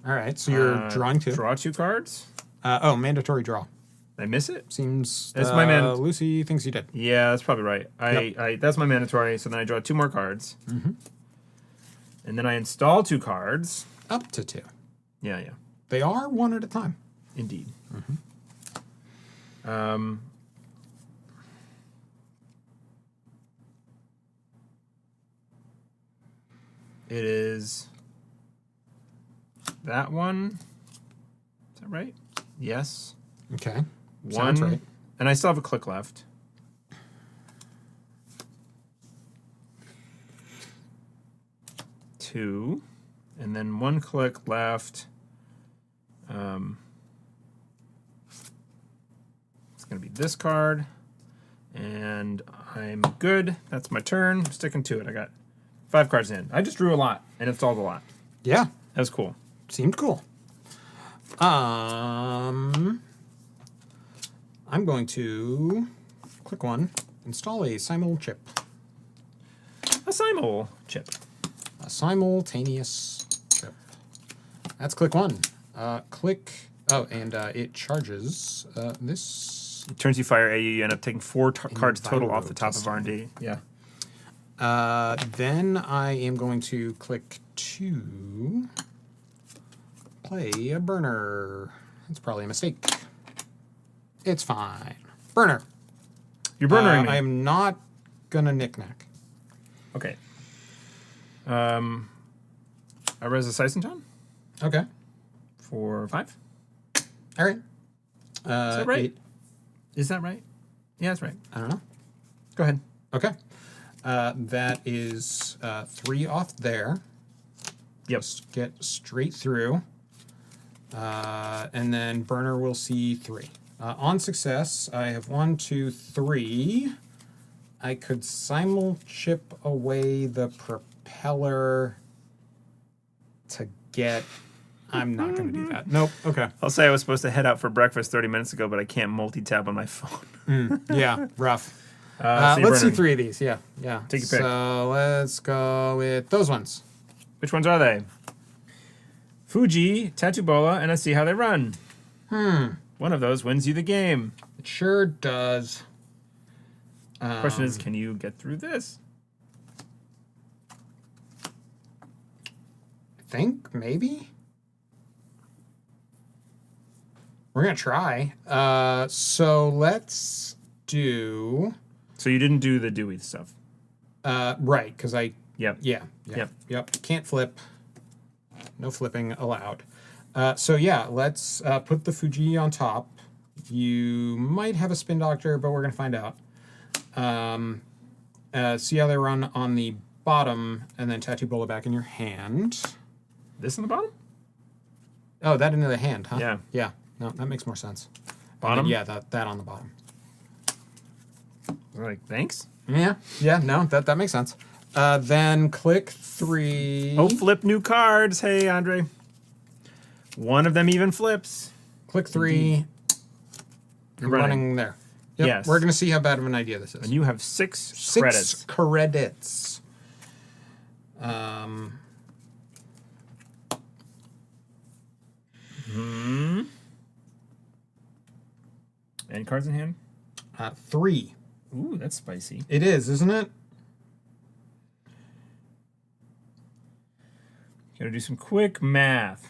Speaker 2: All right. So you're drawing 2.
Speaker 1: Draw 2 cards.
Speaker 2: Mandatory draw.
Speaker 1: Did I miss it?
Speaker 2: Seems
Speaker 1: That's my man.
Speaker 2: Lucy thinks you did.
Speaker 1: Yeah, that's probably right. I that's my mandatory. So then I draw 2 more cards. And then I install 2 cards.
Speaker 2: Up to 2.
Speaker 1: Yeah, yeah.
Speaker 2: They are 1 at a time.
Speaker 1: Indeed. It is that one. Is that right? Yes.
Speaker 2: Okay.
Speaker 1: 1.
Speaker 2: Sounds right.
Speaker 1: And I still have a click left. 2. And then 1 click left. It's going to be this card. And I'm good. That's my turn. I'm sticking to it. I got 5 cards in. I just drew a lot and installed a lot.
Speaker 2: Yeah.
Speaker 1: That was cool.
Speaker 2: Seemed cool. I'm going to click 1, install a simul chip.
Speaker 1: A simul chip.
Speaker 2: A simultaneous chip. That's click 1. Click. Oh, and it charges this.
Speaker 1: It turns you fire AU. You end up taking 4 cards total off the top of R&D. Yeah.
Speaker 2: Then I am going to click 2. Play a burner. That's probably a mistake. It's fine. Burner.
Speaker 1: You're burnering me.
Speaker 2: I am not gonna knick-knack.
Speaker 1: Okay. I res a Sisenton
Speaker 2: Okay.
Speaker 1: for 5.
Speaker 2: All right.
Speaker 1: Is that right?
Speaker 2: 8.
Speaker 1: Is that right? Yeah, that's right.
Speaker 2: I don't know.
Speaker 1: Go ahead.
Speaker 2: Okay. That is 3 off there.
Speaker 1: Yep.
Speaker 2: Just get straight through. And then burner will see 3. On success, I have 1, 2, 3. I could simul chip away the propeller to get... I'm not going to do that. Nope. Okay.
Speaker 1: I'll say I was supposed to head out for breakfast 30 minutes ago, but I can't multi-tab on my phone.
Speaker 2: Yeah, rough.
Speaker 1: So you're
Speaker 2: Let's see
Speaker 1: burning.
Speaker 2: 3 of these. Yeah, yeah.
Speaker 1: Take your pick.
Speaker 2: So let's go with those ones.
Speaker 1: Which ones are they? Fuji, Tatubola, and I see how they run. One of those wins you the game.
Speaker 2: It sure does.
Speaker 1: Question is, can you get through this?
Speaker 2: I think maybe. We're gonna try. So let's do.
Speaker 1: So you didn't do the Dewey stuff.
Speaker 2: Right, because I.
Speaker 1: Yep.
Speaker 2: Yeah. Yep. Can't flip. No flipping allowed. So yeah, let's put the Fuji on top. You might have a spin doctor, but we're gonna find out. See how they run on the bottom, and then tattoo bola back in your hand.
Speaker 1: This on the bottom?
Speaker 2: Oh, that into the hand, huh?
Speaker 1: Yeah.
Speaker 2: Yeah. No, that makes more sense.
Speaker 1: Bottom?
Speaker 2: Yeah, that on the bottom.
Speaker 1: Like, thanks?
Speaker 2: Yeah. Yeah. No, that makes sense. Then click 3.
Speaker 1: Oh, flip new cards. Hey, Andre. One of them even flips.
Speaker 2: Click 3. You're running there. Yep.
Speaker 1: Yes.
Speaker 2: We're gonna see how bad of an idea this is.
Speaker 1: And you have 6
Speaker 2: 6
Speaker 1: credits.
Speaker 2: credits.
Speaker 1: And cards in hand?
Speaker 2: 3.
Speaker 1: Ooh, that's spicy.
Speaker 2: It is, isn't it?
Speaker 1: Gotta do some quick math.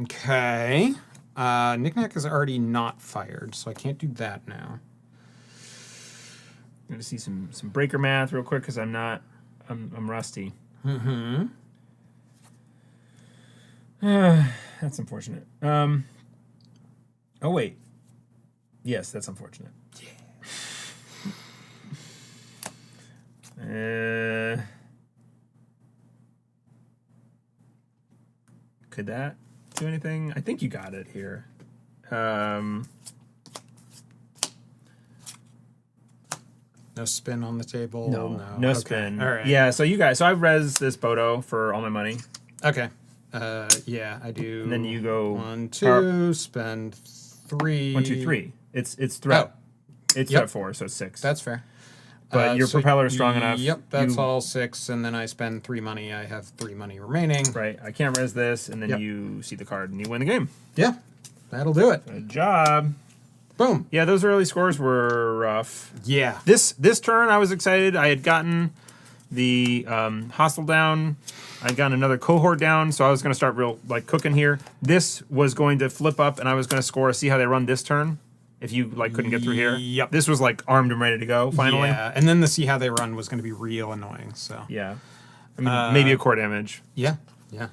Speaker 2: Okay. Knick-Knack is already not fired, so I can't do that now.
Speaker 1: I'm gonna see some breaker math real quick because I'm rusty.
Speaker 2: Mm-hmm.
Speaker 1: That's unfortunate. Oh wait. Yes, that's unfortunate. Yeah. Could that do anything? I think you got it here.
Speaker 2: No spin on the table.
Speaker 1: No
Speaker 2: Okay.
Speaker 1: spin.
Speaker 2: All right.
Speaker 1: Yeah. So I res this Bodo for all my money.
Speaker 2: Okay. Yeah, I do.
Speaker 1: And then you go
Speaker 2: 1, 2, spend 3.
Speaker 1: 1, 2, 3. It's threat.
Speaker 2: Oh.
Speaker 1: It's
Speaker 2: Yep.
Speaker 1: threat 4, so it's 6.
Speaker 2: That's fair.
Speaker 1: But your propeller is strong enough.
Speaker 2: Yep, that's all 6, and then I spend 3 money. I have 3 money remaining.
Speaker 1: Right. I can't res this, and then
Speaker 2: Yep.
Speaker 1: you see the card and you win the game.
Speaker 2: Yeah, that'll do it.
Speaker 1: Good job.
Speaker 2: Boom.
Speaker 1: Yeah, those early scores were rough.
Speaker 2: Yeah.
Speaker 1: This turn, I was excited. I had gotten the hostile down. I'd gotten another cohort down, so I was going to start real cooking here. This was going to flip up, and I was going to score. See how they run this turn. If you couldn't get through here.
Speaker 2: Yep.
Speaker 1: This was armed and ready to go. Finally.
Speaker 2: Yeah, and then the see how they run was going to be real annoying. So.
Speaker 1: Yeah. I mean, maybe a core damage.
Speaker 2: Yeah. Yeah.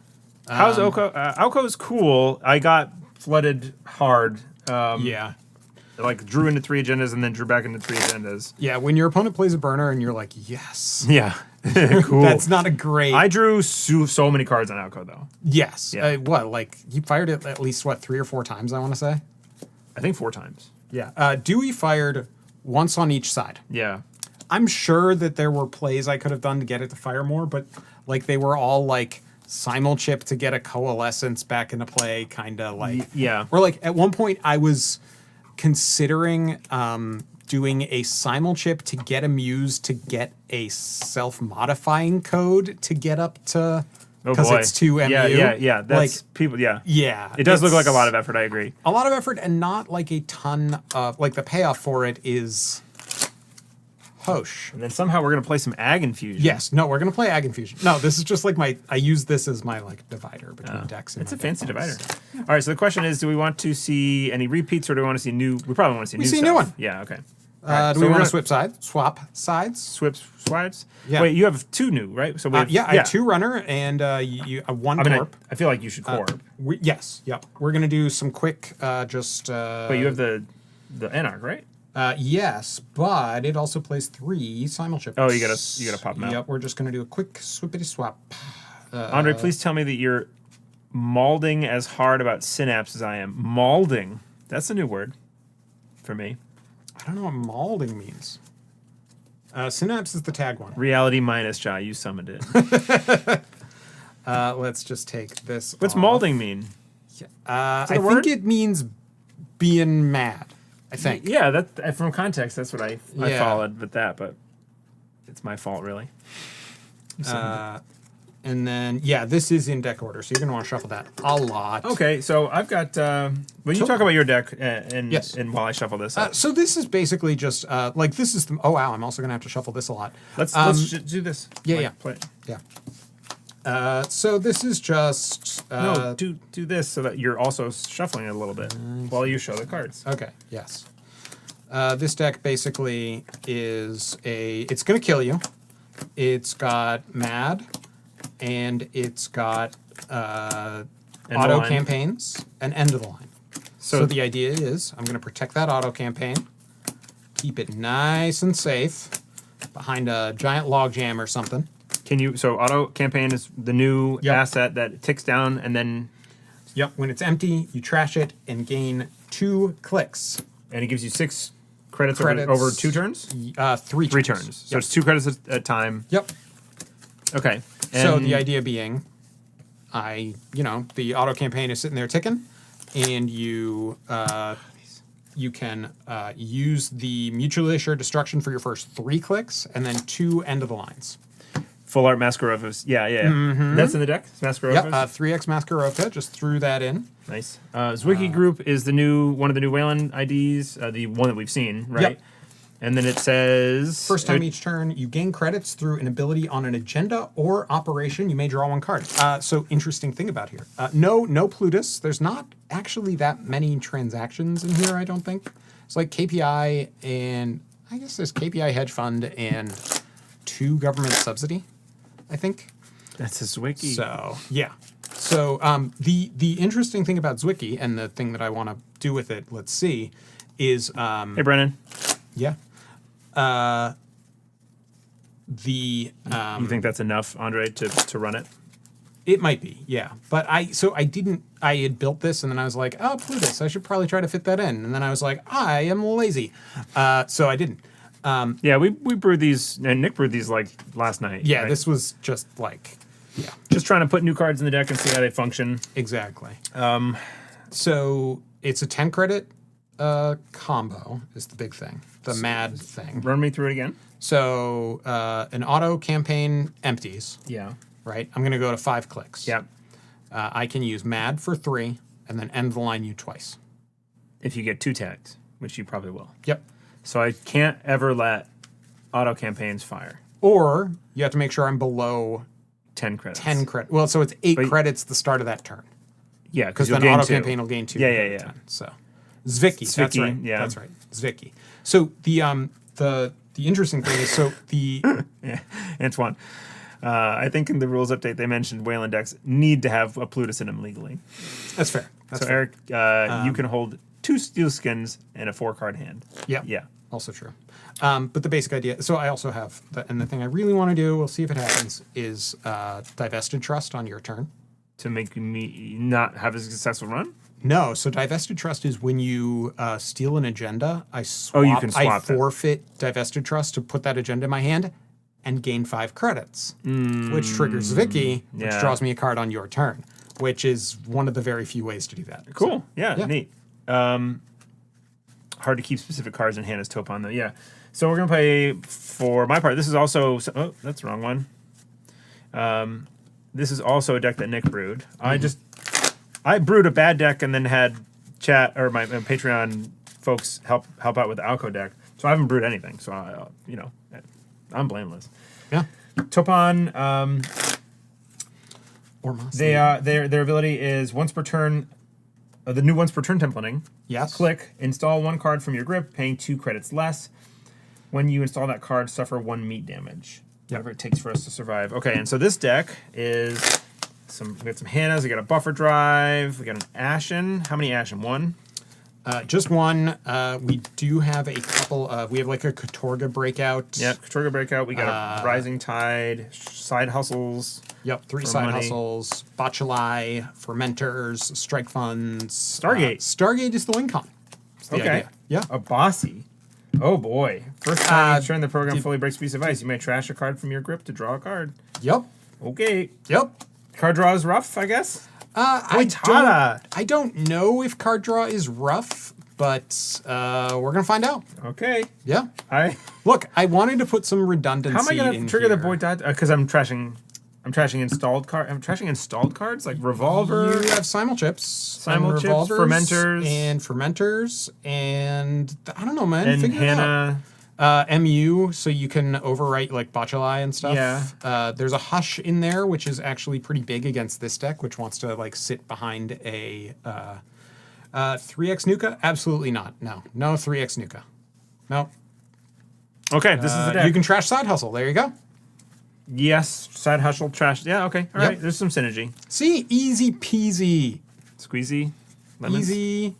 Speaker 1: How's Oko? Oko's cool. I got flooded hard.
Speaker 2: Yeah.
Speaker 1: Drew into 3 agendas and then drew back into 3 agendas.
Speaker 2: Yeah. When your opponent plays a burner and you're like, yes.
Speaker 1: Yeah. Cool.
Speaker 2: That's not a great.
Speaker 1: I drew so many cards on Oko though.
Speaker 2: Yes.
Speaker 1: Yeah.
Speaker 2: You fired it at least 3 or 4 times? I want to say.
Speaker 1: I think 4 times.
Speaker 2: Yeah. Dewey fired once on each side.
Speaker 1: Yeah.
Speaker 2: I'm sure that there were plays I could have done to get it to fire more, but they were all simul-chip to get a coalescence back into play, kind of
Speaker 1: Yeah.
Speaker 2: Or at one point I was considering doing a simul-chip to get a muse to get a self-modifying code to get up to.
Speaker 1: Oh
Speaker 2: Because
Speaker 1: boy.
Speaker 2: it's 2 MU.
Speaker 1: Yeah. That's people. Yeah.
Speaker 2: Yeah.
Speaker 1: It does look like a lot of effort. I agree.
Speaker 2: A lot of effort and not a ton of the payoff for it is Hosh.
Speaker 1: And then somehow we're gonna play some Ag Infusion.
Speaker 2: Yes. No, we're gonna play Ag Infusion. No, this is just I use this as my divider between decks.
Speaker 1: It's a fancy divider. All right. So the question is, do we want to see any repeats or do we want to see new? We probably want to see new.
Speaker 2: see
Speaker 1: stuff.
Speaker 2: new one.
Speaker 1: Yeah. Okay.
Speaker 2: Do we want to swap sides?
Speaker 1: Swipes?
Speaker 2: Yeah.
Speaker 1: Wait, you have 2 new, right? So we have,
Speaker 2: I have 2 runner and you 1 corp.
Speaker 1: I feel like you should corp.
Speaker 2: Yes. Yep. We're gonna do some quick
Speaker 1: But you have the Anarch, right?
Speaker 2: Yes, but it also plays 3 simul-chips.
Speaker 1: Oh, you gotta pop them out.
Speaker 2: Yep. We're just gonna do a quick swippity swap.
Speaker 1: Andre, please tell me that you're malding as hard about Synapse as I am. Malding. That's a new word for me.
Speaker 2: I don't know what malding means. Synapse is the tag one.
Speaker 1: Reality minus Jai. You summoned it.
Speaker 2: Let's just take this.
Speaker 1: What's
Speaker 2: off.
Speaker 1: malding mean?
Speaker 2: I
Speaker 1: a word?
Speaker 2: think it means being mad. I think.
Speaker 1: Yeah, that from context, that's what I
Speaker 2: Yeah.
Speaker 1: followed with that, but it's my fault, really.
Speaker 2: And then this is in deck order, so you're gonna want to shuffle that a lot.
Speaker 1: Okay, so I've got. Well, you talk about your deck, and
Speaker 2: Yes.
Speaker 1: and while I shuffle this,
Speaker 2: So this is basically just this is the. Oh wow! I'm also gonna have to shuffle this a lot.
Speaker 1: let's do this.
Speaker 2: Yeah.
Speaker 1: Play it.
Speaker 2: Yeah. So this is just.
Speaker 1: No, do this so that you're also shuffling it a little bit while you show the cards.
Speaker 2: Okay. Yes. This deck basically is it's going to kill you. It's got Mad, and it's got
Speaker 1: the
Speaker 2: auto
Speaker 1: line.
Speaker 2: campaigns and end of the line. So the idea is I'm going to protect that auto campaign, keep it nice and safe behind a giant log jam or something.
Speaker 1: So auto campaign is the new
Speaker 2: Yep.
Speaker 1: asset that ticks down and then.
Speaker 2: Yep. When it's empty, you trash it and gain 2 clicks.
Speaker 1: And it gives you 6 credits,
Speaker 2: Credits.
Speaker 1: Over 2 turns?
Speaker 2: 3
Speaker 1: 3 turns. So
Speaker 2: Yep.
Speaker 1: it's 2 credits at a time.
Speaker 2: Yep.
Speaker 1: Okay.
Speaker 2: So
Speaker 1: And
Speaker 2: the idea being, the auto campaign is sitting there ticking, and you can use the mutually assured destruction for your first 3 clicks, and then 2 end of the lines.
Speaker 1: Full art Masquerofus. Yeah. That's in the deck? Masquerofus?
Speaker 2: Yep. 3x Masquerofka, just threw that in.
Speaker 1: Nice. Zwicky Group is one of the new Wayland IDs, the one that we've seen, right? And then it says
Speaker 2: First time each turn, you gain credits through an ability on an agenda or operation. You may draw one card. So interesting thing about here. No Plutus. There's not actually that many transactions in here, I don't think. It's like KPI and I guess there's KPI hedge fund and 2 government subsidy, I think.
Speaker 1: That's a Zwicky.
Speaker 2: So yeah. So the interesting thing about Zwicky and the thing that I want to do with it, let's see, is
Speaker 1: Hey, Brennan.
Speaker 2: yeah. You
Speaker 1: You think that's enough, Andre, to run it?
Speaker 2: It might be, yeah. But I had built this and then I was like, oh, Plutus, I should probably try to fit that in. And then I was like, I am lazy. So I didn't.
Speaker 1: Yeah, we brewed these, and Nick brewed these like last night.
Speaker 2: Yeah,
Speaker 1: right?
Speaker 2: this was just like, yeah.
Speaker 1: Just trying to put new cards in the deck and see how they function.
Speaker 2: Exactly. So it's a 10 credit combo is the big thing, the mad thing.
Speaker 1: Run me through it again.
Speaker 2: So an auto campaign empties,
Speaker 1: Yeah.
Speaker 2: right? I'm going to go to 5 clicks.
Speaker 1: Yep.
Speaker 2: I can use mad for 3 and then end the line you twice.
Speaker 1: If you get 2 tags, which you probably will.
Speaker 2: Yep.
Speaker 1: So I can't ever let auto campaigns fire.
Speaker 2: Or you have to make sure I'm below
Speaker 1: 10 credits.
Speaker 2: 10 credit. Well, so it's 8 credits the start of that turn.
Speaker 1: Yeah,
Speaker 2: Because
Speaker 1: because
Speaker 2: then auto campaign will gain 2.
Speaker 1: Yeah,
Speaker 2: credit
Speaker 1: yeah, yeah.
Speaker 2: 10. So Zwicky, that's
Speaker 1: Zwicky,
Speaker 2: right.
Speaker 1: yeah.
Speaker 2: That's right. Zwicky. So the interesting thing is, so the
Speaker 1: Yeah, Antoine. I think in the rules update they mentioned Wayland decks need to have a Plutus in them legally.
Speaker 2: that's fair. That's
Speaker 1: So
Speaker 2: fair.
Speaker 1: Eric, you can hold 2 steel skins and a 4-card hand.
Speaker 2: Yeah.
Speaker 1: Yeah.
Speaker 2: Also true. But the basic idea, so I also have, and the thing I really want to do, we'll see if it happens, is divested trust on your turn.
Speaker 1: To make me not have a successful run?
Speaker 2: No, so divested trust is when you steal an agenda, I swap,
Speaker 1: you can swap
Speaker 2: I
Speaker 1: it.
Speaker 2: forfeit divested trust to put that agenda in my hand and gain 5 credits, which triggers Zwicky, which
Speaker 1: yeah.
Speaker 2: draws me a card on your turn, which is one of the very few ways to do that.
Speaker 1: Cool.
Speaker 2: So,
Speaker 1: Yeah, neat. Hard to keep specific cards in hand as Topan, though. Yeah. So we're going to play, for my part, this is also... Oh, that's the wrong one. This is also a deck that Nick brewed. I brewed a bad deck and then had chat, or my Patreon folks help out with the Alco deck. So I haven't brewed anything. So, I'm blameless.
Speaker 2: Yeah.
Speaker 1: Topan...
Speaker 2: Or Mossy.
Speaker 1: their ability is once per turn... the new once per turn templating.
Speaker 2: Yes.
Speaker 1: Click, install 1 card from your grip, paying 2 credits less. When you install that card, suffer 1 meat damage. Whatever it takes for us to survive. Okay, and so this deck is we got some Hannahs, we got a buffer drive, we got an Ashen. How many Ashen? 1?
Speaker 2: Just 1. We do have a couple of, we have like a Katorga breakout.
Speaker 1: Yep, Katorga breakout. We got a Rising Tide, side hustles.
Speaker 2: Yep, 3
Speaker 1: for
Speaker 2: side
Speaker 1: money.
Speaker 2: hustles, Bachelai, Fermenters, Strike Funds.
Speaker 1: Stargate.
Speaker 2: Stargate is the win con. That's the
Speaker 1: Okay.
Speaker 2: idea. Yeah.
Speaker 1: A Bossy. Oh boy. First time each turn the program fully breaks a piece of ice, you may trash a card from your grip to draw a card.
Speaker 2: Yep.
Speaker 1: Okay.
Speaker 2: Yep.
Speaker 1: Card draw is rough, I guess.
Speaker 2: I don't know if card draw is rough, but we're gonna find out.
Speaker 1: Okay.
Speaker 2: Yeah.
Speaker 1: I
Speaker 2: Look, I wanted to put some redundancy.
Speaker 1: How am I going
Speaker 2: in
Speaker 1: to trigger
Speaker 2: here.
Speaker 1: the void dot? Because I'm trashing installed card. I'm trashing installed cards like Revolver.
Speaker 2: You have Simulchips,
Speaker 1: Simulchips,
Speaker 2: Revolvers,
Speaker 1: Fermenters.
Speaker 2: and I don't know, man.
Speaker 1: And
Speaker 2: Figure it out.
Speaker 1: Hannah.
Speaker 2: MU, so you can overwrite like Bachelai and stuff.
Speaker 1: Yeah.
Speaker 2: There's a Hush in there, which is actually pretty big against this deck, which wants to like sit behind a 3x Nuka. Absolutely not. No 3x Nuka. No.
Speaker 1: Okay, this is the deck.
Speaker 2: You can trash Side Hustle. There you go.
Speaker 1: Yes, side hustle, trash. Yeah, okay. All
Speaker 2: Yep.
Speaker 1: right, there's some synergy.
Speaker 2: See, easy peasy.
Speaker 1: Squeezy. Lemons.
Speaker 2: Easy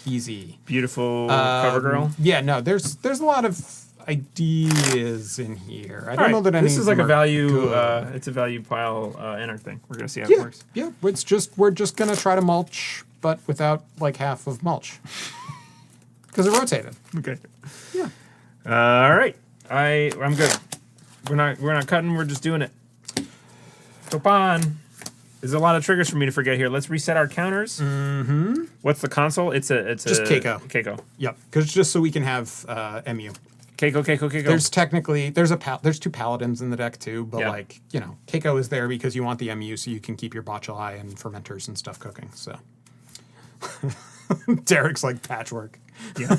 Speaker 2: peasy.
Speaker 1: Beautiful cover girl.
Speaker 2: Yeah, no, there's a lot of ideas in here. I don't know that any
Speaker 1: This
Speaker 2: of
Speaker 1: is like
Speaker 2: them
Speaker 1: a
Speaker 2: are
Speaker 1: value.
Speaker 2: good.
Speaker 1: It's a value pile enter thing. We're gonna see how it
Speaker 2: Yeah,
Speaker 1: works.
Speaker 2: yeah. We're just gonna try to mulch, but without like half of mulch, because it rotated.
Speaker 1: Okay.
Speaker 2: Yeah.
Speaker 1: All right. I'm good. We're not cutting. We're just doing it. Topan. There's a lot of triggers for me to forget here. Let's reset our counters. Mm-hmm. What's the console? It's
Speaker 2: Just
Speaker 1: a
Speaker 2: Keiko.
Speaker 1: Keiko.
Speaker 2: Yep. Because just so we can have MU.
Speaker 1: Keiko.
Speaker 2: There's technically there's 2 paladins in the deck too, but
Speaker 1: Yeah.
Speaker 2: like Keiko is there because you want the MU so you can keep your Bachelai and Fermenters and stuff cooking. So Derek's like patchwork.
Speaker 1: Yeah.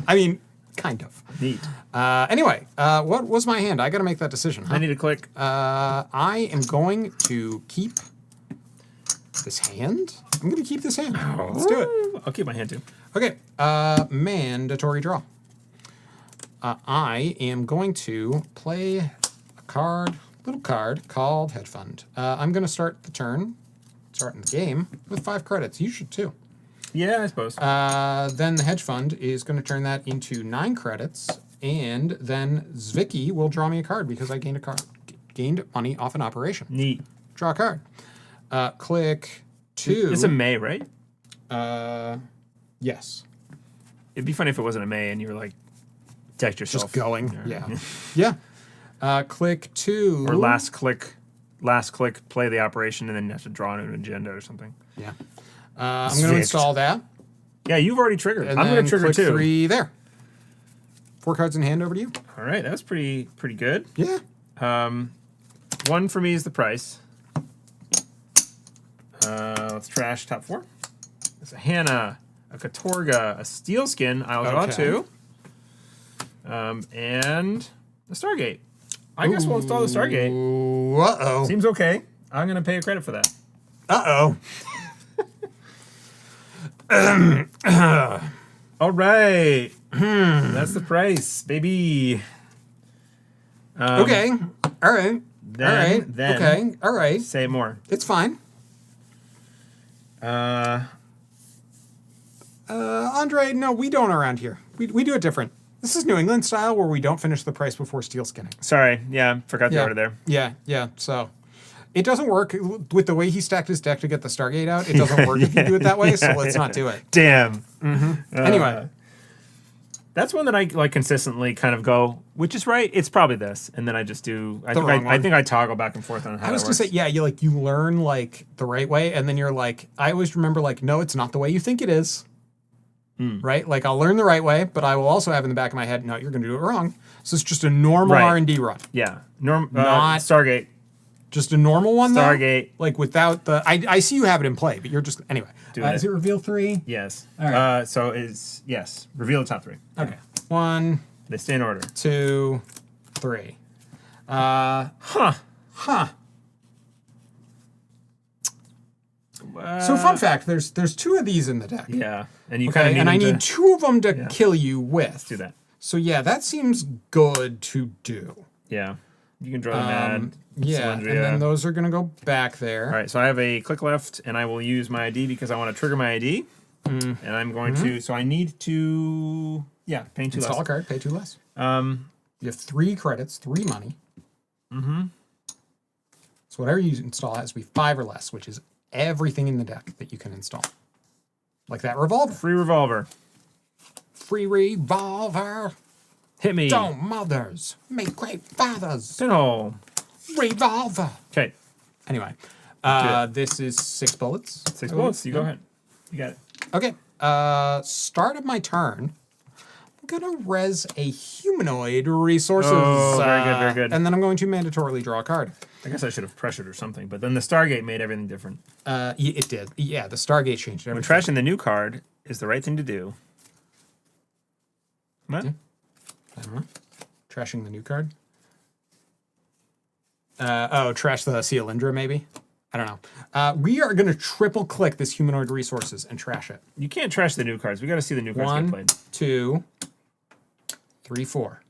Speaker 2: I mean, Kind of.
Speaker 1: Neat.
Speaker 2: Anyway, what was my hand? I got to make that decision. Huh?
Speaker 1: I need to click.
Speaker 2: I am going to keep this hand. I'm going to keep this hand. Let's do it.
Speaker 1: I'll keep my hand too.
Speaker 2: Okay. Mandatory draw. I am going to play a little card called Hedge Fund. I'm going to start the game with 5 credits. You should too.
Speaker 1: Yeah, I suppose.
Speaker 2: Then the Hedge Fund is going to turn that into 9 credits, and then Zwicky will draw me a card because I gained money off an operation.
Speaker 1: Neat.
Speaker 2: Draw a card. Click 2.
Speaker 1: It's a May, right?
Speaker 2: Yes.
Speaker 1: It'd be funny if it wasn't a May and you were like, decked yourself.
Speaker 2: Just going. Yeah. Yeah. Click 2.
Speaker 1: Or last click, play the operation, and then you have to draw an agenda or something.
Speaker 2: Yeah. I'm going to install that.
Speaker 1: Yeah, you've already triggered.
Speaker 2: And
Speaker 1: I'm going to trigger
Speaker 2: click
Speaker 1: 2.
Speaker 2: 3 there. 4 cards in hand over to you.
Speaker 1: All right, that was pretty good.
Speaker 2: Yeah.
Speaker 1: 1 for me is the price. Let's trash top 4. There's a Hannah, a Katorga, a Steel Skin. I'll draw 2. And the Stargate. I guess we'll install the Stargate.
Speaker 2: Uh-oh.
Speaker 1: Seems okay. I'm going to pay a credit for that.
Speaker 2: Uh-oh.
Speaker 1: All right. That's the price, baby.
Speaker 2: Okay. All right.
Speaker 1: Then,
Speaker 2: Okay. All right.
Speaker 1: Say more.
Speaker 2: It's fine. Andre, no, we don't around here. We do it different. This is New England style where we don't finish the price before steel skinning.
Speaker 1: Sorry. Yeah, forgot the order there.
Speaker 2: Yeah. So it doesn't work with the way he stacked his deck to get the Stargate out. It doesn't work if you do it that way, so let's not do it.
Speaker 1: Damn.
Speaker 2: Anyway.
Speaker 1: That's one that I like consistently kind of go, which is right. It's probably this, and then I just do. I think I toggle back and forth on how.
Speaker 2: I was gonna say, yeah, you learn like the right way, and then you're like, I always remember like, no, it's not the way you think it is. Right? Like I'll learn the right way, but I will also have in the back of my head, no, you're gonna do it wrong. So it's just a normal R&D run.
Speaker 1: Yeah,
Speaker 2: not
Speaker 1: Stargate.
Speaker 2: Just a normal one, though?
Speaker 1: Stargate.
Speaker 2: Like without the... I see you have it in play, but you're just... Anyway. Is it reveal 3?
Speaker 1: Yes.
Speaker 2: All right.
Speaker 1: So it's... Yes. Reveal the top 3.
Speaker 2: Okay. 1...
Speaker 1: They stay in order.
Speaker 2: 2... 3.
Speaker 1: Huh.
Speaker 2: So fun fact, there's 2 of these in the deck.
Speaker 1: Yeah. And you kind of need
Speaker 2: and I need 2 of them to kill you with.
Speaker 1: Let's do that.
Speaker 2: So yeah, that seems good to do.
Speaker 1: Yeah. You can draw the Mad.
Speaker 2: Yeah, and then those are going to go back there.
Speaker 1: All right, so I have a click left, and I will use my ID because I want to trigger my ID. And I'm going to... So I need to... Yeah, pay 2 less.
Speaker 2: Install a card, pay 2 less. You have 3 credits, 3 money. So whatever you install has to be 5 or less, which is everything in the deck that you can install. Like that revolver.
Speaker 1: Free revolver.
Speaker 2: Free revolver.
Speaker 1: Hit me.
Speaker 2: Don't mothers make great fathers.
Speaker 1: Pinhole.
Speaker 2: Revolver.
Speaker 1: Okay.
Speaker 2: Anyway, this is 6 bullets.
Speaker 1: 6 bullets. You go ahead. You got it.
Speaker 2: Okay. Start of my turn. I'm gonna res a humanoid resources.
Speaker 1: Oh, very good, very good.
Speaker 2: And then I'm going to mandatorily draw a card.
Speaker 1: I guess I should have pressured or something, but then the Stargate made everything different.
Speaker 2: It did. Yeah, the Stargate changed everything.
Speaker 1: When trashing the new card is the right thing to do. What?
Speaker 2: Yeah. Trashing the new card? Trash the Sealindra, maybe? I don't know. We are going to triple click this humanoid resources and trash it.
Speaker 1: You can't trash the new cards. We got to see the new cards get played.
Speaker 2: 1, 2, 3, 4.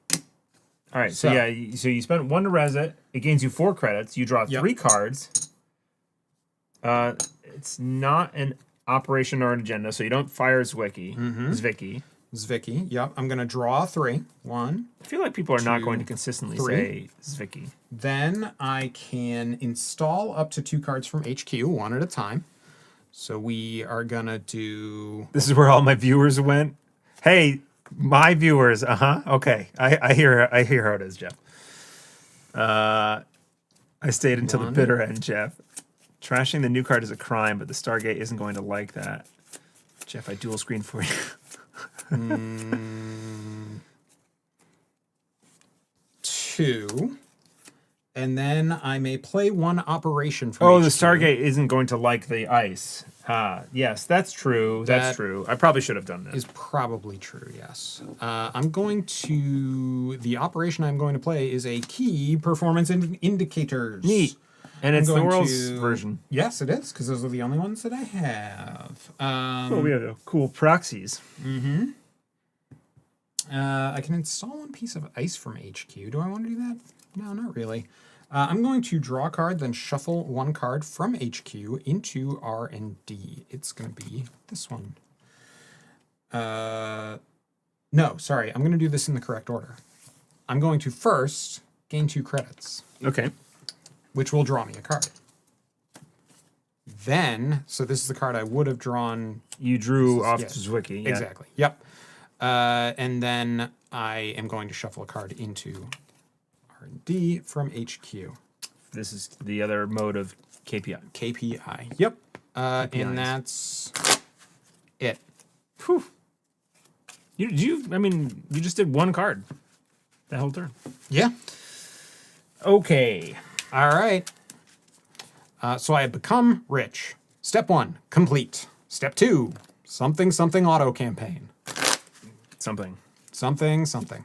Speaker 1: All right. So yeah, so you spent 1 to res it. It gains you 4 credits. You draw 3 cards. It's not an operation or an agenda, so you don't fire Zwicky.
Speaker 2: Zwicky. Yep. I'm going to draw 3. 1.
Speaker 1: I feel like people are not going to consistently
Speaker 2: 3.
Speaker 1: say Zwicky.
Speaker 2: Then I can install up to 2 cards from HQ, 1 at a time. So we are going to do...
Speaker 1: This is where all my viewers went. Hey, my viewers. Okay. I hear how it is, Jeff. I stayed until the bitter end, Jeff. Trashing the new card is a crime, but the Stargate isn't going to like that. Jeff, I dual screen for you.
Speaker 2: 2. And then I may play one operation from
Speaker 1: Oh, the
Speaker 2: HQ.
Speaker 1: Stargate isn't going to like the ice. Yes, that's true. That's
Speaker 2: That
Speaker 1: true. I probably should have done that.
Speaker 2: Is probably true, yes. I'm going to... The operation I'm going to play is a key performance indicators.
Speaker 1: Neat. And
Speaker 2: I'm
Speaker 1: it's the
Speaker 2: going
Speaker 1: world's
Speaker 2: to-
Speaker 1: version.
Speaker 2: Yes, it is, because those are the only ones that I have.
Speaker 1: Oh, we have cool proxies.
Speaker 2: I can install one piece of ice from HQ. Do I want to do that? No, not really. I'm going to draw a card, then shuffle one card from HQ into R&D. It's going to be this one. No, sorry. I'm going to do this in the correct order. I'm going to first gain 2 credits,
Speaker 1: Okay.
Speaker 2: which will draw me a card. Then, so this is the card I would have drawn.
Speaker 1: You drew off
Speaker 2: yeah,
Speaker 1: Zwicky. Yeah.
Speaker 2: Exactly. Yep. And then I am going to shuffle a card into R&D from HQ.
Speaker 1: This is the other mode of KPI.
Speaker 2: KPI. Yep.
Speaker 1: KPIs.
Speaker 2: And that's it.
Speaker 1: Whew. You just did one card that whole turn.
Speaker 2: Yeah.
Speaker 1: Okay.
Speaker 2: All right. So I have become rich. Step 1, complete. Step 2, something auto campaign.
Speaker 1: Something.
Speaker 2: Something.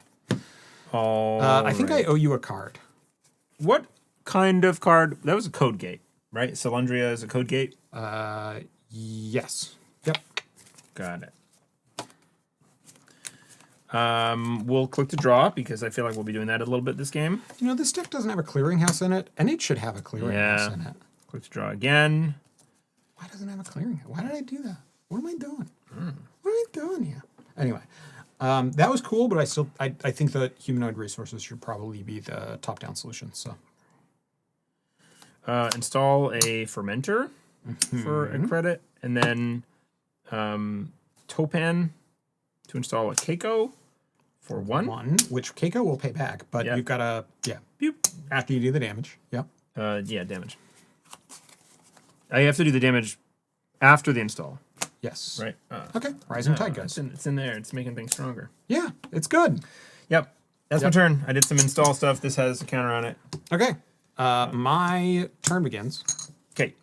Speaker 1: Oh.
Speaker 2: I think I owe you a card.
Speaker 1: What kind of card? That was a code gate, right? Solandria is a code gate.
Speaker 2: Yes. Yep.
Speaker 1: Got it. We'll click to draw because I feel like we'll be doing that a little bit this game.
Speaker 2: You know, this deck doesn't have a clearinghouse in it, and it should have a clearinghouse in it.
Speaker 1: Click to draw again.
Speaker 2: Why doesn't it have a clearinghouse? Why did I do that? What am I doing? What am I doing here? Anyway, that was cool, but I think that humanoid resources should probably be the top-down solution. So
Speaker 1: Install a fermenter for a credit, and then Topan to install a Keiko for 1.
Speaker 2: which Keiko will pay back, but
Speaker 1: Yep.
Speaker 2: you've got to
Speaker 1: Boop.
Speaker 2: after you do the damage. Yep.
Speaker 1: Yeah, damage. I have to do the damage after the install,
Speaker 2: Yes.
Speaker 1: right?
Speaker 2: Okay. Rising Tide
Speaker 1: It's
Speaker 2: goes.
Speaker 1: it's in there. It's making things stronger.
Speaker 2: Yeah, it's good.
Speaker 1: Yep. That's my turn. I did some install stuff. This has a counter on it.
Speaker 2: Okay. My turn begins.
Speaker 1: Okay.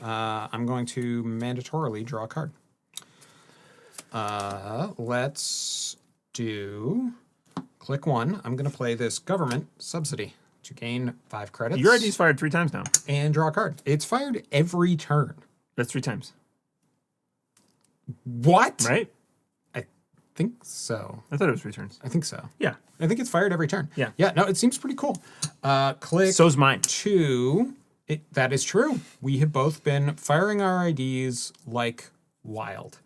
Speaker 2: I'm going to mandatorily draw a card. Let's do click 1. I'm going to play this government subsidy to gain 5 credits.
Speaker 1: Your ID's fired 3 times now.
Speaker 2: And draw a card. It's fired every turn.
Speaker 1: That's 3 times.
Speaker 2: What?
Speaker 1: Right?
Speaker 2: I think so.
Speaker 1: I thought it was 3 turns.
Speaker 2: I think so.
Speaker 1: Yeah.
Speaker 2: I think it's fired every turn.
Speaker 1: Yeah.
Speaker 2: Yeah, no, it seems pretty cool. Click
Speaker 1: So's mine.
Speaker 2: 2. That is true. We have both been firing our IDs like wild.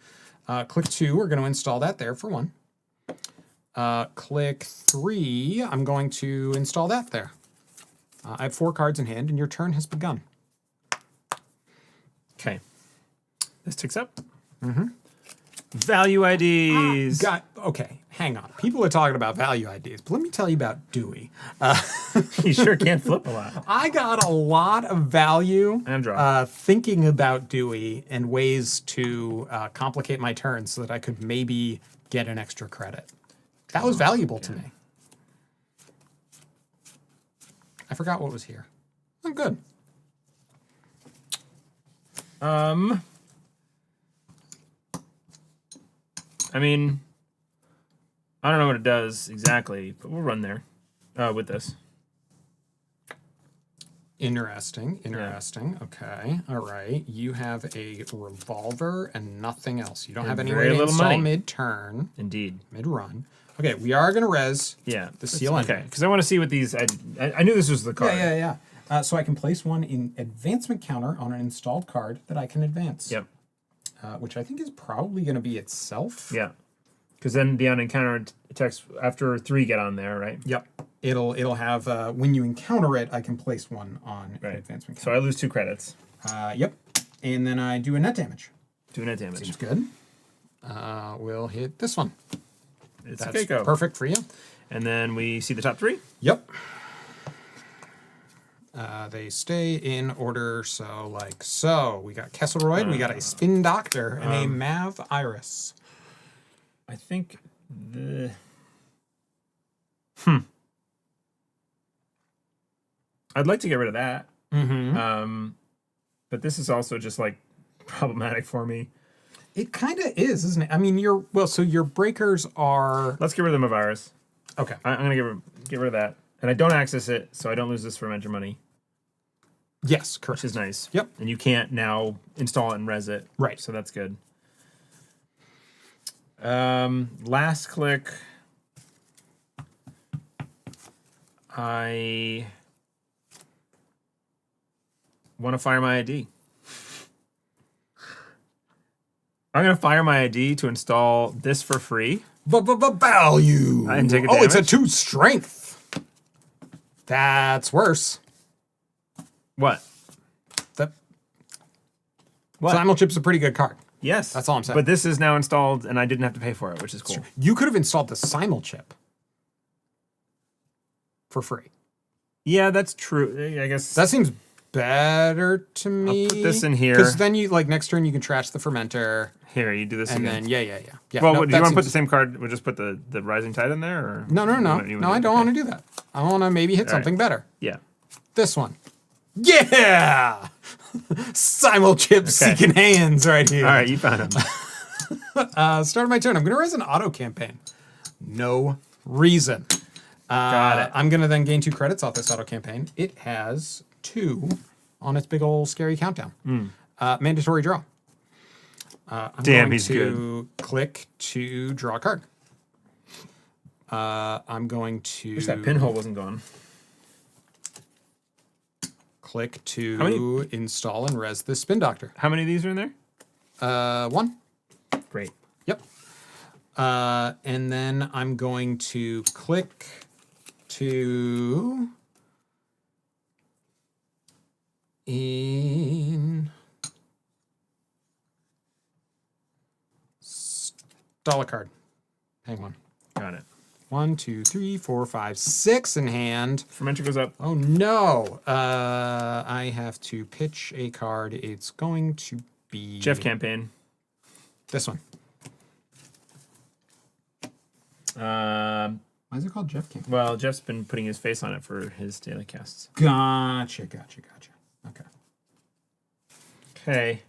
Speaker 2: Click 2, we're going to install that there for 1. Click 3, I'm going to install that there. I have 4 cards in hand, and your turn has begun.
Speaker 1: Okay. This ticks up. Value IDs.
Speaker 2: Okay, hang on. People are talking about value IDs, but let me tell you about Dewi.
Speaker 1: You sure can't flip a lot.
Speaker 2: I got a lot of value
Speaker 1: And draw.
Speaker 2: thinking about Dewi and ways to complicate my turn so that I could maybe get an extra credit. That was valuable to me. I forgot what was here. Oh, good.
Speaker 1: I mean, I don't know what it does exactly, but we'll run there with this.
Speaker 2: Interesting. Okay. All right. You have a revolver and nothing else. You don't have any
Speaker 1: very
Speaker 2: way to
Speaker 1: little
Speaker 2: install
Speaker 1: money.
Speaker 2: mid-turn,
Speaker 1: Indeed.
Speaker 2: mid-run. Okay, we are going to res
Speaker 1: Yeah.
Speaker 2: the seal
Speaker 1: Okay.
Speaker 2: anyway.
Speaker 1: Because I want to see what these. I knew this was the card.
Speaker 2: Yeah. So I can place one in advancement counter on an installed card that I can advance.
Speaker 1: Yep.
Speaker 2: Which I think is probably going to be itself.
Speaker 1: Yeah. Because then the unencountered attacks after 3 get on there, right?
Speaker 2: Yep. It'll have when you encounter it, I can place one on an advancement
Speaker 1: So
Speaker 2: counter.
Speaker 1: I lose 2 credits.
Speaker 2: Yep. And then I do a net damage.
Speaker 1: 2 net damage.
Speaker 2: Seems good. We'll hit this one.
Speaker 1: It's
Speaker 2: That's
Speaker 1: a Keiko.
Speaker 2: perfect for you.
Speaker 1: And then we see the top 3.
Speaker 2: Yep. They stay in order, so like so. We got Kesselroyd, we got a Spin Doctor, and a Mav Iris.
Speaker 1: I think the. I'd like to get rid of that. But this is also just like problematic for me.
Speaker 2: It kind of is, isn't it? I mean, so your breakers are.
Speaker 1: Let's get rid of the virus.
Speaker 2: Okay.
Speaker 1: I'm gonna get rid of that, and I don't access it, so I don't lose this fermenter money.
Speaker 2: Yes, correct.
Speaker 1: Which is nice.
Speaker 2: Yep.
Speaker 1: And you can't now install it and res it.
Speaker 2: Right.
Speaker 1: So that's good. Last click. I want to fire my ID. I'm going to fire my ID to install this for free.
Speaker 2: Value.
Speaker 1: I didn't take a
Speaker 2: it's a
Speaker 1: damage.
Speaker 2: 2 strength. That's worse.
Speaker 1: What?
Speaker 2: That
Speaker 1: What?
Speaker 2: Simulchip's a pretty good card.
Speaker 1: Yes.
Speaker 2: That's all I'm saying.
Speaker 1: But this is now installed, and I didn't have to pay for it, which is cool.
Speaker 2: You could have installed the Simulchip for free.
Speaker 1: Yeah, that's true. I guess
Speaker 2: That seems better to me.
Speaker 1: I'll put this in here.
Speaker 2: Because then you, like, next turn you can trash the fermenter.
Speaker 1: Here, you do this
Speaker 2: And
Speaker 1: again.
Speaker 2: then, yeah.
Speaker 1: Well,
Speaker 2: no,
Speaker 1: do you want to put the
Speaker 2: seems-
Speaker 1: same card? We'll just put the Rising Tide in there? Or
Speaker 2: No, I don't want to do that. I want to maybe hit something better.
Speaker 1: Yeah.
Speaker 2: This one. Yeah! Simulchip seeking hands right here.
Speaker 1: All right, you found him.
Speaker 2: Start of my turn. I'm going to raise an auto campaign. No reason.
Speaker 1: Got it.
Speaker 2: I'm going to then gain 2 credits off this auto campaign. It has 2 on its big old scary countdown. Mandatory draw. I'm
Speaker 1: Damn,
Speaker 2: going
Speaker 1: he's
Speaker 2: to click to draw a card. I'm going to
Speaker 1: Wish that pinhole wasn't gone.
Speaker 2: click to
Speaker 1: many-
Speaker 2: install and res the Spin Doctor.
Speaker 1: How many of these are in there?
Speaker 2: 1.
Speaker 1: Great.
Speaker 2: Yep. And then I'm going to click to install a card. Hang on.
Speaker 1: Got it.
Speaker 2: 1, 2, 3, 4, 5, 6 in hand.
Speaker 1: Fermenter goes up.
Speaker 2: Oh no. I have to pitch a card. It's going to be
Speaker 1: Jeff campaign.
Speaker 2: this one. Why is it called Jeff Campaign?
Speaker 1: Well, Jeff's been putting his face on it for his daily casts.
Speaker 2: Gotcha. Okay.
Speaker 1: Okay.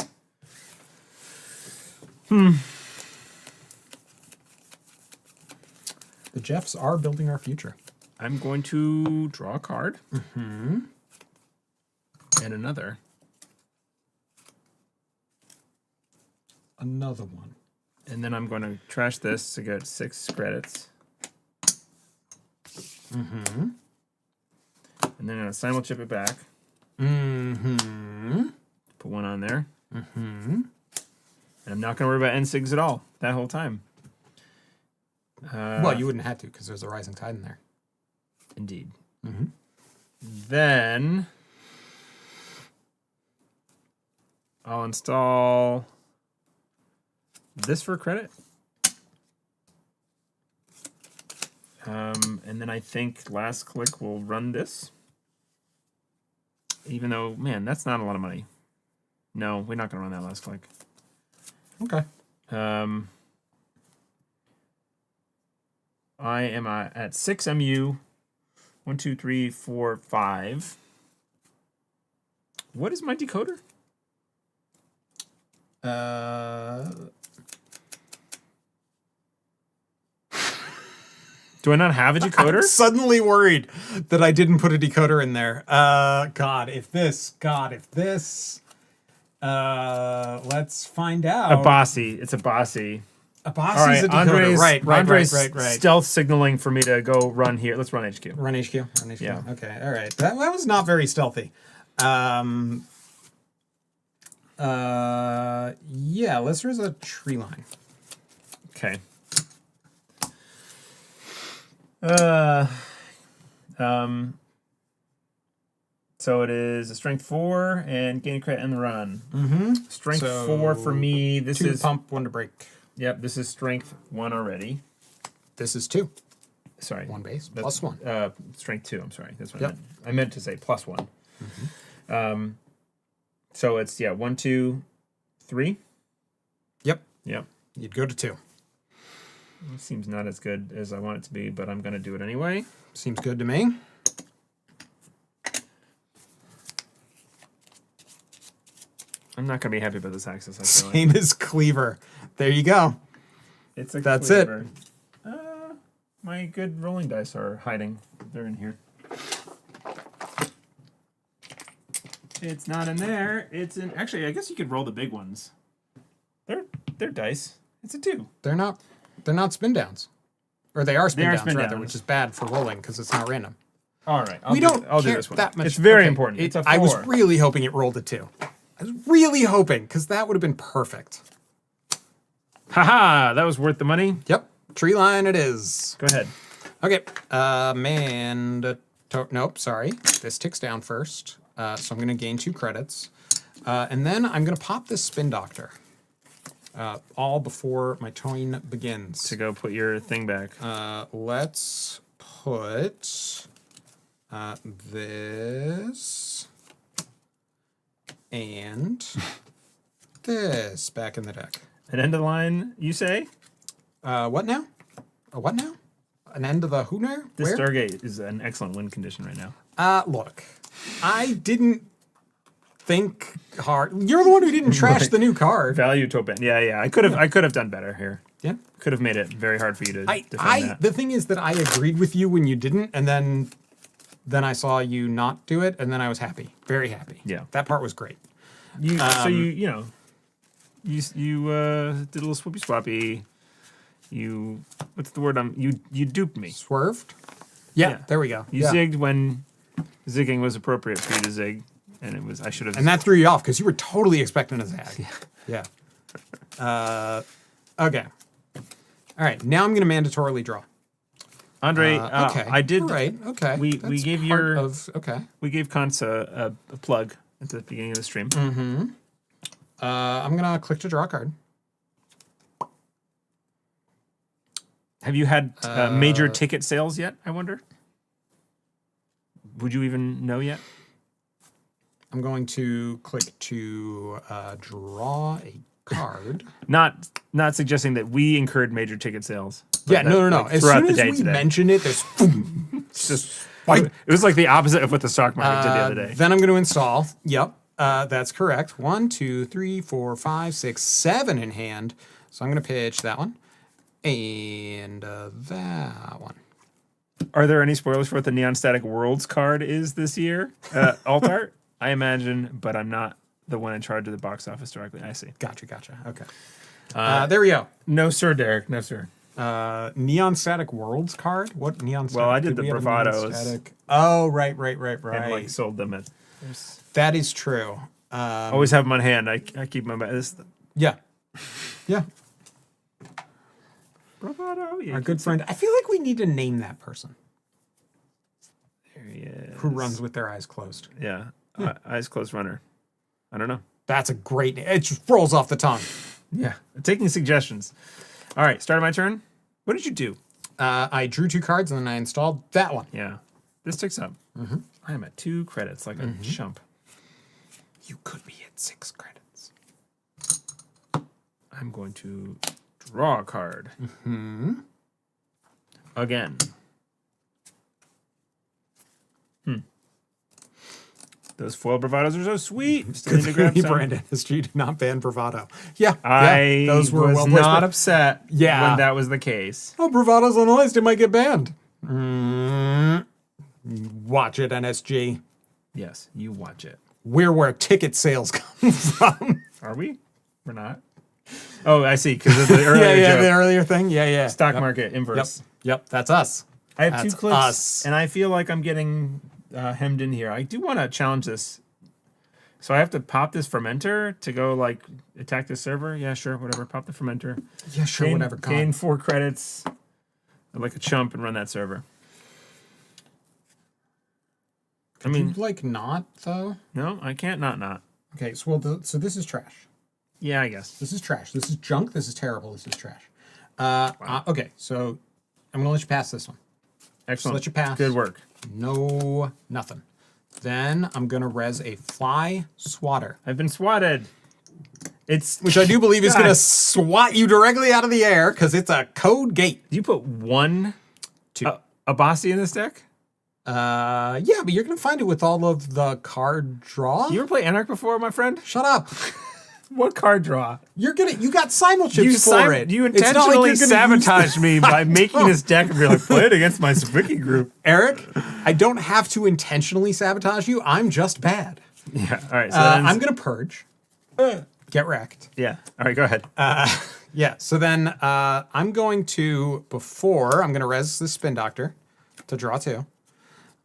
Speaker 2: The Jeffs are building our future.
Speaker 1: I'm going to draw a card. And another.
Speaker 2: Another one.
Speaker 1: And then I'm going to trash this to get 6 credits. And then I'm going to simulchip it back. Put 1 on there. And I'm not going to worry about NSIGs at all that whole time.
Speaker 2: Well, you wouldn't have to because there's a Rising Tide in there.
Speaker 1: Indeed. Then I'll install this for credit. And then I think last click will run this. Even though, man, that's not a lot of money. No, we're not going to run that last click.
Speaker 2: Okay.
Speaker 1: I am at 6 MU. 1, 2, 3, 4, 5. What is my decoder? Do I not have a decoder?
Speaker 2: I'm suddenly worried that I didn't put a decoder in there. God, if this. Let's find out.
Speaker 1: A bossy. It's a bossy.
Speaker 2: A boss
Speaker 1: All right,
Speaker 2: is a decoder.
Speaker 1: Andre's,
Speaker 2: Right.
Speaker 1: Andre's stealth signaling for me to go run here. Let's run HQ.
Speaker 2: Run HQ.
Speaker 1: Yeah.
Speaker 2: Okay. All right. That was not very stealthy. Yeah. Let's raise a tree line.
Speaker 1: Okay. So it is a strength 4 and gain a credit in the run. Strength
Speaker 2: So
Speaker 1: 4 for me. This
Speaker 2: 2
Speaker 1: is
Speaker 2: to pump, 1 to break.
Speaker 1: Yep. This is strength 1 already.
Speaker 2: This is 2.
Speaker 1: Sorry.
Speaker 2: 1 base
Speaker 1: That's-
Speaker 2: plus 1.
Speaker 1: Strength 2. I'm sorry. That's what
Speaker 2: Yep.
Speaker 1: I meant. I meant to say plus 1. So it's 1, 2, 3.
Speaker 2: Yep.
Speaker 1: Yep.
Speaker 2: You'd go to 2.
Speaker 1: It seems not as good as I want it to be, but I'm going to do it anyway.
Speaker 2: Seems good to me.
Speaker 1: I'm not going to be happy about this access. I feel like.
Speaker 2: Same as Cleaver. There you go.
Speaker 1: It's a
Speaker 2: That's
Speaker 1: cleaver. My good rolling dice are hiding. They're in here. It's not in there. It's in. Actually, I guess you could roll the big ones. They're dice. It's a 2.
Speaker 2: They're not spin downs. Or they are spin downs,
Speaker 1: spin
Speaker 2: rather,
Speaker 1: downs.
Speaker 2: which is bad for rolling because it's not random.
Speaker 1: All right.
Speaker 2: We don't
Speaker 1: I'll do
Speaker 2: care
Speaker 1: this one.
Speaker 2: that much.
Speaker 1: It's very
Speaker 2: Okay,
Speaker 1: important. It's a 4.
Speaker 2: I was really hoping it rolled a 2. I was really hoping, because that would have been perfect.
Speaker 1: Haha, that was worth the money.
Speaker 2: Yep. Tree line it is.
Speaker 1: Go ahead.
Speaker 2: Okay. Nope, sorry. This ticks down first. So I'm going to gain 2 credits. And then I'm going to pop this Spin Doctor. All before my turn begins.
Speaker 1: To go put your thing back.
Speaker 2: Let's put this and this back in the deck.
Speaker 1: An end of the line, you say?
Speaker 2: What now? What now? An end of the who now?
Speaker 1: This
Speaker 2: Where?
Speaker 1: Stargate is an excellent win condition right now.
Speaker 2: Look, I didn't think hard. You're the one who didn't trash the new card.
Speaker 1: Value Topan. Yeah. I could have done better here.
Speaker 2: Yeah.
Speaker 1: Could have made it very hard for you to defend that.
Speaker 2: The thing is that I agreed with you when you didn't, and then I saw you not do it, and then I was happy, very happy.
Speaker 1: Yeah.
Speaker 2: That part was great.
Speaker 1: So you did a little swoopy swappy. What's the word? You duped me.
Speaker 2: Swerved. Yeah,
Speaker 1: Yeah.
Speaker 2: there we go.
Speaker 1: You
Speaker 2: Yeah.
Speaker 1: zigged when zigging was appropriate for you to zig, and I should have.
Speaker 2: And that threw you off because you were totally expecting a zag. Yeah. Okay. All right. Now I'm going to mandatorily draw.
Speaker 1: Andre,
Speaker 2: Okay.
Speaker 1: I did.
Speaker 2: All right. Okay.
Speaker 1: We
Speaker 2: That's
Speaker 1: gave
Speaker 2: okay.
Speaker 1: we gave Kantz a plug at the beginning of the stream.
Speaker 2: I'm gonna click to draw a card.
Speaker 1: Have you had major ticket sales yet? I wonder. Would you even know yet?
Speaker 2: I'm going to click to draw a card.
Speaker 1: Not suggesting that we incurred major ticket sales. but
Speaker 2: Yeah,
Speaker 1: that,
Speaker 2: no.
Speaker 1: like,
Speaker 2: As
Speaker 1: throughout
Speaker 2: soon
Speaker 1: the
Speaker 2: as
Speaker 1: day
Speaker 2: we
Speaker 1: today.
Speaker 2: mention it, there's
Speaker 1: It's just it was like the opposite of what the stock market did the other day.
Speaker 2: Then I'm going to install. Yep, that's correct. 1, 2, 3, 4, 5, 6, 7 in hand. So I'm going to pitch that one and that one.
Speaker 1: Are there any spoilers for what the Neon Static Worlds card is this year? Alt art, I imagine, but I'm not the one in charge of the box office directly. I see.
Speaker 2: Gotcha. Okay. There we go.
Speaker 1: No, sir, Derek. No, sir.
Speaker 2: Neon Static Worlds card? What Neon Static?
Speaker 1: Well, I did the
Speaker 2: we have a Neon
Speaker 1: bravados.
Speaker 2: Static? Oh, right.
Speaker 1: And like sold them at.
Speaker 2: That is true.
Speaker 1: Always have them on hand. I keep them on.
Speaker 2: Yeah.
Speaker 1: Bravado. Yeah,
Speaker 2: Our good friend. I feel like we need to name that person
Speaker 1: There he is.
Speaker 2: who runs with their eyes closed.
Speaker 1: Yeah. Eyes closed runner. I don't know.
Speaker 2: That's a great name. It just rolls off the tongue.
Speaker 1: Yeah. Taking suggestions. All right. Started my turn. What did you do?
Speaker 2: I drew 2 cards and then I installed that one.
Speaker 1: Yeah. This ticks up. I am at 2 credits like a chump.
Speaker 2: You could be at 6 credits.
Speaker 1: I'm going to draw a card. Again. Those foil bravados are so sweet. Still need to grab some.
Speaker 2: Brandon history did not ban bravado. Yeah.
Speaker 1: I
Speaker 2: those were
Speaker 1: was
Speaker 2: well placed.
Speaker 1: not upset
Speaker 2: Yeah.
Speaker 1: when that was the case.
Speaker 2: Oh, bravado's on the list. It might get banned. Watch it, NSG.
Speaker 1: Yes, you watch it.
Speaker 2: We're where ticket sales come from.
Speaker 1: Are we? We're not. Oh, I see. Because of the earlier joke.
Speaker 2: the earlier thing. Yeah.
Speaker 1: Stock market inverse.
Speaker 2: Yep, that's us.
Speaker 1: I have
Speaker 2: That's
Speaker 1: 2 clicks,
Speaker 2: us.
Speaker 1: and I feel like I'm getting hemmed in here. I do want to challenge this. So I have to pop this fermenter to go like attack this server. Yeah, sure, whatever. Pop the fermenter.
Speaker 2: Yeah, sure, whatever.
Speaker 1: Gain 4 credits, like a chump, and run that server. I mean,
Speaker 2: like not though.
Speaker 1: no, I can't not.
Speaker 2: Okay, so so this is trash.
Speaker 1: Yeah, I guess.
Speaker 2: This is trash. This is junk. This is terrible. This is trash. Okay, so I'm gonna let you pass this one.
Speaker 1: Excellent.
Speaker 2: let you pass.
Speaker 1: Good work.
Speaker 2: No, nothing. Then I'm gonna res a fly swatter,
Speaker 1: I've been swatted.
Speaker 2: which I do believe is
Speaker 1: God.
Speaker 2: gonna swat you directly out of the air because it's a code gate.
Speaker 1: Do you put 1
Speaker 2: 2.
Speaker 1: Abasi in this deck?
Speaker 2: Yeah, but you're gonna find it with all of the card draw.
Speaker 1: You ever play Anarch before, my friend?
Speaker 2: Shut up.
Speaker 1: What card draw?
Speaker 2: You got simul chips for it.
Speaker 1: You
Speaker 2: It's not like
Speaker 1: intentionally
Speaker 2: you're gonna
Speaker 1: sabotaged me by making this deck and be like, play it against my Zwicky group.
Speaker 2: Eric, I don't have to intentionally sabotage you. I'm just bad.
Speaker 1: Yeah. All right. So
Speaker 2: I'm gonna purge. Get wrecked.
Speaker 1: yeah. All right. Go ahead.
Speaker 2: Yeah. So then I'm going to res this Spin Doctor to draw 2.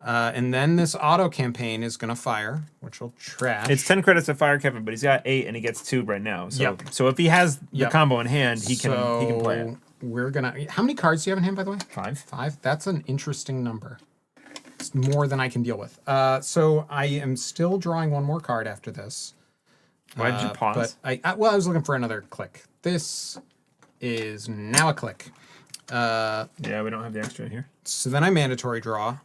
Speaker 2: And then this auto campaign is gonna fire, which will trash.
Speaker 1: It's 10 credits to fire Kevin, but he's got 8 and he gets 2 right now. So
Speaker 2: Yep.
Speaker 1: so if he has the
Speaker 2: Yep.
Speaker 1: combo in hand, he can play it.
Speaker 2: We're gonna. How many cards do you have in hand, by the way?
Speaker 1: 5.
Speaker 2: 5. That's an interesting number. It's more than I can deal with. So I am still drawing one more card after this.
Speaker 1: Why did you pause?
Speaker 2: But I was looking for another click. This is now a click.
Speaker 1: Yeah, we don't have the extra here.
Speaker 2: So then I mandatory draw.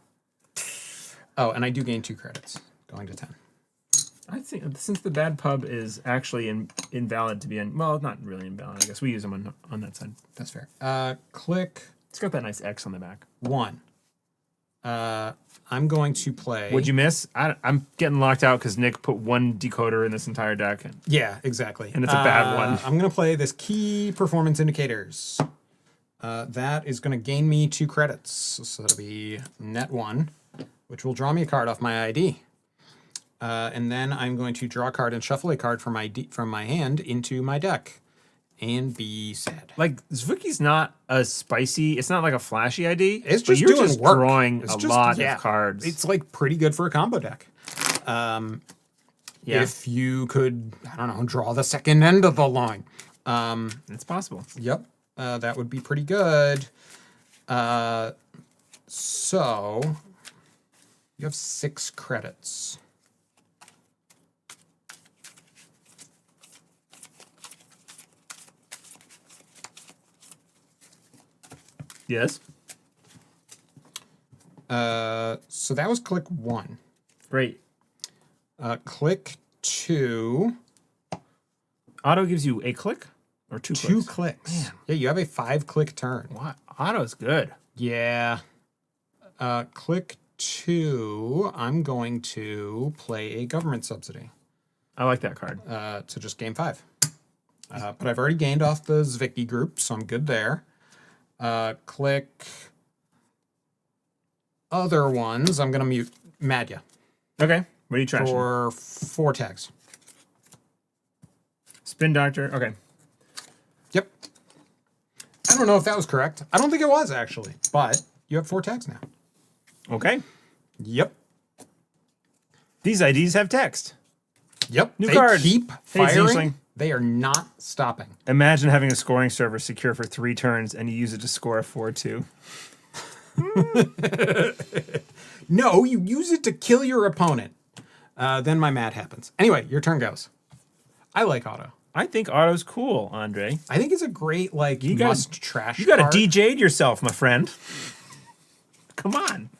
Speaker 2: Oh, and I do gain 2 credits, going to 10.
Speaker 1: I think since the bad pub is actually invalid to be well, not really invalid. I guess we use them on that side.
Speaker 2: That's fair. Click
Speaker 1: It's got that nice X on the back.
Speaker 2: 1. I'm going to play.
Speaker 1: What'd you miss? I'm getting locked out because Nick put 1 decoder in this entire deck.
Speaker 2: Yeah, exactly.
Speaker 1: And it's a bad one.
Speaker 2: I'm going to play this key performance indicators. That is going to gain me 2 credits. So that'll be net 1, which will draw me a card off my ID. And then I'm going to draw a card and shuffle a card from my hand into my deck and be sad.
Speaker 1: Like, Zwicky's not a spicy, it's not like a flashy ID.
Speaker 2: It's
Speaker 1: but
Speaker 2: just
Speaker 1: you're
Speaker 2: doing
Speaker 1: just
Speaker 2: work.
Speaker 1: drawing
Speaker 2: It's
Speaker 1: a
Speaker 2: just-
Speaker 1: lot
Speaker 2: yeah.
Speaker 1: of cards.
Speaker 2: It's like pretty good for a combo deck.
Speaker 1: yeah.
Speaker 2: If you could, I don't know, draw the second end of the line.
Speaker 1: It's possible.
Speaker 2: Yep, that would be pretty good. So you have 6 credits.
Speaker 1: Yes.
Speaker 2: So that was click 1.
Speaker 1: Great.
Speaker 2: Click 2.
Speaker 1: Auto gives you a click or 2
Speaker 2: 2
Speaker 1: clicks?
Speaker 2: clicks.
Speaker 1: Man.
Speaker 2: Yeah, you have a 5-click turn.
Speaker 1: What? Auto's good.
Speaker 2: Yeah. Click 2. I'm going to play a government subsidy
Speaker 1: I like that card.
Speaker 2: to just game 5. But I've already gained off the Zwicky group, so I'm good there. Click other ones. I'm going to mute Madya
Speaker 1: Okay. What are you trashing?
Speaker 2: for 4 tags.
Speaker 1: Spin Doctor. Okay.
Speaker 2: Yep. I don't know if that was correct. I don't think it was, actually. But you have 4 tags now.
Speaker 1: Okay.
Speaker 2: Yep.
Speaker 1: These IDs have text.
Speaker 2: Yep.
Speaker 1: New
Speaker 2: they
Speaker 1: card.
Speaker 2: keep
Speaker 1: Hey,
Speaker 2: firing.
Speaker 1: Zinsling.
Speaker 2: They are not stopping.
Speaker 1: Imagine having a scoring server secure for 3 turns and you use it to score a 4-2.
Speaker 2: No, you use it to kill your opponent. Then my mad happens. Anyway, your turn goes. I like auto.
Speaker 1: I think Auto's cool, Andre.
Speaker 2: I think it's a great must trash.
Speaker 1: You got to
Speaker 2: card.
Speaker 1: DJ'd yourself, my friend. Come on.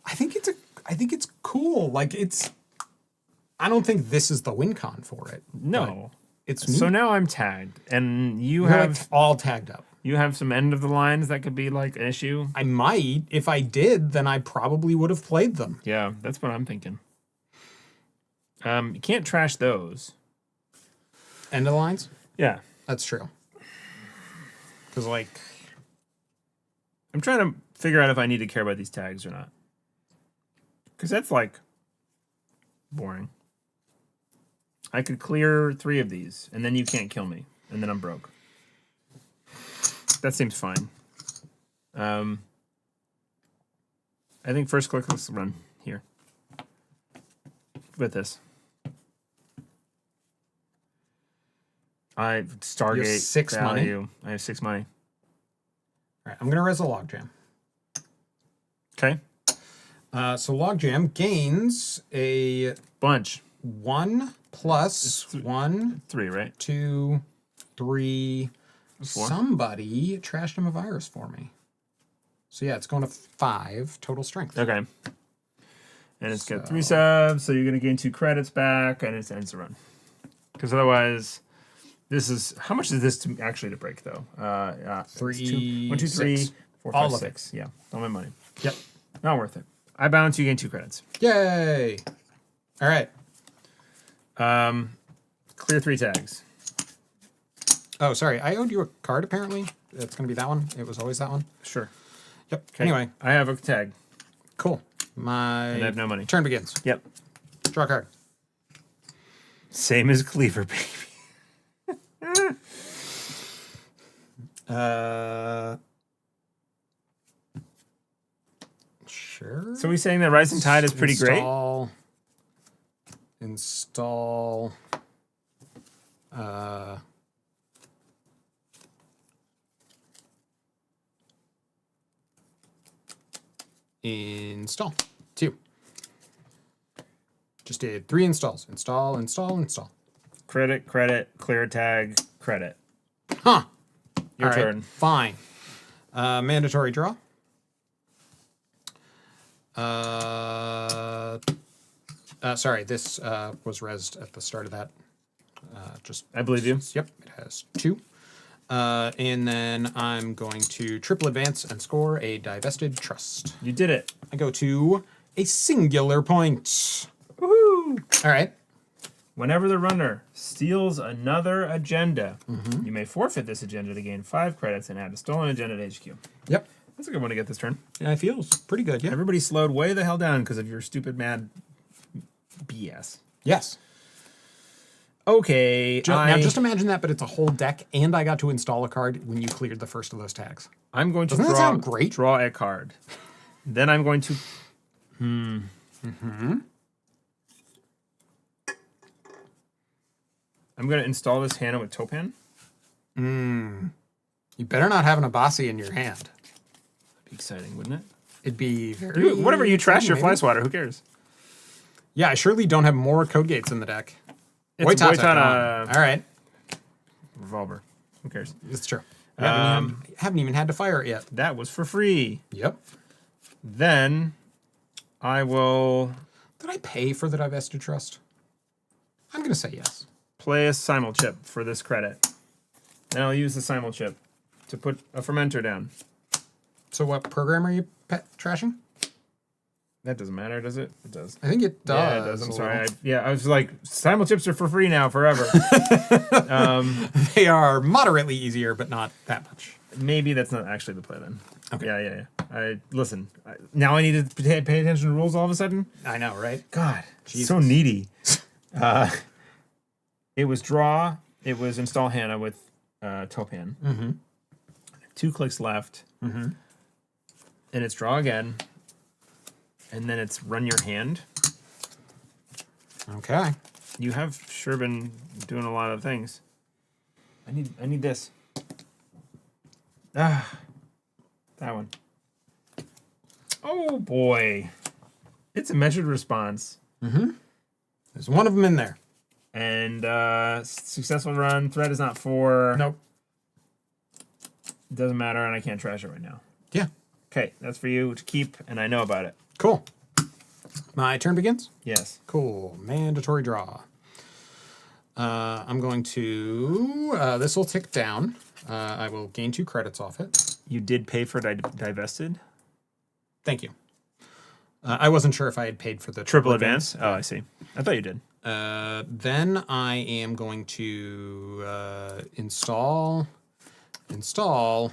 Speaker 2: I think it's cool. I don't think this is the win con for it.
Speaker 1: No.
Speaker 2: It's
Speaker 1: So now I'm tagged, and you
Speaker 2: you're
Speaker 1: have
Speaker 2: all tagged up.
Speaker 1: you have some end of the lines that could be like an issue.
Speaker 2: I might. If I did, then I probably would have played them.
Speaker 1: Yeah, that's what I'm thinking. You can't trash those.
Speaker 2: End of the lines?
Speaker 1: Yeah.
Speaker 2: That's true. Because
Speaker 1: I'm trying to figure out if I need to care about these tags or not. Because that's boring. I could clear 3 of these, and then you can't kill me, and then I'm broke. That seems fine. I think first click, let's run here. With this. I have Stargate.
Speaker 2: You have 6 money?
Speaker 1: value. I have 6 money.
Speaker 2: all right, I'm gonna res a logjam.
Speaker 1: Okay.
Speaker 2: So logjam gains a
Speaker 1: Bunch.
Speaker 2: 1 plus 1,
Speaker 1: 3, right?
Speaker 2: 2, 3.
Speaker 1: 4.
Speaker 2: Somebody trashed him a virus for me. So yeah, it's going to 5 total strength.
Speaker 1: Okay. And it's got 3 subs, so you're going to gain 2 credits back, and it ends the run. Because otherwise, this is... How much is this actually to break, though?
Speaker 2: 3,
Speaker 1: 1, 2, 3,
Speaker 2: 6.
Speaker 1: 4,
Speaker 2: All
Speaker 1: 5,
Speaker 2: of
Speaker 1: 6. Yeah, all my money.
Speaker 2: Yep.
Speaker 1: Not worth it. I bounce, you gain 2 credits.
Speaker 2: Yay! All right.
Speaker 1: Clear 3 tags.
Speaker 2: Oh, sorry. I owed you a card, apparently. It's going to be that one. It was always that one.
Speaker 1: Sure.
Speaker 2: Yep.
Speaker 1: Okay.
Speaker 2: Anyway,
Speaker 1: I have a tag.
Speaker 2: cool. My
Speaker 1: And I have no money.
Speaker 2: turn begins.
Speaker 1: Yep.
Speaker 2: Draw a card.
Speaker 1: Same as Cleaver, baby.
Speaker 2: Sure.
Speaker 1: So we saying that Rising Tide is pretty great?
Speaker 2: Install. Install. 2. Just did 3 installs. Install, install, install.
Speaker 1: Credit, clear tag, credit.
Speaker 2: Huh.
Speaker 1: Your
Speaker 2: All right,
Speaker 1: turn.
Speaker 2: fine. Mandatory draw. Sorry, this was rezzed at the start of that.
Speaker 1: I believe you.
Speaker 2: Yep, it has 2. And then I'm going to triple advance and score a divested trust.
Speaker 1: You did it.
Speaker 2: I go to a singular point.
Speaker 1: Woohoo!
Speaker 2: All right.
Speaker 1: Whenever the runner steals another agenda, you may forfeit this agenda to gain 5 credits and add a stolen agenda to HQ.
Speaker 2: Yep.
Speaker 1: That's a good one to get this turn.
Speaker 2: Yeah, it feels pretty good. Yeah.
Speaker 1: Everybody slowed way the hell down because of your stupid mad BS.
Speaker 2: Yes.
Speaker 1: Okay.
Speaker 2: Now just imagine that, but it's a whole deck, and I got to install a card when you cleared the first of those tags.
Speaker 1: I'm going to
Speaker 2: Doesn't that sound great?
Speaker 1: draw a card. Then I'm going to... I'm going to install this Hannah with Topan.
Speaker 2: You better not have an Abasi in your hand.
Speaker 1: That'd be exciting, wouldn't it?
Speaker 2: It'd be very...
Speaker 1: Whatever, you trash your
Speaker 2: maybe.
Speaker 1: fly swatter. Who cares?
Speaker 2: Yeah, I surely don't have more code gates in the deck.
Speaker 1: It's
Speaker 2: Boitata,
Speaker 1: Boitata
Speaker 2: all right.
Speaker 1: revolver. Who cares?
Speaker 2: It's true. Haven't even had to fire it yet.
Speaker 1: That was for free.
Speaker 2: Yep.
Speaker 1: Then I will
Speaker 2: Did I pay for the divested trust? I'm going to say yes.
Speaker 1: play a simul chip for this credit. Then I'll use the simul chip to put a fermenter down.
Speaker 2: So what program are you trashing?
Speaker 1: That doesn't matter, does it? It does.
Speaker 2: I think it does.
Speaker 1: Yeah, it does. I'm
Speaker 2: a
Speaker 1: sorry.
Speaker 2: little.
Speaker 1: I was like, simul chips are for free now, forever.
Speaker 2: They are moderately easier, but not that much.
Speaker 1: Maybe that's not actually the play then.
Speaker 2: Okay.
Speaker 1: Yeah. Listen. Now I need to pay attention to rules all of a sudden.
Speaker 2: I know, right?
Speaker 1: God,
Speaker 2: Jesus.
Speaker 1: so needy. It was draw. It was install Hannah with Topan. 2 clicks left. And it's draw again. And then it's run your hand.
Speaker 2: Okay.
Speaker 1: You have sure been doing a lot of things. I need this. That one. Oh boy. It's a measured response.
Speaker 2: There's one of them in there.
Speaker 1: And successful run. Threat is not 4.
Speaker 2: Nope.
Speaker 1: Doesn't matter, and I can't trash it right now.
Speaker 2: Yeah.
Speaker 1: Okay, that's for you to keep, and I know about it.
Speaker 2: Cool. My turn begins?
Speaker 1: Yes.
Speaker 2: Cool. Mandatory draw. I'm going to... this will tick down. I will gain 2 credits off it.
Speaker 1: You did pay for divested?
Speaker 2: Thank you. I wasn't sure if I had paid for the
Speaker 1: Triple advance? Oh, I see. I thought you did.
Speaker 2: Then I am going to install... Install.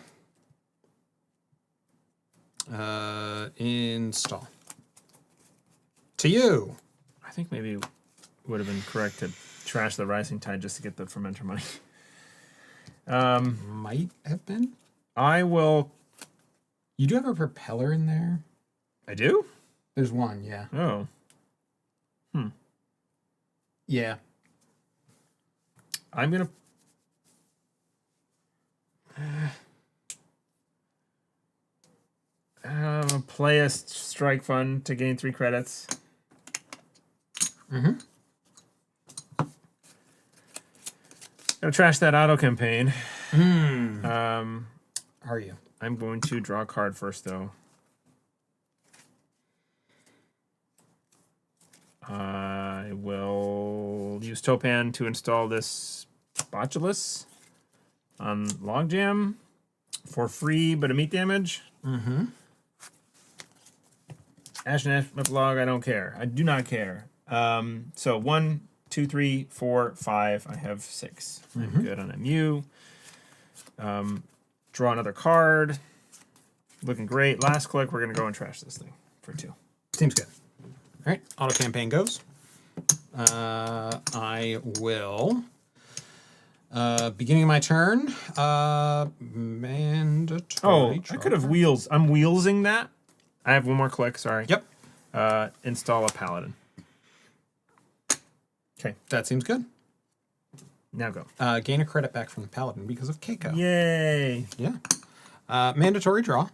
Speaker 2: To you.
Speaker 1: I think maybe it would have been correct to trash the Rising Tide just to get the fermenter money.
Speaker 2: Might have been.
Speaker 1: I will...
Speaker 2: You do have a propeller in there?
Speaker 1: I do?
Speaker 2: There's one, yeah.
Speaker 1: Oh.
Speaker 2: Yeah.
Speaker 1: I'm going to... play a strike fund to gain 3 credits. Gonna trash that auto campaign.
Speaker 2: Are you?
Speaker 1: I'm going to draw a card first, though. I will use Topan to install this Botulus on Logjam for free, but a meat damage. Ash and Log, I don't care. I do not care. So 1, 2, 3, 4, 5. I have 6. I'm good on MU. Draw another card. Looking great. Last click, we're going to go and trash this thing for 2.
Speaker 2: Seems good. All right, auto campaign goes. I will. Beginning of my turn. Mandatory.
Speaker 1: I could have wheels. I'm wheelsing that. I have one more click. Sorry.
Speaker 2: Yep.
Speaker 1: Install a paladin. Okay.
Speaker 2: That seems good.
Speaker 1: Now go.
Speaker 2: Gain a credit back from the paladin because of Keiko.
Speaker 1: Yay.
Speaker 2: Yeah. Mandatory draw.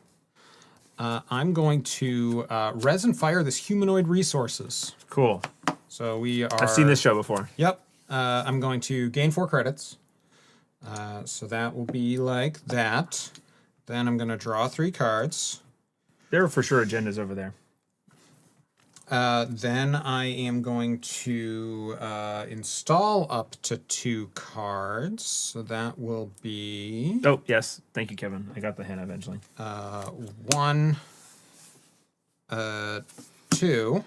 Speaker 2: I'm going to res and fire this humanoid resources.
Speaker 1: Cool.
Speaker 2: So we are.
Speaker 1: I've seen this show before.
Speaker 2: Yep. I'm going to gain 4 credits. So that will be like that. Then I'm going to draw 3 cards.
Speaker 1: There are for sure agendas over there.
Speaker 2: Then I am going to install up to 2 cards. So that will be
Speaker 1: Oh, yes. Thank you, Kevin. I got the hint eventually.
Speaker 2: 1, 2.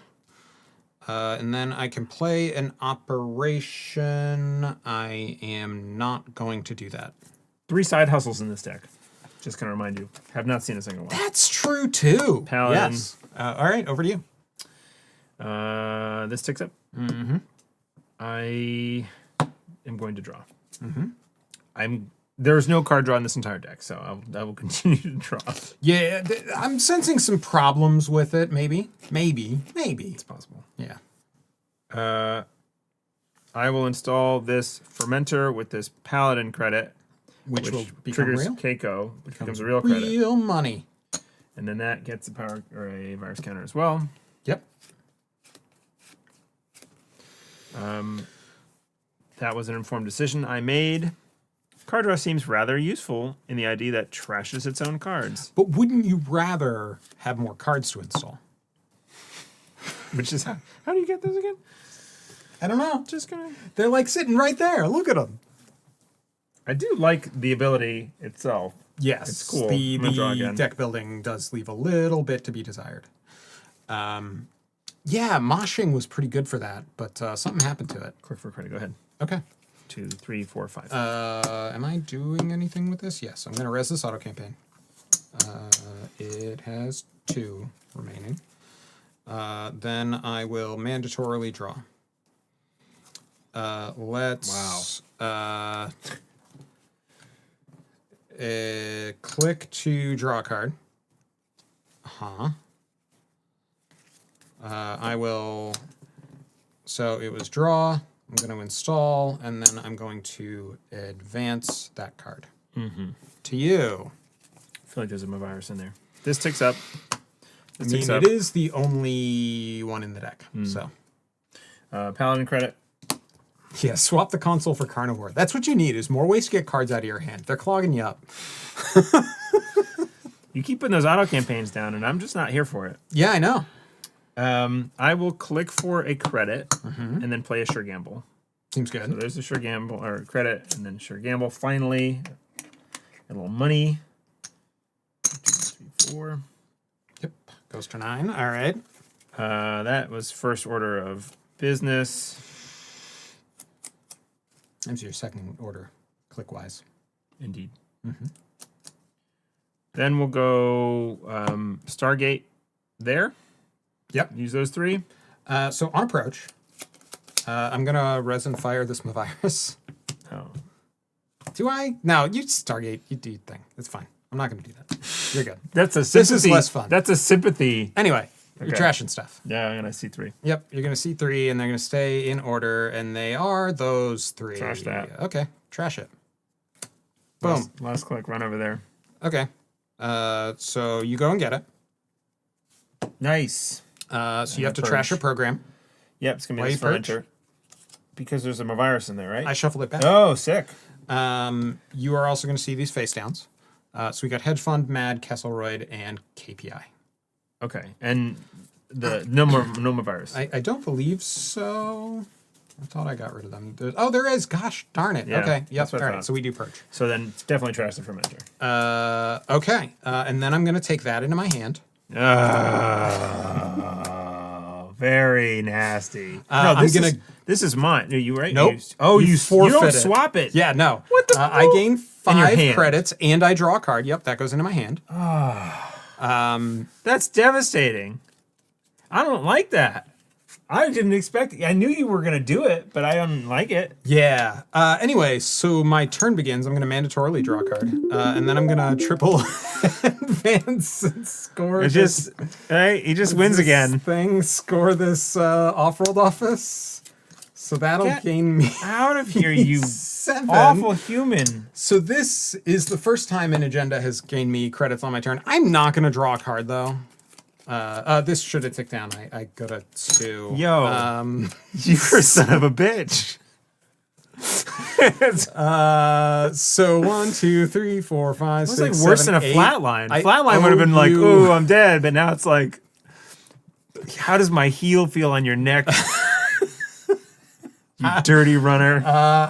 Speaker 2: And then I can play an operation. I am not going to do that.
Speaker 1: 3 side hustles in this deck. Just going to remind you. Have not seen a single one.
Speaker 2: That's true too.
Speaker 1: Paladin.
Speaker 2: Yes. All right, over to you.
Speaker 1: This ticks up.
Speaker 2: Mm-hmm.
Speaker 1: I am going to draw. Mm-hmm. There's no card draw in this entire deck, so I will continue to draw.
Speaker 2: Yeah, I'm sensing some problems with it. Maybe.
Speaker 1: It's possible.
Speaker 2: Yeah.
Speaker 1: I will install this fermenter with this paladin credit,
Speaker 2: Which will become
Speaker 1: triggers
Speaker 2: real.
Speaker 1: Keiko, which becomes a real credit,
Speaker 2: Real money.
Speaker 1: and then that gets a power or a virus counter as well.
Speaker 2: Yep.
Speaker 1: That was an informed decision I made. Card draw seems rather useful in the idea that trashes its own cards.
Speaker 2: But wouldn't you rather have more cards to install?
Speaker 1: Which is how do you get those again?
Speaker 2: I don't know.
Speaker 1: Just gonna.
Speaker 2: They're like sitting right there. Look at them.
Speaker 1: I do like the ability itself.
Speaker 2: Yes,
Speaker 1: It's cool.
Speaker 2: The,
Speaker 1: I'm gonna draw
Speaker 2: the
Speaker 1: again.
Speaker 2: deck building does leave a little bit to be desired. Yeah, moshing was pretty good for that, but something happened to it.
Speaker 1: Click for credit. Go ahead.
Speaker 2: Okay.
Speaker 1: 2, 3, 4, 5.
Speaker 2: Am I doing anything with this? Yes, I'm going to res this auto campaign. It has 2 remaining. Then I will mandatorily draw. Let's click to draw a card. I will. So it was draw. I'm going to install, and then I'm going to advance that card. To you.
Speaker 1: I feel like there's a virus in there. This ticks up.
Speaker 2: I mean, it is the only one in the deck. So,
Speaker 1: Paladin credit.
Speaker 2: yeah, swap the console for Carnivore. That's what you need, is more ways to get cards out of your hand. They're clogging you up.
Speaker 1: You keep putting those auto campaigns down, and I'm just not here for it.
Speaker 2: Yeah, I know.
Speaker 1: I will click for a credit and then play a sure gamble.
Speaker 2: Seems good.
Speaker 1: So there's a sure gamble or credit and then sure gamble. Finally, a little money. 1, 2, 3, 4.
Speaker 2: Yep. Goes to 9. All right.
Speaker 1: That was first order of business.
Speaker 2: That's your second order, click-wise.
Speaker 1: Indeed. Then we'll go Stargate there.
Speaker 2: Yep.
Speaker 1: Use those 3.
Speaker 2: So on approach, I'm going to resin fire this virus.
Speaker 1: Oh.
Speaker 2: Do I? No, you Stargate. You do your thing. It's fine. I'm not going to do that. You're good.
Speaker 1: That's a sympathy.
Speaker 2: This is less fun.
Speaker 1: That's a sympathy.
Speaker 2: Anyway, you're
Speaker 1: Okay.
Speaker 2: trashing stuff.
Speaker 1: Yeah, I'm gonna see 3.
Speaker 2: Yep, you're going to see 3, and they're going to stay in order, and they are those 3.
Speaker 1: Trash that.
Speaker 2: Okay, trash it. Boom.
Speaker 1: Last click. Run over there.
Speaker 2: Okay. So you go and get it.
Speaker 1: Nice.
Speaker 2: So you have to
Speaker 1: purge.
Speaker 2: trash your program.
Speaker 1: Yep, it's gonna be
Speaker 2: Why
Speaker 1: this
Speaker 2: you purge?
Speaker 1: fermenter. Because there's a virus in there, right?
Speaker 2: I shuffle it back.
Speaker 1: Oh, sick.
Speaker 2: You are also going to see these face downs. So we got Hedge Fund, Mad, Kesselroyd, and KPI.
Speaker 1: Okay, and the no more virus.
Speaker 2: I don't believe so. I thought I got rid of them. There is. Gosh darn it.
Speaker 1: Yeah,
Speaker 2: Okay. Yep.
Speaker 1: that's what I
Speaker 2: All right.
Speaker 1: thought.
Speaker 2: So we do purge.
Speaker 1: So then definitely trash the fermenter.
Speaker 2: Okay. And then I'm going to take that into my hand.
Speaker 1: Very nasty.
Speaker 2: I'm gonna.
Speaker 1: This is mine. Are you right?
Speaker 2: Nope.
Speaker 1: You
Speaker 2: forfeit
Speaker 1: don't
Speaker 2: it.
Speaker 1: swap it.
Speaker 2: Yeah, no.
Speaker 1: What the
Speaker 2: I gain
Speaker 1: In your
Speaker 2: 5
Speaker 1: hand.
Speaker 2: credits, and I draw a card. Yep, that goes into my hand.
Speaker 1: That's devastating. I don't like that. I didn't expect it. I knew you were gonna do it, but I don't like it.
Speaker 2: Yeah. Anyway, so my turn begins. I'm going to mandatorily draw a card, and then I'm going to triple advance and score.
Speaker 1: It just, right? He just wins again.
Speaker 2: Score this off-rolled office. So that'll
Speaker 1: Get
Speaker 2: gain me
Speaker 1: out of here, you
Speaker 2: 7.
Speaker 1: awful human.
Speaker 2: So this is the first time an agenda has gained me credits on my turn. I'm not going to draw a card though. This should have ticked down. I go to 2.
Speaker 1: Yo, you're a son of a bitch.
Speaker 2: So 1, 2, 3, 4, 5,
Speaker 1: It's
Speaker 2: 6,
Speaker 1: like worse
Speaker 2: 7,
Speaker 1: than a
Speaker 2: 8.
Speaker 1: flatline.
Speaker 2: I
Speaker 1: Flatline would have been
Speaker 2: owe
Speaker 1: like,
Speaker 2: you-
Speaker 1: "Ooh, I'm dead," but now it's like, how does my heel feel on your neck? You dirty runner.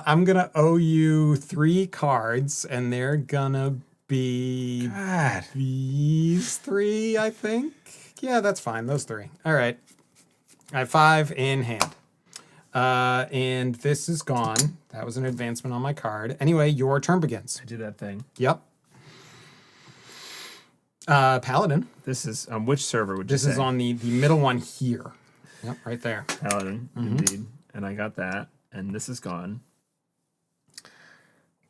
Speaker 2: I'm gonna owe you 3 cards, and they're gonna be
Speaker 1: God.
Speaker 2: these 3, I think. Yeah, that's fine. Those 3. All right. I have 5 in hand. And this is gone. That was an advancement on my card. Anyway, your turn begins.
Speaker 1: I did that thing.
Speaker 2: Yep. Paladin.
Speaker 1: This is on which server would you
Speaker 2: This
Speaker 1: say?
Speaker 2: is on the middle one here. Yep, right there.
Speaker 1: Paladin, indeed. And I got that, and this is gone.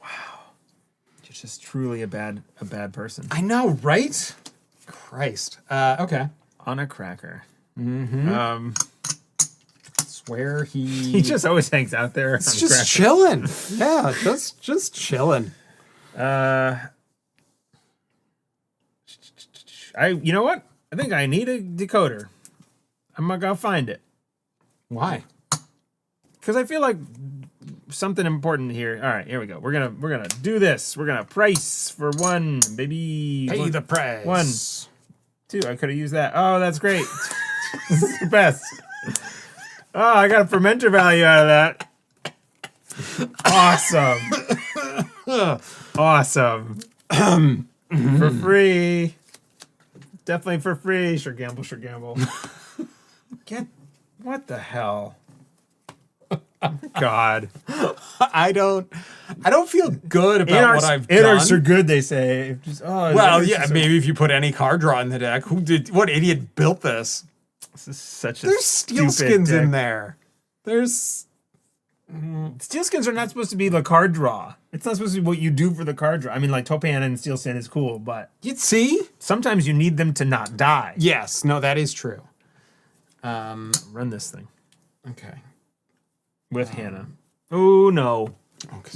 Speaker 1: Wow. You're just truly a bad person.
Speaker 2: I know, right? Christ. Okay.
Speaker 1: On a cracker.
Speaker 2: Swear
Speaker 1: He just always hangs out there.
Speaker 2: It's just chilling. Yeah, just chilling.
Speaker 1: You know what? I think I need a decoder. I'm not gonna find it
Speaker 2: Why?
Speaker 1: because I feel like something important here. All right, here we go. We're gonna do this. We're gonna price for 1, baby.
Speaker 2: Pay the price.
Speaker 1: 1, 2. I could have used that. Oh, that's great. This is the best. Oh, I got a fermenter value out of that. Awesome. Awesome. For free. Definitely for free. Sure gamble, sure gamble. What the hell? God.
Speaker 2: I don't feel good about what I've done.
Speaker 1: Inarcs are good, they say.
Speaker 2: Well, yeah, maybe if you put any card draw in the deck. What idiot built this?
Speaker 1: This is such a
Speaker 2: There's steel
Speaker 1: stupid
Speaker 2: skins
Speaker 1: deck.
Speaker 2: in there. There's
Speaker 1: Steel skins are not supposed to be the card draw. It's not supposed to be what you do for the card draw. I mean, like Topan and Steel Skin is cool, but
Speaker 2: you see?
Speaker 1: sometimes you need them to not die.
Speaker 2: Yes, no, that is true.
Speaker 1: Run this thing
Speaker 2: Okay.
Speaker 1: with Hannah. Oh no.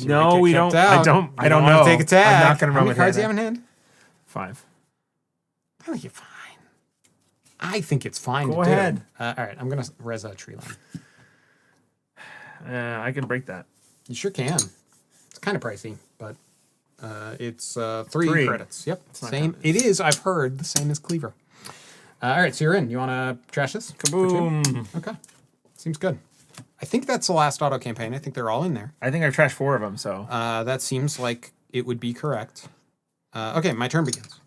Speaker 1: No, we don't. I don't know.
Speaker 2: Take a tag.
Speaker 1: I'm not gonna
Speaker 2: How
Speaker 1: run
Speaker 2: many
Speaker 1: with
Speaker 2: cards do
Speaker 1: Hannah.
Speaker 2: you have in hand?
Speaker 1: 5.
Speaker 2: I think you're fine. I think it's fine.
Speaker 1: Go
Speaker 2: to
Speaker 1: ahead.
Speaker 2: Do. All right, I'm gonna res a tree line.
Speaker 1: I can break that.
Speaker 2: You sure can. It's kind of pricey, but it's 3
Speaker 1: 3.
Speaker 2: credits. Yep,
Speaker 1: not
Speaker 2: same.
Speaker 1: counting.
Speaker 2: It is. I've heard the same as Cleaver. All right, so you're in. You want to trash this?
Speaker 1: Kaboom.
Speaker 2: Okay, seems good. I think that's the last auto campaign. I think they're all in there.
Speaker 1: I think I've trashed 4 of them, so.
Speaker 2: That seems like it would be correct. Okay, my turn begins.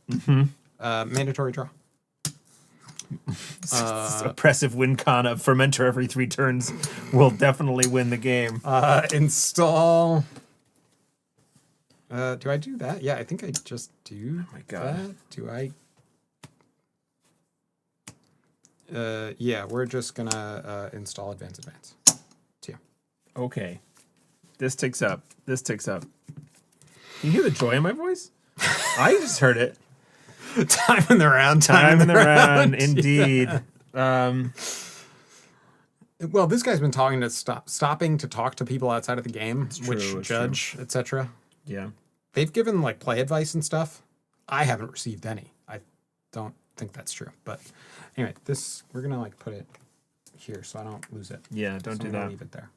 Speaker 2: Mandatory draw.
Speaker 1: This oppressive win con of fermenter every 3 turns will definitely win the game.
Speaker 2: Install. Do I do that? Yeah, I think I just do.
Speaker 1: Oh my God.
Speaker 2: That. Do I? Yeah, we're just gonna install advance. 2.
Speaker 1: Okay. This ticks up. This ticks up. Can you hear the joy in my voice? I just heard it.
Speaker 2: Time in the round.
Speaker 1: Time in the round, indeed.
Speaker 2: Well, this guy's been talking to stopping to talk to people outside of the game, which
Speaker 1: it's
Speaker 2: judge, etc.
Speaker 1: Yeah.
Speaker 2: They've given like play advice and stuff. I haven't received any. I don't think that's true. But anyway, this we're gonna like put it here so I don't lose it.
Speaker 1: Yeah, don't
Speaker 2: So
Speaker 1: do
Speaker 2: I'm gonna
Speaker 1: that.
Speaker 2: Leave it there.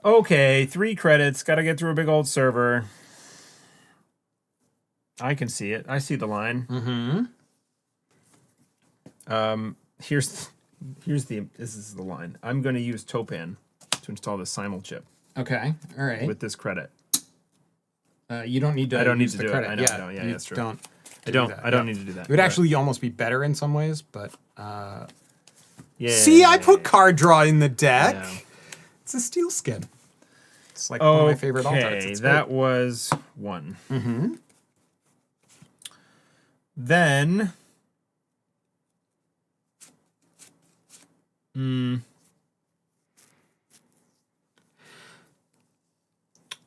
Speaker 1: Okay, 3 credits. Got to get through a big old server. I can see it. I see the line. This is the line. I'm going to use Topan to install the simul chip
Speaker 2: Okay. All right.
Speaker 1: with this credit.
Speaker 2: You don't need to.
Speaker 1: I don't need
Speaker 2: use
Speaker 1: to
Speaker 2: the
Speaker 1: do it.
Speaker 2: credit.
Speaker 1: I know,
Speaker 2: Yeah,
Speaker 1: I know. Yeah,
Speaker 2: you
Speaker 1: that's true.
Speaker 2: Don't.
Speaker 1: I don't
Speaker 2: that.
Speaker 1: need to do that.
Speaker 2: It would
Speaker 1: but-
Speaker 2: actually almost be better in some ways, but
Speaker 1: Yeah, Yeah.
Speaker 2: See, I put card draw in the deck.
Speaker 1: Yeah.
Speaker 2: It's a steel skin. It's like one of my favorite alt arts.
Speaker 1: Okay,
Speaker 2: It's
Speaker 1: that
Speaker 2: great.
Speaker 1: was one. Mm-hmm. Then...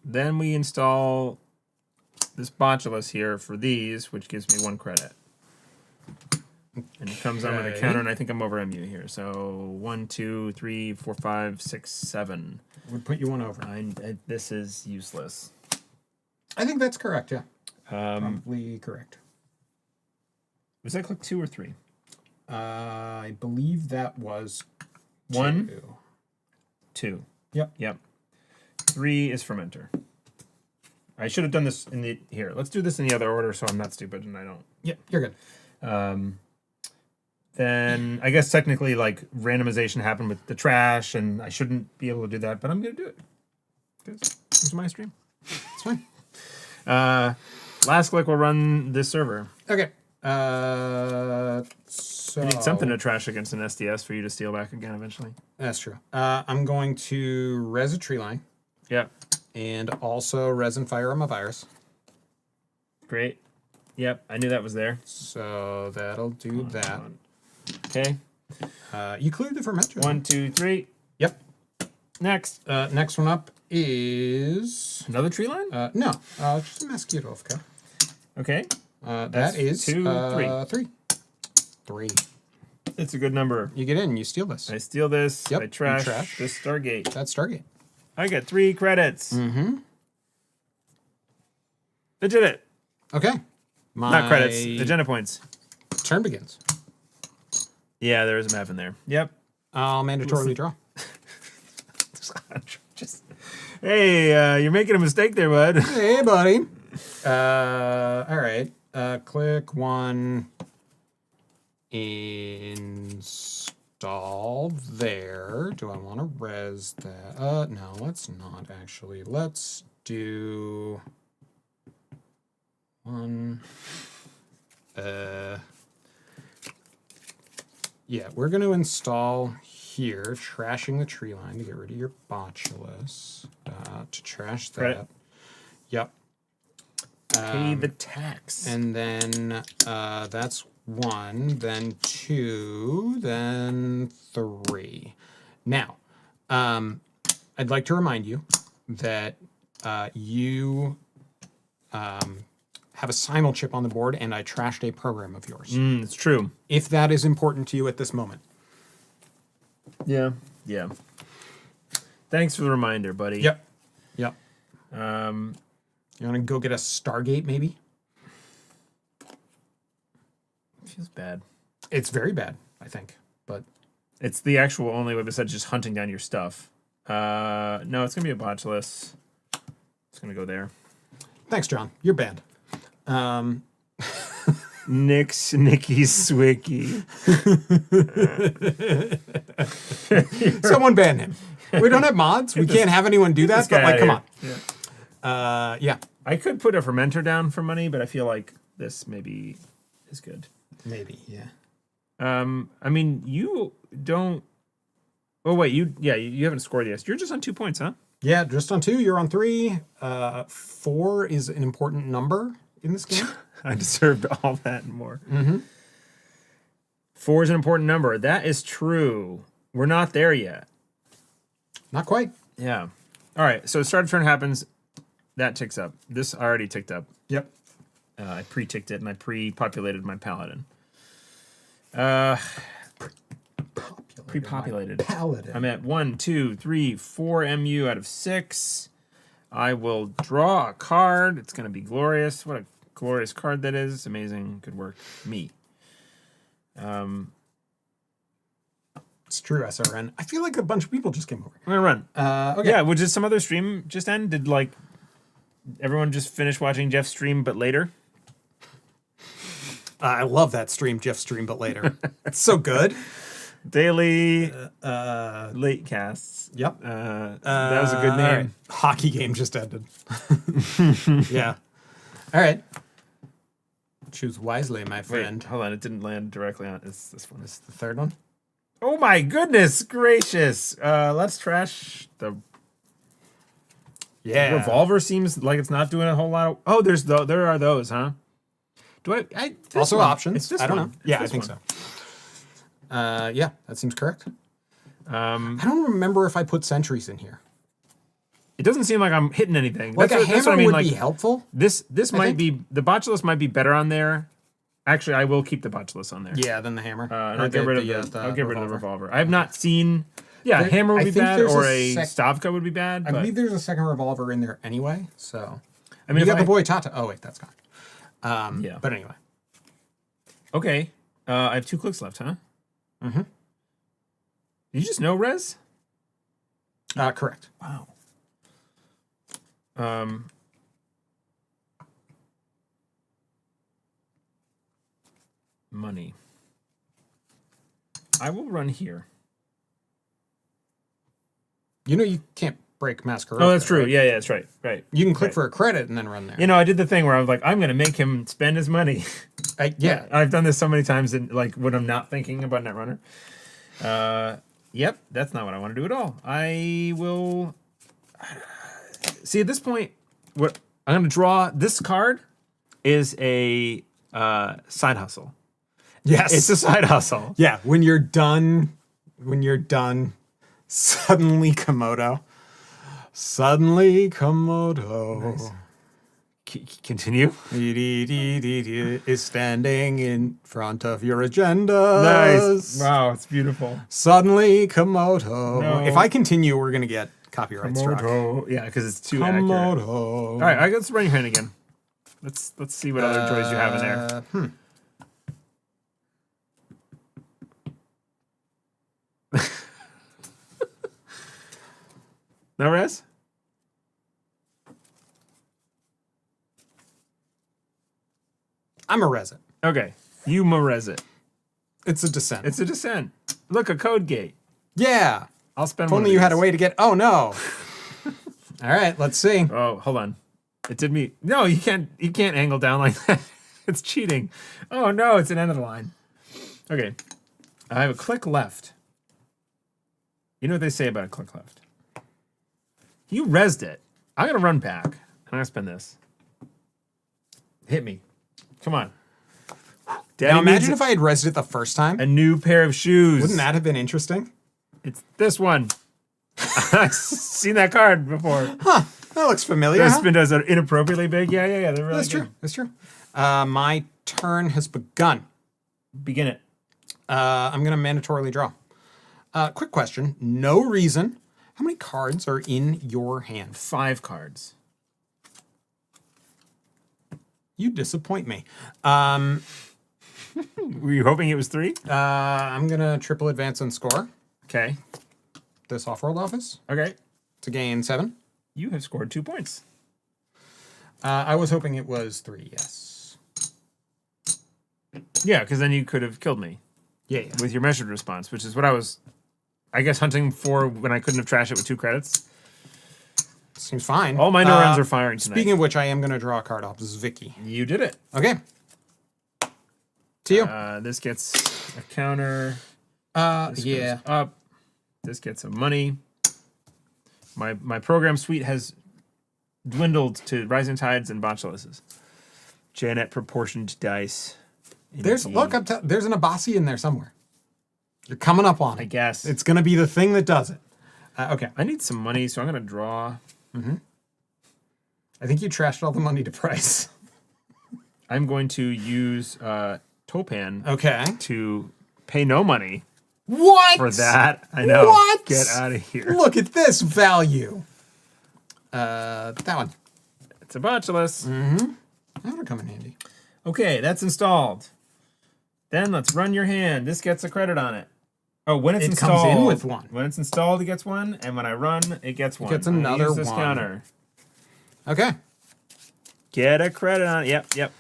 Speaker 1: Then we install this botulus here for these, which gives me 1 credit. And it comes on with a
Speaker 2: Okay.
Speaker 1: counter, and I think I'm over MU here. So 1, 2, 3, 4, 5, 6, 7.
Speaker 2: Would put you one over.
Speaker 1: This is useless.
Speaker 2: I think that's correct, yeah. Probably correct.
Speaker 1: Was that click 2 or 3?
Speaker 2: I believe that was
Speaker 1: 1,
Speaker 2: 2.
Speaker 1: 2.
Speaker 2: Yep.
Speaker 1: Yep. 3 is fermenter. I should have done this in the... Here, let's do this in the other order so I'm not stupid and I don't...
Speaker 2: Yeah, you're good.
Speaker 1: Then I guess technically like randomization happened with the trash and I shouldn't be able to do that, but I'm going to do it. Because it's my stream.
Speaker 2: It's fine.
Speaker 1: Last click will run this server.
Speaker 2: Okay. So
Speaker 1: I need something to trash against an SDS for you to steal back again eventually.
Speaker 2: That's true. I'm going to res a tree line
Speaker 1: Yep.
Speaker 2: and also res and fire on my virus.
Speaker 1: Great. Yep. I knew that was there.
Speaker 2: So that'll do that.
Speaker 1: Okay.
Speaker 2: You cleared the fermenter.
Speaker 1: 1, 2, 3.
Speaker 2: Yep.
Speaker 1: Next.
Speaker 2: Next one up is
Speaker 1: Another tree line?
Speaker 2: no, just a Mascutovka.
Speaker 1: Okay.
Speaker 2: That is
Speaker 1: 2, 3.
Speaker 2: 3.
Speaker 1: It's a good number.
Speaker 2: You get in, you steal this.
Speaker 1: I steal this.
Speaker 2: Yep,
Speaker 1: I
Speaker 2: you
Speaker 1: trash,
Speaker 2: trash.
Speaker 1: this Stargate.
Speaker 2: That's Stargate.
Speaker 1: I get 3 credits.
Speaker 2: Mm-hmm.
Speaker 1: I did it.
Speaker 2: Okay.
Speaker 1: Not credits. Agenda points.
Speaker 2: Turn begins.
Speaker 1: Yeah, there is a map in there. Yep.
Speaker 2: I'll mandatorily draw.
Speaker 1: Just, hey, you're making a mistake there, bud.
Speaker 2: Hey, buddy. All right. Click 1. Install there. Do I want to res that? No, let's not actually. Let's do 1. Yeah, we're going to install here, trashing the tree line to get rid of your botulus. To trash that.
Speaker 1: Right.
Speaker 2: Yep.
Speaker 1: Pay the tax.
Speaker 2: And then that's 1, then 2, then 3. Now, I'd like to remind you that you have a simul chip on the board, and I trashed a program of yours.
Speaker 1: It's true.
Speaker 2: If that is important to you at this moment.
Speaker 1: Yeah. Yeah. Thanks for the reminder, buddy.
Speaker 2: Yep. Yep. You want to go get a Stargate, maybe?
Speaker 1: Feels bad.
Speaker 2: It's very bad, I think. But
Speaker 1: It's the actual only way besides just hunting down your stuff. No, it's going to be a botulus. It's going to go there.
Speaker 2: thanks, John. You're banned.
Speaker 1: Nicky Zwicky.
Speaker 2: Someone ban him. We don't have mods. We can't have anyone do that. But like, come on.
Speaker 1: Yeah.
Speaker 2: Yeah,
Speaker 1: I could put a fermenter down for money, but I feel like this maybe is good.
Speaker 2: maybe. Yeah.
Speaker 1: I mean, you don't. Oh wait, you haven't scored yet. You're just on 2 points, huh?
Speaker 2: Yeah, just on 2. You're on 3. 4 is an important number in this game.
Speaker 1: I deserved all that and more. 4 is an important number. That is true. We're not there yet.
Speaker 2: Not quite.
Speaker 1: Yeah. All right. So start of turn happens. That ticks up. This already ticked up.
Speaker 2: Yep.
Speaker 1: I pre-ticked it and I pre-populated my paladin. Pre-populated.
Speaker 2: Paladin.
Speaker 1: I'm at 1, 2, 3, 4 MU out of 6. I will draw a card. It's going to be glorious. What a glorious card that is. Amazing. Good work. Me.
Speaker 2: It's true, SRN. I feel like a bunch of people just came over.
Speaker 1: I'm going to run.
Speaker 2: Okay.
Speaker 1: Yeah, would just some other stream just end? Did like everyone just finish watching Jeff's stream but later?
Speaker 2: I love that stream, Jeff stream, but later. It's so good.
Speaker 1: Daily late casts.
Speaker 2: Yep.
Speaker 1: That was a good name.
Speaker 2: All right. Hockey game just ended. Yeah. All right. Choose wisely, my
Speaker 1: Wait,
Speaker 2: friend.
Speaker 1: hold on. It didn't land directly on. It's this one.
Speaker 2: This is the third one.
Speaker 1: Oh my goodness gracious. Let's trash the revolver. Seems like it's not doing a whole lot of... Oh, there are those, huh? Do I this
Speaker 2: Also
Speaker 1: one.
Speaker 2: options.
Speaker 1: It's this
Speaker 2: I don't
Speaker 1: one.
Speaker 2: know.
Speaker 1: It's
Speaker 2: Yeah, I
Speaker 1: this
Speaker 2: think
Speaker 1: one.
Speaker 2: so. Yeah, that seems correct. I don't remember if I put sentries in here.
Speaker 1: It doesn't seem like I'm hitting anything.
Speaker 2: Like
Speaker 1: that's
Speaker 2: a
Speaker 1: what
Speaker 2: hammer
Speaker 1: I mean.
Speaker 2: would
Speaker 1: Like
Speaker 2: be helpful.
Speaker 1: this might
Speaker 2: think.
Speaker 1: be the botulus might be better on there. Actually, I will keep the botulus on there.
Speaker 2: Yeah, than the hammer.
Speaker 1: And I'll get rid of the revolver. I have not seen. Yeah,
Speaker 2: There-
Speaker 1: hammer would
Speaker 2: I
Speaker 1: be
Speaker 2: think
Speaker 1: bad,
Speaker 2: there's
Speaker 1: or
Speaker 2: a
Speaker 1: a Stavka would be bad.
Speaker 2: I
Speaker 1: but
Speaker 2: believe there's a second revolver in there anyway. So
Speaker 1: I mean,
Speaker 2: you
Speaker 1: if
Speaker 2: got
Speaker 1: I-
Speaker 2: the boy Tata. Oh wait, that's gone.
Speaker 1: Yeah.
Speaker 2: But anyway,
Speaker 1: Okay, I have 2 clicks left, huh? Mm-hmm. Did you just know res?
Speaker 2: correct.
Speaker 1: Wow. Money. I will run here.
Speaker 2: You know you can't break Masquerade.
Speaker 1: Oh, that's true.
Speaker 2: Right?
Speaker 1: Yeah, that's right. Right.
Speaker 2: You can click
Speaker 1: Right.
Speaker 2: for a credit and then run there.
Speaker 1: You know, I did the thing where I was like, I'm going to make him spend his money.
Speaker 2: Yeah.
Speaker 1: I've done this so many times, in, like when I'm not thinking about Netrunner. Yep, that's not what I want to do at all. I will see at this point. What I'm going to draw this card is a side hustle.
Speaker 2: Yes.
Speaker 1: It's a side hustle.
Speaker 2: Yeah. When you're done, suddenly Komodo. Suddenly Komodo.
Speaker 1: Nice. Continue.
Speaker 2: Is standing in front of your agenda.
Speaker 1: Nice. Wow, it's beautiful.
Speaker 2: Suddenly Komodo.
Speaker 1: No.
Speaker 2: If I continue, we're gonna get copyright struck.
Speaker 1: Komodo. Yeah, because it's too accurate.
Speaker 2: Komodo.
Speaker 1: All right, let's run your hand again. Let's see what other joys you have in there. No res?
Speaker 2: I'm a resin.
Speaker 1: Okay, you res it.
Speaker 2: It's a descent.
Speaker 1: It's a descent. Look, a code gate.
Speaker 2: Yeah.
Speaker 1: I'll spend
Speaker 2: If
Speaker 1: one
Speaker 2: only
Speaker 1: of
Speaker 2: you had a
Speaker 1: these.
Speaker 2: way to get. Oh no. All right, let's see.
Speaker 1: Oh, hold on. It did me. No, you can't. You can't angle down like that. It's cheating. Oh no, it's an end of the line. Okay, I have a click left. You know what they say about a click left? You rezzed it. I'm gonna run back. I'm gonna spend this. Hit me. Come on. Daddy
Speaker 2: Now imagine
Speaker 1: needs
Speaker 2: if I had rezzed it the first time.
Speaker 1: a new pair of shoes.
Speaker 2: Wouldn't that have been interesting?
Speaker 1: It's this one. I've seen that card before.
Speaker 2: That looks familiar.
Speaker 1: Their
Speaker 2: Huh?
Speaker 1: spin does are inappropriately big. Yeah. They're really
Speaker 2: That's
Speaker 1: good.
Speaker 2: true. That's true. My turn has begun.
Speaker 1: Begin it.
Speaker 2: I'm going to mandatorily draw. Quick question. No reason. How many cards are in your hand?
Speaker 1: 5 cards.
Speaker 2: You disappoint me.
Speaker 1: Were you hoping it was 3?
Speaker 2: I'm going to triple advance and score
Speaker 1: Okay.
Speaker 2: this off-world office
Speaker 1: Okay.
Speaker 2: to gain 7.
Speaker 1: You have scored 2 points.
Speaker 2: I was hoping it was 3, yes.
Speaker 1: Yeah, because then you could have killed me
Speaker 2: Yeah.
Speaker 1: with your measured response, which is what I was, I guess, hunting for when I couldn't have trashed it with 2 credits.
Speaker 2: Seems fine.
Speaker 1: All my neurons are firing tonight.
Speaker 2: Speaking of which, I am going to draw a card off Zwicky.
Speaker 1: You did it.
Speaker 2: Okay. To you.
Speaker 1: This gets a counter. This
Speaker 2: Yeah.
Speaker 1: goes up. This gets some money. My program suite has dwindled to Rising Tides and Botchalises. Janet proportioned dice.
Speaker 2: There's
Speaker 1: Indeed.
Speaker 2: look. There's an Abasi in there somewhere. You're coming up on it.
Speaker 1: I guess.
Speaker 2: It's going to be the thing that does it. Okay.
Speaker 1: I need some money, so I'm going to draw.
Speaker 2: I think you trashed all the money to price.
Speaker 1: I'm going to use Topan
Speaker 2: Okay.
Speaker 1: to pay no money
Speaker 2: What?
Speaker 1: for that. I know.
Speaker 2: What?
Speaker 1: Get out of here.
Speaker 2: Look at this value. That one.
Speaker 1: It's a Botchalice.
Speaker 2: That would come in handy.
Speaker 1: Okay, that's installed. Then let's run your hand. This gets a credit on it. Oh, when it's
Speaker 2: It
Speaker 1: installed.
Speaker 2: comes in with 1.
Speaker 1: When it's installed, it gets 1, and when I run, it gets 1.
Speaker 2: gets
Speaker 1: I'm gonna
Speaker 2: another
Speaker 1: use this
Speaker 2: 1.
Speaker 1: counter.
Speaker 2: Okay.
Speaker 1: Get a credit on it. Yep.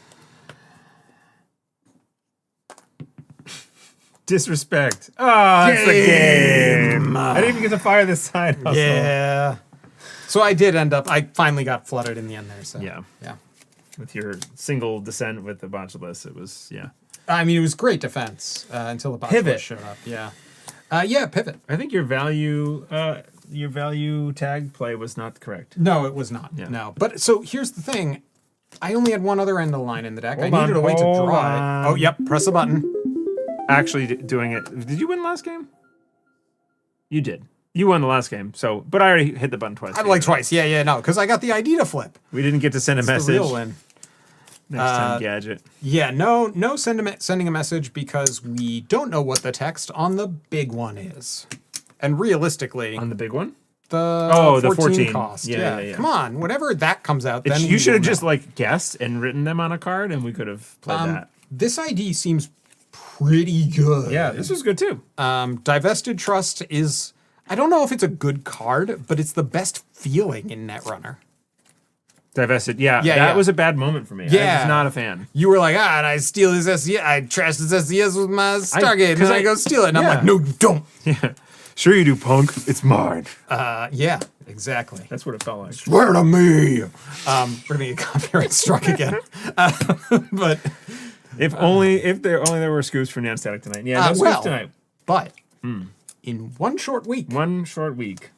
Speaker 1: Disrespect. Oh, that's the game. I didn't even get to fire this side hustle.
Speaker 2: Yeah. So I did end up. I finally got flooded in the end there. So
Speaker 1: Yeah.
Speaker 2: Yeah.
Speaker 1: With your single descent with the Botchalice, it was, yeah.
Speaker 2: I mean, it was great defense until the
Speaker 1: Pivot.
Speaker 2: Botchalice showed up. Yeah. Yeah, pivot.
Speaker 1: I think your value tag play was not correct.
Speaker 2: No, it was not.
Speaker 1: Yeah.
Speaker 2: No. But so here's the thing. I only had one other end of the line in the deck.
Speaker 1: Hold
Speaker 2: I needed
Speaker 1: on,
Speaker 2: a way to
Speaker 1: hold
Speaker 2: draw
Speaker 1: on.
Speaker 2: it. Oh, yep. Press the button.
Speaker 1: Actually doing it. Did you win last game? You did. You won the last game. So, but I already hit the button twice.
Speaker 2: I'm like twice. Yeah, no, because I got the ID to flip.
Speaker 1: We didn't get to send a
Speaker 2: It's
Speaker 1: message.
Speaker 2: the real win.
Speaker 1: Next time, Gadget.
Speaker 2: Yeah, no sending a message because we don't know what the text on the big one is. And realistically,
Speaker 1: On the big one?
Speaker 2: the
Speaker 1: the
Speaker 2: 14
Speaker 1: 14.
Speaker 2: cost.
Speaker 1: Yeah.
Speaker 2: Come on, whenever that comes out, then
Speaker 1: You
Speaker 2: we
Speaker 1: should
Speaker 2: will
Speaker 1: have just
Speaker 2: know.
Speaker 1: like guessed and written them on a card, and we could have played that.
Speaker 2: This ID seems pretty good.
Speaker 1: Yeah, this was good too.
Speaker 2: Divested Trust is, I don't know if it's a good card, but it's the best feeling in Netrunner.
Speaker 1: Divested. Yeah,
Speaker 2: Yeah,
Speaker 1: that
Speaker 2: yeah.
Speaker 1: was a bad moment for me. I
Speaker 2: Yeah.
Speaker 1: was not a fan.
Speaker 2: You were like, and I steal his SCS, I trash this SCS with my Stargate, and
Speaker 1: 'cause
Speaker 2: I
Speaker 1: I-
Speaker 2: go steal it. And I'm
Speaker 1: yeah.
Speaker 2: like, no, you don't.
Speaker 1: Yeah. Sure you do, punk. It's mine.
Speaker 2: Yeah, exactly.
Speaker 1: That's what it felt like.
Speaker 2: Swear to me. We're gonna get copyright struck again. But
Speaker 1: If there were scoops for non-static tonight. Yeah, no scoops
Speaker 2: well,
Speaker 1: tonight.
Speaker 2: but in one short week,
Speaker 1: One short week.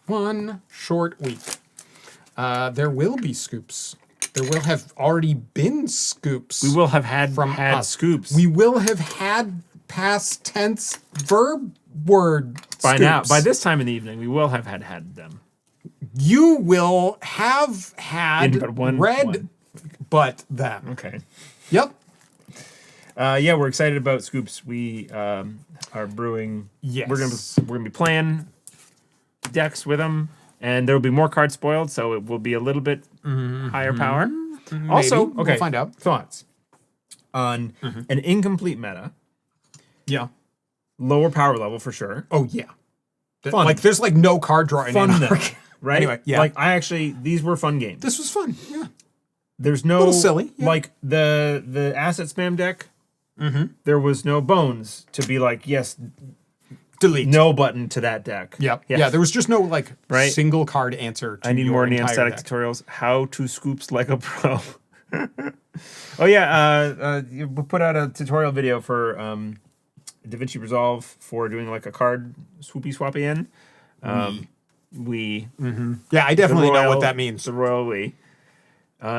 Speaker 2: There will be scoops. There will have already been scoops.
Speaker 1: We will have had
Speaker 2: from us.
Speaker 1: scoops.
Speaker 2: We will have had past tense verb word
Speaker 1: by
Speaker 2: scoops.
Speaker 1: now, by this time in the evening, we will have had them.
Speaker 2: You will have had
Speaker 1: In but one-
Speaker 2: read
Speaker 1: one.
Speaker 2: but them.
Speaker 1: Okay.
Speaker 2: Yep.
Speaker 1: Yeah, we're excited about scoops. We are brewing.
Speaker 2: Yes.
Speaker 1: We're gonna be playing decks with them, and there will be more cards spoiled, so it will be a little bit higher power. Also,
Speaker 2: Maybe.
Speaker 1: okay,
Speaker 2: We'll find out.
Speaker 1: thoughts on an incomplete meta,
Speaker 2: Yeah.
Speaker 1: lower power level for sure.
Speaker 2: Oh yeah.
Speaker 1: Fun.
Speaker 2: Like there's like no card drawing.
Speaker 1: Fun
Speaker 2: in
Speaker 1: though,
Speaker 2: Arc.
Speaker 1: right?
Speaker 2: Anyway, yeah.
Speaker 1: Like these were fun games.
Speaker 2: This was fun. Yeah.
Speaker 1: There's no
Speaker 2: Little silly, yeah.
Speaker 1: like the asset spam deck. There was no bones to be like yes,
Speaker 2: Delete.
Speaker 1: no button to that deck.
Speaker 2: Yep.
Speaker 1: Yes.
Speaker 2: Yeah. There was just no like
Speaker 1: Right.
Speaker 2: single card answer. To
Speaker 1: I need
Speaker 2: your
Speaker 1: more
Speaker 2: entire
Speaker 1: neon-static
Speaker 2: deck.
Speaker 1: tutorials. How to scoops like a pro. Oh yeah, we put out a tutorial video for DaVinci Resolve for doing like a card swoopy swappy in.
Speaker 2: Yeah, I definitely know
Speaker 1: royal-
Speaker 2: what that means.
Speaker 1: The royal we.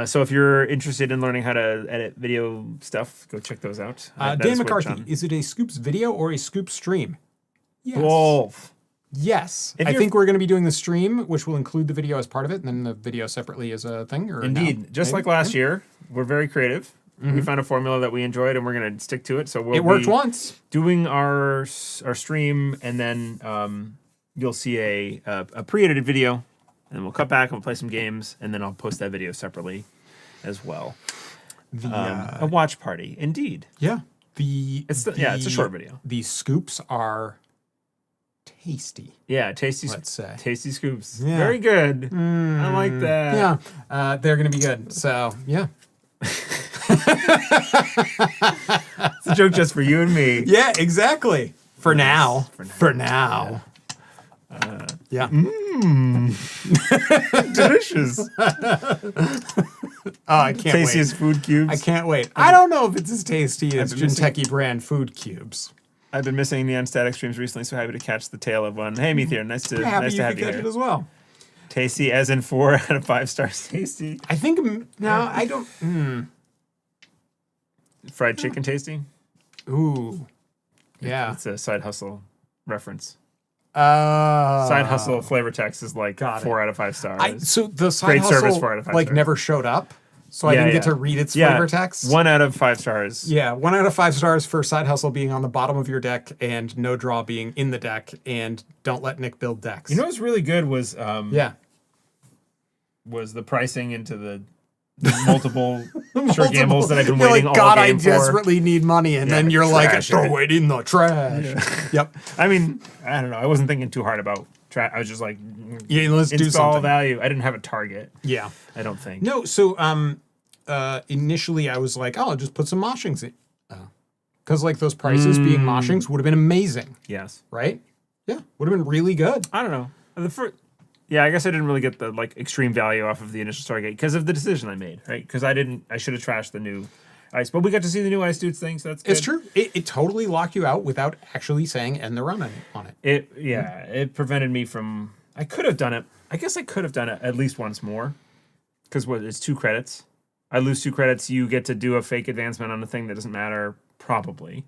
Speaker 1: So if you're interested in learning how to edit video stuff, go check those out. That
Speaker 2: Dan
Speaker 1: is what it's
Speaker 2: McCarthy,
Speaker 1: on.
Speaker 2: is it a Scoops video or a Scoops stream? Yes.
Speaker 1: Both.
Speaker 2: Yes.
Speaker 1: If
Speaker 2: I
Speaker 1: you're-
Speaker 2: think we're going to be doing the stream, which will include the video as part of it, and then the video separately as a thing. Or
Speaker 1: Indeed.
Speaker 2: no?
Speaker 1: Just
Speaker 2: Maybe?
Speaker 1: like last year, we're very creative. We found a formula that we enjoyed, and we're going to stick to it. So we'll
Speaker 2: It worked
Speaker 1: be
Speaker 2: once.
Speaker 1: doing our stream, and then you'll see a pre-edited video, and we'll cut back and we'll play some games, and then I'll post that video separately as well. A watch party, indeed.
Speaker 2: Yeah.
Speaker 1: It's a short video.
Speaker 2: The scoops are tasty.
Speaker 1: Yeah, tasty.
Speaker 2: Let's say.
Speaker 1: Tasty scoops.
Speaker 2: Yeah.
Speaker 1: Very good. I like that.
Speaker 2: Yeah. They're going to be good. So, yeah.
Speaker 1: It's a joke just for you and me.
Speaker 2: Yeah, exactly. For now. For now. Yeah.
Speaker 1: Delicious.
Speaker 2: Oh, I can't
Speaker 1: Tastiest
Speaker 2: wait.
Speaker 1: food cubes.
Speaker 2: I can't wait. I don't know if it's as tasty as
Speaker 1: been missing-
Speaker 2: Jinteki brand food cubes.
Speaker 1: I've been missing the unstatic streams recently, so happy to catch the tail of one. Hey, Meteor, nice to
Speaker 2: Happy
Speaker 1: nice
Speaker 2: you
Speaker 1: to
Speaker 2: could
Speaker 1: have you
Speaker 2: catch it
Speaker 1: here.
Speaker 2: as well.
Speaker 1: Tasty, as in 4 out of 5 stars. Tasty.
Speaker 2: I think no, I don't.
Speaker 1: Fried chicken, tasty.
Speaker 2: Ooh, yeah.
Speaker 1: It's a side hustle reference.
Speaker 2: Side
Speaker 1: Side hustle flavor text is like
Speaker 2: got it.
Speaker 1: 4 out of 5 stars.
Speaker 2: So the side
Speaker 1: Great
Speaker 2: hustle
Speaker 1: service, 4 out of 5
Speaker 2: like
Speaker 1: stars.
Speaker 2: never showed up, so I didn't get to read its flavor text.
Speaker 1: 1 out of 5 stars.
Speaker 2: Yeah, 1 out of 5 stars for side hustle being on the bottom of your deck and no draw being in the deck, and don't let Nick build decks.
Speaker 1: You know what's really good was
Speaker 2: yeah.
Speaker 1: was the pricing into the multiple short gambles that I've been
Speaker 2: You're
Speaker 1: waiting
Speaker 2: like,
Speaker 1: all
Speaker 2: God, I
Speaker 1: game for.
Speaker 2: desperately need money, and then you're like,
Speaker 1: trash
Speaker 2: throw
Speaker 1: it.
Speaker 2: it in the trash. Yep.
Speaker 1: I mean, I don't know. I wasn't thinking too hard about. I was just like,
Speaker 2: Yeah, let's do
Speaker 1: install
Speaker 2: something.
Speaker 1: value. I didn't have a target.
Speaker 2: Yeah.
Speaker 1: I don't think.
Speaker 2: No, so initially I was like, oh, I'll just put some moshings in. Because like those prices being moshings would have been amazing,
Speaker 1: Yes.
Speaker 2: right? Yeah, would have been really good.
Speaker 1: I don't know. Yeah, I guess I didn't really get the like extreme value off of the initial Stargate because of the decision I made, right? Because I should have trashed the new ice. But we got to see the new Ice Dudes thing, so that's good.
Speaker 2: It's true. It totally locked you out without actually saying end the run on it.
Speaker 1: It prevented me from. I could have done it. I guess I could have done it at least once more, because it's 2 credits. I lose 2 credits. You get to do a fake advancement on a thing that doesn't matter. Probably.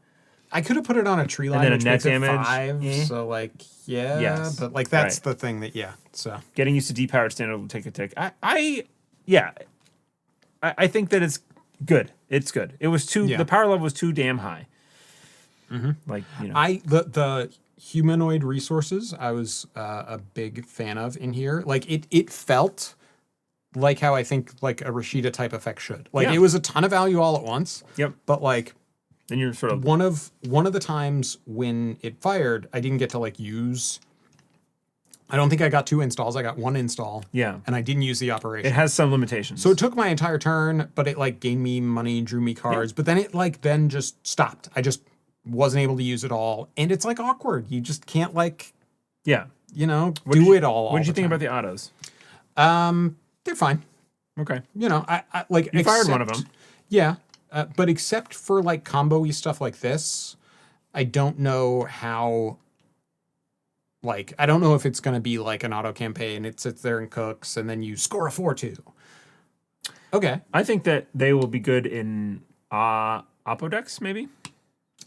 Speaker 2: I could have put it on a tree line,
Speaker 1: then a
Speaker 2: which
Speaker 1: net
Speaker 2: makes it
Speaker 1: damage.
Speaker 2: 5. So like, yeah,
Speaker 1: Yes.
Speaker 2: but like that's
Speaker 1: Right.
Speaker 2: the thing that So
Speaker 1: Getting used to depowered standard will take a tick. I think that it's good. It's good. It was too.
Speaker 2: Yeah.
Speaker 1: The power level was too damn high. Like
Speaker 2: the humanoid resources I was a big fan of in here. Like it felt like how I think like a Rashida type effect should. Like
Speaker 1: Yeah.
Speaker 2: it was a ton of value all at once.
Speaker 1: Yep.
Speaker 2: But like
Speaker 1: Then you're sort of
Speaker 2: one of the times when it fired, I didn't get to like use. I don't think I got 2 installs. I got 1 install.
Speaker 1: Yeah.
Speaker 2: And I didn't use the operation.
Speaker 1: It has some limitations.
Speaker 2: So it took my entire turn, but it like gained me money, drew me cards, but then it like then just stopped. I just wasn't able to use it all, and it's like awkward. You just can't like
Speaker 1: yeah.
Speaker 2: do it all.
Speaker 1: What did you think about the autos?
Speaker 2: They're fine.
Speaker 1: Okay.
Speaker 2: I like
Speaker 1: You fired one of them.
Speaker 2: Yeah, but except for like combo-y stuff like this, I don't know how. Like, I don't know if it's going to be like an auto campaign. It sits there and cooks, and then you score a 4-2. Okay.
Speaker 1: I think that they will be good in Oppo decks, maybe.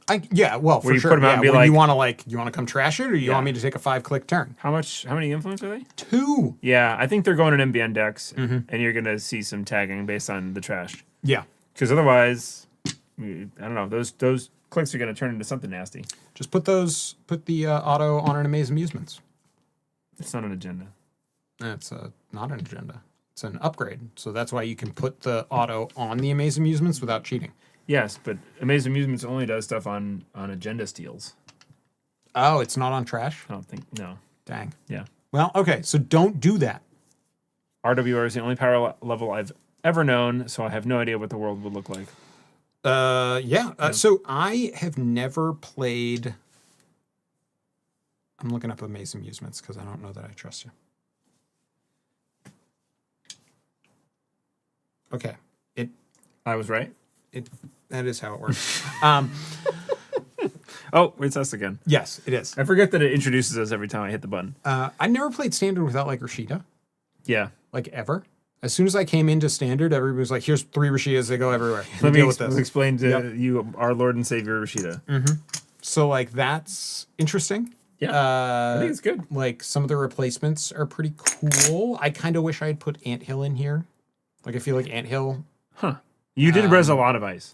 Speaker 2: Well, for
Speaker 1: you
Speaker 2: sure.
Speaker 1: put 'em out and be
Speaker 2: when
Speaker 1: like-
Speaker 2: you want to come trash it, or you want me to take a 5-click turn?
Speaker 1: How many influence are they?
Speaker 2: 2.
Speaker 1: Yeah, I think they're going in MBN decks, and you're going to see some tagging based on the trash.
Speaker 2: Yeah.
Speaker 1: Because otherwise, I don't know. Those clicks are going to turn into something nasty.
Speaker 2: Just put the auto on an Amaze Amusements.
Speaker 1: It's not an agenda.
Speaker 2: It's not an agenda. It's an upgrade. So that's why you can put the auto on the Amaze Amusements without cheating.
Speaker 1: Yes, but Amazing Amusements only does stuff on agenda steals.
Speaker 2: Oh, it's not on trash?
Speaker 1: I don't think, no.
Speaker 2: Dang.
Speaker 1: Yeah.
Speaker 2: Well, okay, so don't do that.
Speaker 1: RWR is the only power level I've ever known, so I have no idea what the world would look like.
Speaker 2: So I have never played. I'm looking up Amaze Amusements because I don't know that I trust you. Okay.
Speaker 1: I was right.
Speaker 2: That is how it works.
Speaker 1: Oh, it's us again.
Speaker 2: Yes, it is.
Speaker 1: I forget that it introduces us every time I hit the button.
Speaker 2: I never played Standard without like Rashida,
Speaker 1: Yeah.
Speaker 2: like ever. As soon as I came into Standard, everybody was like, "Here's 3 Rashidas. They go everywhere."
Speaker 1: Let me
Speaker 2: Deal with this.
Speaker 1: explain to you, our Lord and Savior Rashida.
Speaker 2: So like that's interesting.
Speaker 1: Yeah, I think it's good.
Speaker 2: Like some of the replacements are pretty cool. I kind of wish I had put Anthill in here. Like I feel like Anthill.
Speaker 1: Huh. You did res a lot of ice.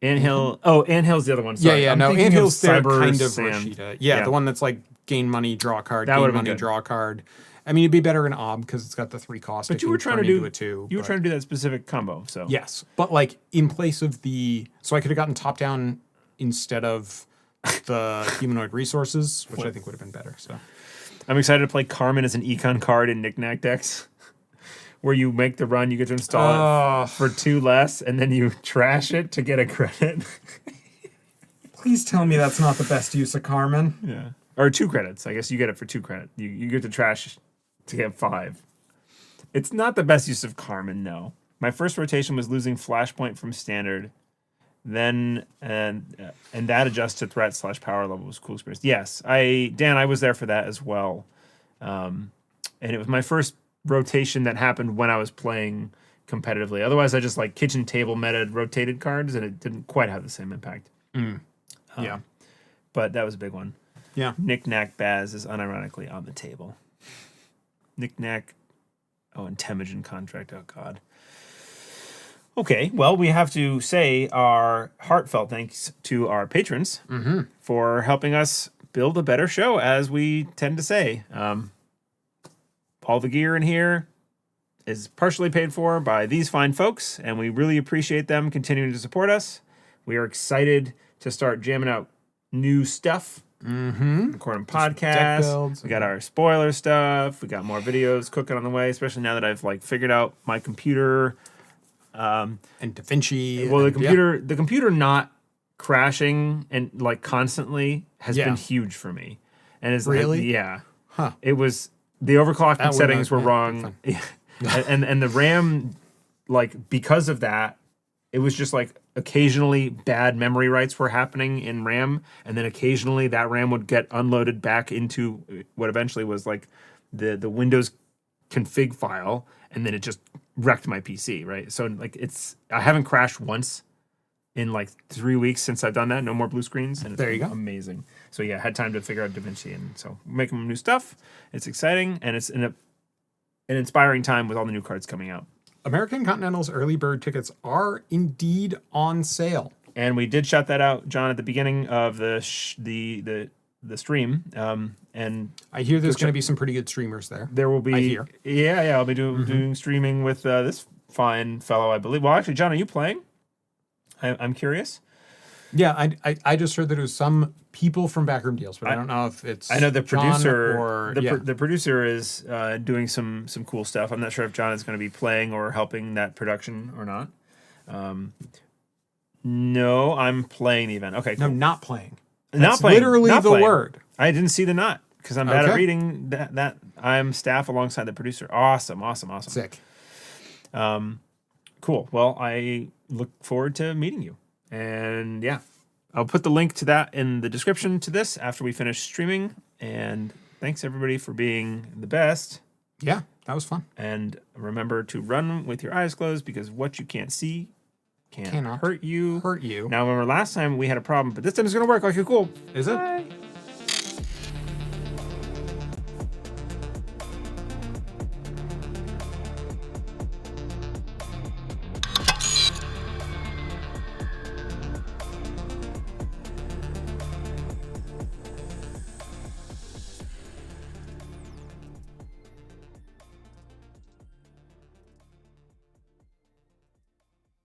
Speaker 1: Anthill. Oh, Anthill's the other one. Sorry. I'm thinking of
Speaker 2: Anthill's their
Speaker 1: Cyber
Speaker 2: kind of
Speaker 1: Sand.
Speaker 2: Rashida. Yeah, the one that's like gain money, draw a card,
Speaker 1: That
Speaker 2: gain
Speaker 1: would've been
Speaker 2: money,
Speaker 1: good.
Speaker 2: draw a card. I mean, it'd be better in Ob because it's got the 3 cost.
Speaker 1: But
Speaker 2: It
Speaker 1: you
Speaker 2: can
Speaker 1: were trying to
Speaker 2: turn
Speaker 1: do
Speaker 2: into a 2.
Speaker 1: You were trying to do that specific combo. So
Speaker 2: Yes, but like in place of so I could have gotten top down instead of the humanoid resources, which I think would have been better. So
Speaker 1: I'm excited to play Carmen as an econ card in Knickknack decks, where you make the run, you get to install it for 2 less, and then you trash it to get a credit.
Speaker 2: please tell me that's not the best use of Carmen.
Speaker 1: Yeah. Or 2 credits. I guess you get it for 2 credit. You get to trash to get 5. It's not the best use of Carmen, no. My first rotation was losing Flashpoint from Standard. Then, and that adjusts to threat / power level was cool experience. Yes, Dan, I was there for that as well. And it was my first rotation that happened when I was playing competitively. Otherwise, I just like kitchen table meta rotated cards, and it didn't quite have the same impact.
Speaker 2: Yeah.
Speaker 1: But that was a big one.
Speaker 2: Yeah.
Speaker 1: Knick-Knack Baz is unironically on the table. Knick-Knack. Oh, and Temujin contract. Oh, God. Okay, well, we have to say our heartfelt thanks to our patrons for helping us build a better show, as we tend to say. All the gear in here is partially paid for by these fine folks, and we really appreciate them continuing to support us. We are excited to start jamming out new stuff. Recording
Speaker 2: deck
Speaker 1: podcasts.
Speaker 2: builds.
Speaker 1: We got our spoiler stuff. We got more videos cooking on the way, especially now that I've like figured out my computer.
Speaker 2: And Da Vinci.
Speaker 1: Well,
Speaker 2: and,
Speaker 1: the computer not crashing and like constantly has been huge for me. And it's
Speaker 2: Really?
Speaker 1: like, yeah.
Speaker 2: Huh.
Speaker 1: It was the overclocking
Speaker 2: That would
Speaker 1: settings
Speaker 2: not-
Speaker 1: were
Speaker 2: yeah,
Speaker 1: wrong. and the RAM like because of that, it was just like occasionally bad memory writes were happening in RAM, and then occasionally that RAM would get unloaded back into what eventually was like the Windows config file, and then it just wrecked my PC, right? So like I haven't crashed once in like 3 weeks since I've done that. No more blue screens, and it's
Speaker 2: There you go.
Speaker 1: amazing. So yeah, I had time to figure out DaVinci, and so making new stuff. It's exciting, and it's an inspiring time with all the new cards coming out.
Speaker 2: American Continentals early bird tickets are indeed on sale.
Speaker 1: And we did shout that out, John, at the beginning of the stream. And
Speaker 2: I hear there's going to be some pretty good streamers there.
Speaker 1: there will be,
Speaker 2: I hear.
Speaker 1: yeah, I'll be doing streaming with this fine fellow, I believe. Well, actually, John, are you playing? I'm curious.
Speaker 2: Yeah, I just heard that it was some people from Backroom Deals, but I don't know if it's
Speaker 1: I know the
Speaker 2: John
Speaker 1: producer
Speaker 2: or
Speaker 1: the producer is doing some cool stuff. I'm not sure if John is going to be playing or helping that production or not. No, I'm playing the event. Okay,
Speaker 2: No,
Speaker 1: cool.
Speaker 2: not playing.
Speaker 1: Not
Speaker 2: That's
Speaker 1: playing.
Speaker 2: literally
Speaker 1: Not
Speaker 2: the
Speaker 1: playing.
Speaker 2: word.
Speaker 1: I didn't see the not because I'm bad at
Speaker 2: Okay.
Speaker 1: reading that. I'm staff alongside the producer. Awesome.
Speaker 2: Sick.
Speaker 1: Cool. Well, I look forward to meeting you. And yeah, I'll put the link to that in the description to this after we finish streaming. And thanks everybody for being the best.
Speaker 2: Yeah, that was fun.
Speaker 1: And remember to run with your eyes closed because what you can't see
Speaker 2: Cannot
Speaker 1: hurt you.
Speaker 2: Hurt you.
Speaker 1: Now, remember last time we had a problem, but this time it's going to work. Okay, cool.
Speaker 2: Is it?
Speaker 1: Bye.